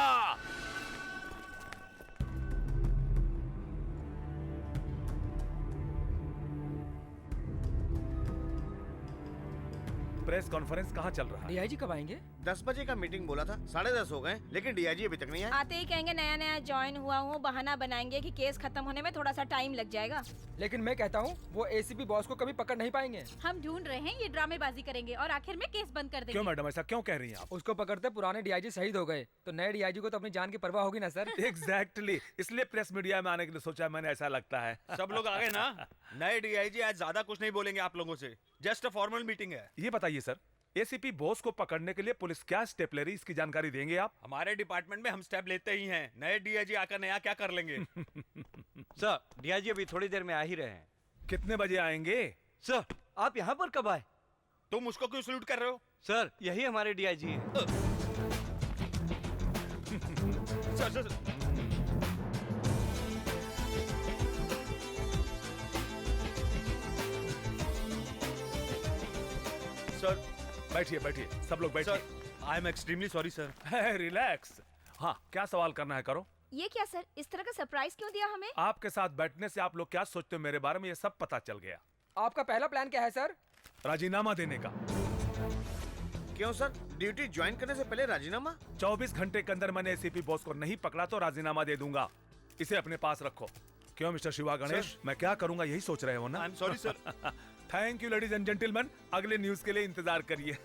प्रेस कॉन्फ्रेंस कहाँ चल रहा है? डीआईजी कब आएंगे? 10 बजे का मीटिंग बोला था, 10:30 हो गए, लेकिन डीआईजी अभी तक नहीं आया। आते ही कहेंगे नया नया ज्वाइन हुआ हूँ, बहाना बनाएंगे कि केस खत्म होने में थोड़ा सा टाइम लग जाएगा। लेकिन मैं कहता हूँ वो एसीपी बॉस को कभी पकड़ नहीं पाएंगे। हम ढूंढ रहे हैं, ये ड्रामेबाजी करेंगे और आखिर में केस बंद कर देंगे। क्यों मैडम, ऐसा क्यों कह रही हैं आप? उसको पकड़ते पुराने डीआईजी शहीद हो गए, तो नए डीआईजी को तो अपनी जान की परवाह होगी ना सर। एग्जैक्टली, इसलिए प्रेस मीडिया में आने के लिए सोचा मैंने, ऐसा लगता है। सब लोग आ गए ना? नए डीआईजी आज ज्यादा कुछ नहीं बोलेंगे आप लोगों से, जस्ट अ फॉर्मल मीटिंग है। ये बताइए सर, एसीपी बॉस को पकड़ने के लिए पुलिस क्या स्टेप ले रही, इसकी जानकारी देंगे आप? हमारे डिपार्टमेंट में हम स्टेप लेते ही हैं। नए डीआईजी आकर नया क्या कर लेंगे? सर, डीआईजी अभी थोड़ी देर में आ ही रहे हैं। कितने बजे आएंगे? सर, आप यहाँ पर कब आए? तुम उसको क्यों सल्यूट कर रहे हो? सर, यही हमारे डीआईजी हैं। सर, सर बैठिए बैठिए, सब लोग बैठिए। I am extremely sorry sir. Relax. हाँ, क्या सवाल करना है करो। ये क्या सर, इस तरह का सरप्राइज क्यों दिया हमें? आपके साथ बैठने से आप लोग क्या सोचते हो मेरे बारे में, ये सब पता चल गया। आपका पहला प्लान क्या है सर? राजीनामा देने का। क्यों सर, ड्यूटी ज्वाइन करने से पहले राजीनामा? 24 घंटे के अंदर मैंने एसीपी बॉस को नहीं पकड़ा तो राजीनामा दे दूंगा। इसे अपने पास रखो। क्यों मिस्टर शिवा गणेश, मैं क्या करूंगा यही सोच रहे हो ना? I am sorry sir. Thank you ladies and gentleman, अगले न्यूज के लिए इंतजार करिए।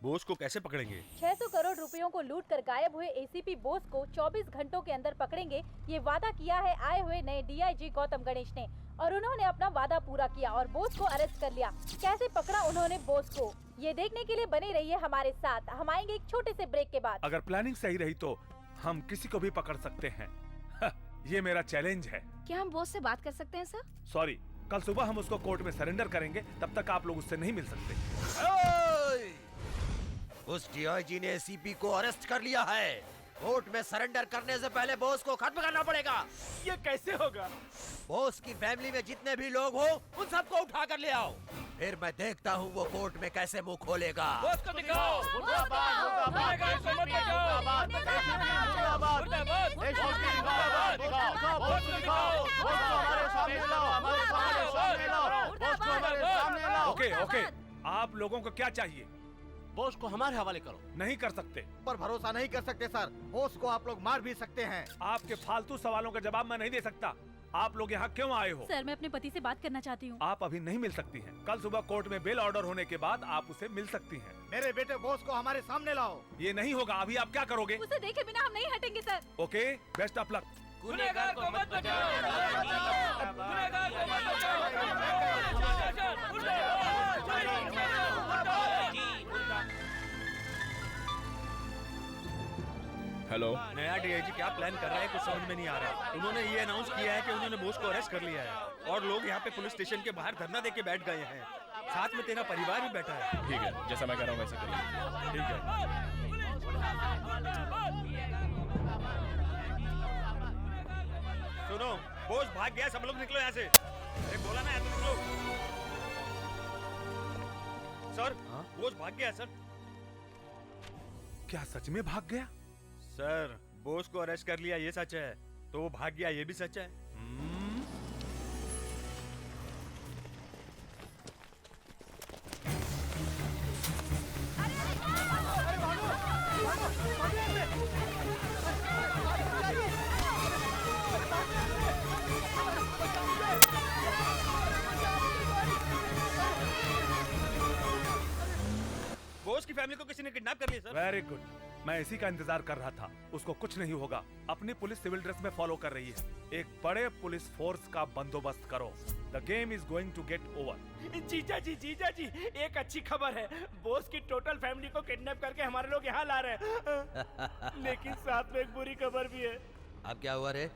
बोस को कैसे पकड़ेंगे? 600 करोड़ रुपयों को लूट कर गायब हुए एसीपी बोस को 24 घंटों के अंदर पकड़ेंगे, ये वादा किया है आए हुए नए डीआईजी गौतम गणेश ने। और उन्होंने अपना वादा पूरा किया और बोस को अरेस्ट कर लिया। कैसे पकड़ा उन्होंने बोस को, ये देखने के लिए बने रहिए हमारे साथ। हम आएंगे एक छोटे से ब्रेक के बाद। अगर प्लानिंग सही रही तो हम किसी को भी पकड़ सकते हैं। ये मेरा चैलेंज है। क्या हम बॉस से बात कर सकते हैं सर? सॉरी, कल सुबह हम उसको कोर्ट में सरेंडर करेंगे, तब तक आप लोग उससे नहीं मिल सकते। उस डीआईजी ने एसीपी को अरेस्ट कर लिया है। कोर्ट में सरेंडर करने से पहले बॉस को खत्म करना पड़ेगा। ये कैसे होगा? बॉस की फैमिली में जितने भी लोग हो उन सबको उठा कर ले आओ, फिर मैं देखता हूँ वो कोर्ट में कैसे मुंह खोलेगा। बॉस को दिखाओ। ओके, आप लोगों को क्या चाहिए? बॉस को हमारे हवाले करो। नहीं कर सकते। पर भरोसा नहीं कर सकते सर, बॉस को आप लोग मार भी सकते हैं। आपके फालतू सवालों का जवाब मैं नहीं दे सकता। आप लोग यहाँ क्यों आए हो? सर, मैं अपने पति से बात करना चाहती हूँ। आप अभी नहीं मिल सकती हैं। कल सुबह कोर्ट में बेल ऑर्डर होने के बाद आप उसे मिल सकती हैं। मेरे बेटे बॉस को हमारे सामने लाओ। ये नहीं होगा। अभी आप क्या करोगे? उसे देखे बिना हम नहीं हटेंगे sir. Okay, best of luck. गुनहगार को मत बचाओ। गुनहगार को मत बचाओ। हेलो, नया डीआईजी क्या प्लान कर रहा है कुछ समझ में नहीं आ रहा। उन्होंने ये अनाउंस किया है कि उन्होंने बोस को अरेस्ट कर लिया है और लोग यहाँ पे पुलिस स्टेशन के बाहर धरना देके बैठ गए हैं। साथ में तेरा परिवार भी बैठा है। ठीक है, जैसा मैं कह रहा हूँ वैसे करिए। ठीक है। सुनो, बोस भाग गया, सब लोग निकलो यहाँ से। अरे बोला ना, तुम निकलो। सर, बोस भाग गया सर। क्या सच में भाग गया? सर, बोस को अरेस्ट कर लिया ये सच है, तो वो भाग गया ये भी सच है। बोस की फैमिली को किसी ने किडनैप कर लिया सर। वेरी गुड, मैं इसी का इंतजार कर रहा था। उसको कुछ नहीं होगा। अपनी पुलिस सिविल ड्रेस में फॉलो कर रही है। एक बड़े पुलिस फोर्स का बंदोबस्त करो। The game is going to get over. जीजा जी, एक अच्छी खबर है। बोस की टोटल फैमिली को किडनैप करके हमारे लोग यहाँ ला रहे हैं। लेकिन साथ में एक बुरी खबर भी है। अब क्या हुआ रे?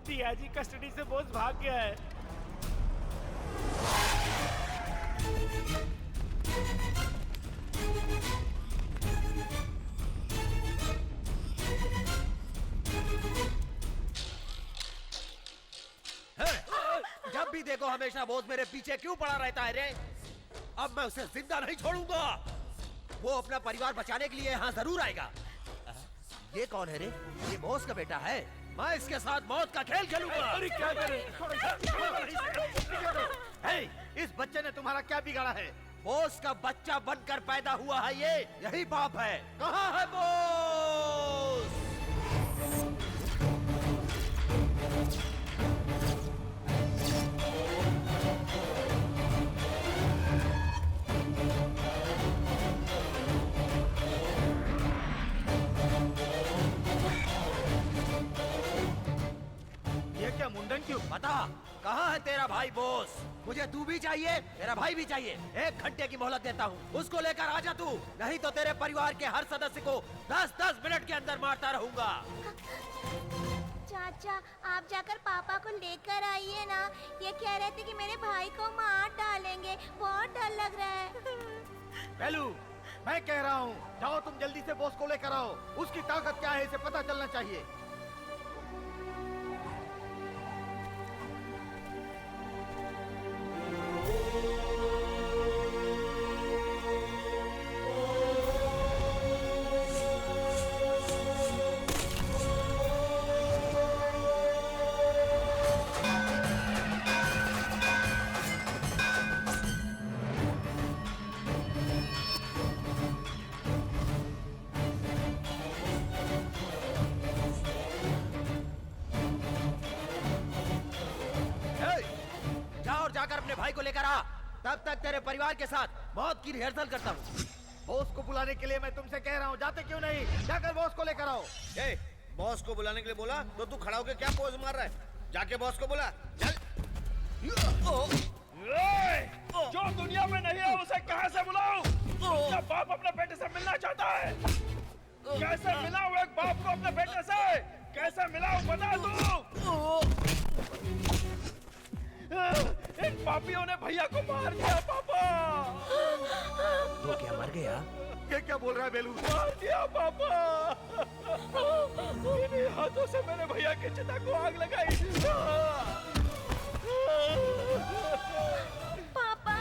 डीआईजी कस्टडी से बोस भाग गया है। जब भी देखो हमेशा बॉस मेरे पीछे क्यों पड़ा रहता है रे? अब मैं उसे जिंदा नहीं छोड़ूंगा। वो अपना परिवार बचाने के लिए यहाँ जरूर आएगा। ये कौन है रे? ये बॉस का बेटा है। मैं इसके साथ मौत का खेल खेलूंगा। अरे क्या करे? इस बच्चे ने तुम्हारा क्या बिगाड़ा है? बॉस का बच्चा बनकर पैदा हुआ है ये, यही बाप है। कहाँ है बॉस? ये क्या मुंडन क्यों? बता, कहाँ है तेरा भाई बॉस? मुझे तू भी चाहिए, तेरा भाई भी चाहिए। 1 घंटे की मोहलत देता हूँ, उसको लेकर आजा तू, नहीं तो तेरे परिवार के हर सदस्य को 10-10 मिनट के अंदर मारता रहूंगा। चाचा, आप जाकर पापा को लेकर आइए ना। ये कह रहे थे कि मेरे भाई को मार डालेंगे। बहुत डर लग रहा है। बेलू, मैं कह रहा हूँ जाओ, तुम जल्दी से बॉस को लेकर आओ। उसकी ताकत क्या है इसे पता चलना चाहिए। अपने भाई को लेकर आ। तब तक तेरे परिवार के साथ मौत की रिहर्सल करता हूँ। बॉस को बुलाने के लिए मैं तुमसे कह रहा हूँ, जाते क्यों नहीं? जाकर बॉस को लेकर आओ। बॉस को बुलाने के लिए बोला तो तू खड़ा होकर क्या पोज मार रहा है? जाके बॉस को बुला, चल। जो दुनिया में नहीं है उसे कहां से बुलाऊं? क्या बाप अपने बेटे से मिलना चाहता है? कैसे मिलाऊं एक बाप को अपने बेटे से? कैसे मिलाऊं बता दो। इन पापियों ने भैया को मार दिया पापा। तो क्या मर गया? ये क्या बोल रहा है बेलू? मार दिया पापा। इन्हीं हाथों से मेरे भैया की चिता को आग लगाई। पापा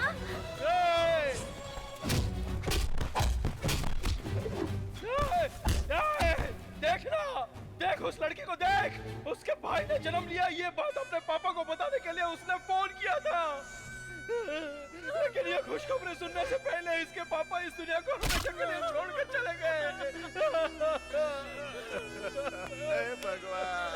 देखना, देख उस लड़की को देख। उसके भाई ने जन्म लिया, ये बात अपने पापा को बताने के लिए उसने फोन किया था। लेकिन ये खुशखबरी सुनने से पहले इसके पापा इस दुनिया को हमेशा के लिए छोड़कर चले गए। हे भगवान।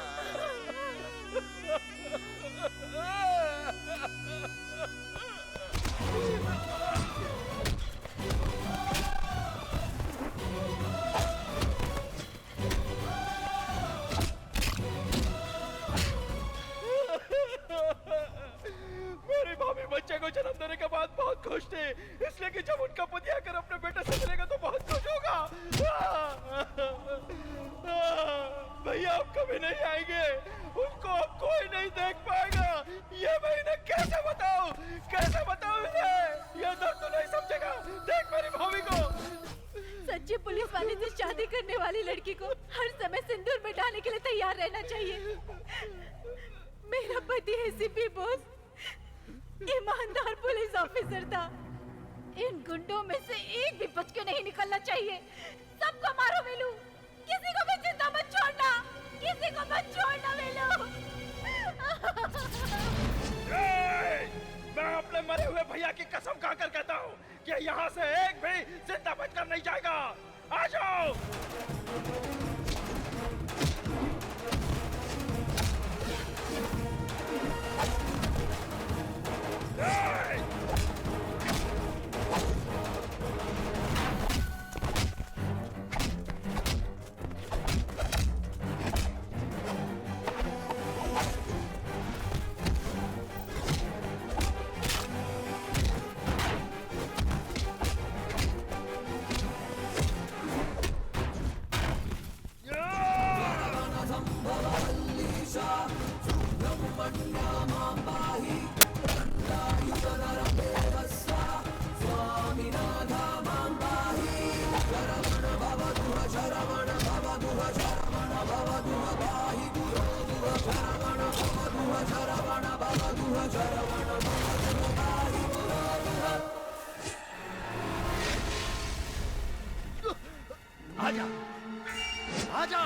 मेरी भाभी बच्चे को जन्म देने के बाद बहुत खुश थी, इसलिए कि जब उनका पति आकर अपने बेटे से मिलेगा तो बहुत खुश होगा। भैया अब कभी नहीं आएंगे, उनको अब कोई नहीं देख पाएगा। ये मैं इन्हें कैसे बताऊं? कैसे बताऊं इन्हें? ये दर्द तो नहीं समझेगा। देख मेरी भाभी को। सच्चे पुलिस वाले से शादी करने वाली लड़की को हर समय सिंदूर में डालने के लिए तैयार रहना चाहिए। मेरा पति एसीपी बोस ईमानदार पुलिस ऑफिसर था। इन गुंडों में से एक भी बच के नहीं निकलना चाहिए। सबको मारो वेलू, किसी को भी जिंदा मत छोड़ना, किसी को मत छोड़ना वेलू। मैं अपने मरे हुए भैया की कसम खाकर कहता हूँ कि यहाँ से एक भी जिंदा बचकर नहीं जाएगा। आ जाओ। आजा, आजा।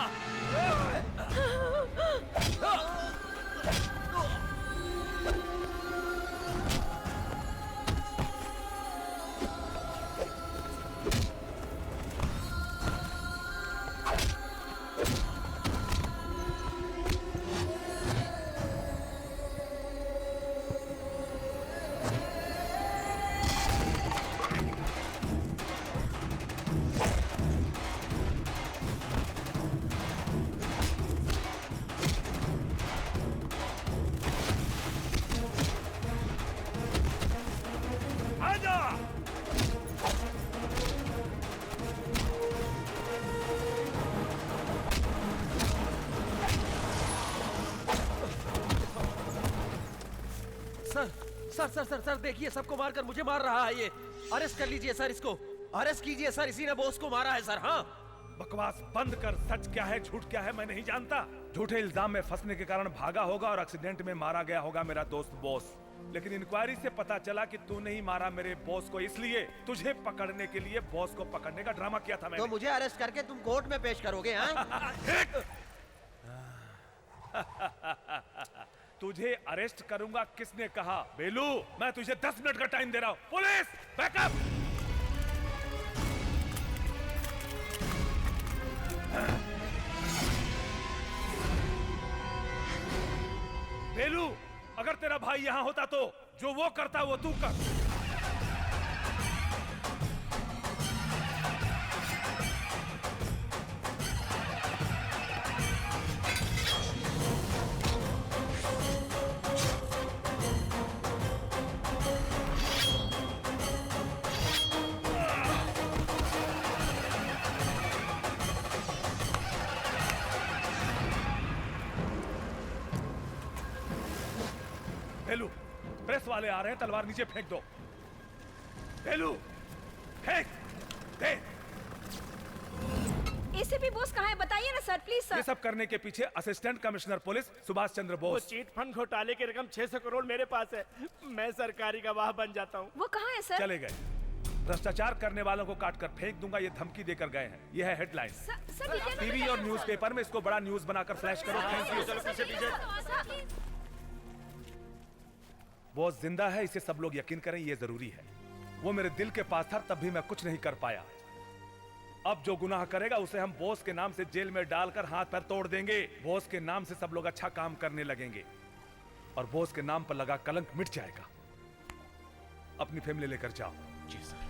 सर देखिए, सबको मारकर मुझे मार रहा है ये। अरेस्ट कर लीजिए सर, इसको अरेस्ट कीजिए सर, इसी ने बॉस को मारा है सर। हाँ, बकवास बंद कर। सच क्या है झूठ क्या है मैं नहीं जानता। झूठे इल्जाम में फंसने के कारण भागा होगा और एक्सीडेंट में मारा गया होगा मेरा दोस्त बॉस। लेकिन इंक्वायरी से पता चला कि तूने ही मारा मेरे बॉस को, इसलिए तुझे पकड़ने के लिए बॉस को पकड़ने का ड्रामा किया था मैंने। तो मुझे अरेस्ट करके तुम कोर्ट में पेश करोगे? हाँ? तुझे अरेस्ट करूंगा किसने कहा? बेलू, मैं तुझे 10 मिनट का टाइम दे रहा हूं। Police backup. बेलू, अगर तेरा भाई यहां होता तो जो वो करता है वो तू कर। भेलू, प्रेस वाले आ रहे हैं, तलवार नीचे फेंक दो। भेलू, फेंक दे। एसीपी बोस कहाँ है? बताइए ना सर, प्लीज सर। ये सब करने के पीछे assistant commissioner police Subhash Chandra वो बोस। चीट फंड घोटाले की रकम 600 करोड़ मेरे पास है। मैं सरकारी गवाह बन जाता हूँ। वो कहाँ है सर? चले गए। भ्रष्टाचार करने वालों को काट कर फेंक दूंगा, ये धमकी देकर गए हैं। ये है हेडलाइन। टीवी और न्यूज़पेपर में इसको बड़ा न्यूज बनाकर फ्लैश करो। Thank you. वो जिंदा है, इसे सब लोग यकीन करें, ये जरूरी है। वो मेरे दिल के पास था, तब भी मैं कुछ नहीं कर पाया। अब जो गुनाह करेगा उसे हम बोस के नाम से जेल में डालकर हाथ पैर तोड़ देंगे। बोस के नाम से सब लोग अच्छा काम करने लगेंगे और बोस के नाम पर लगा कलंक मिट जाएगा। अपनी फैमिली लेकर जाओ। जी सर।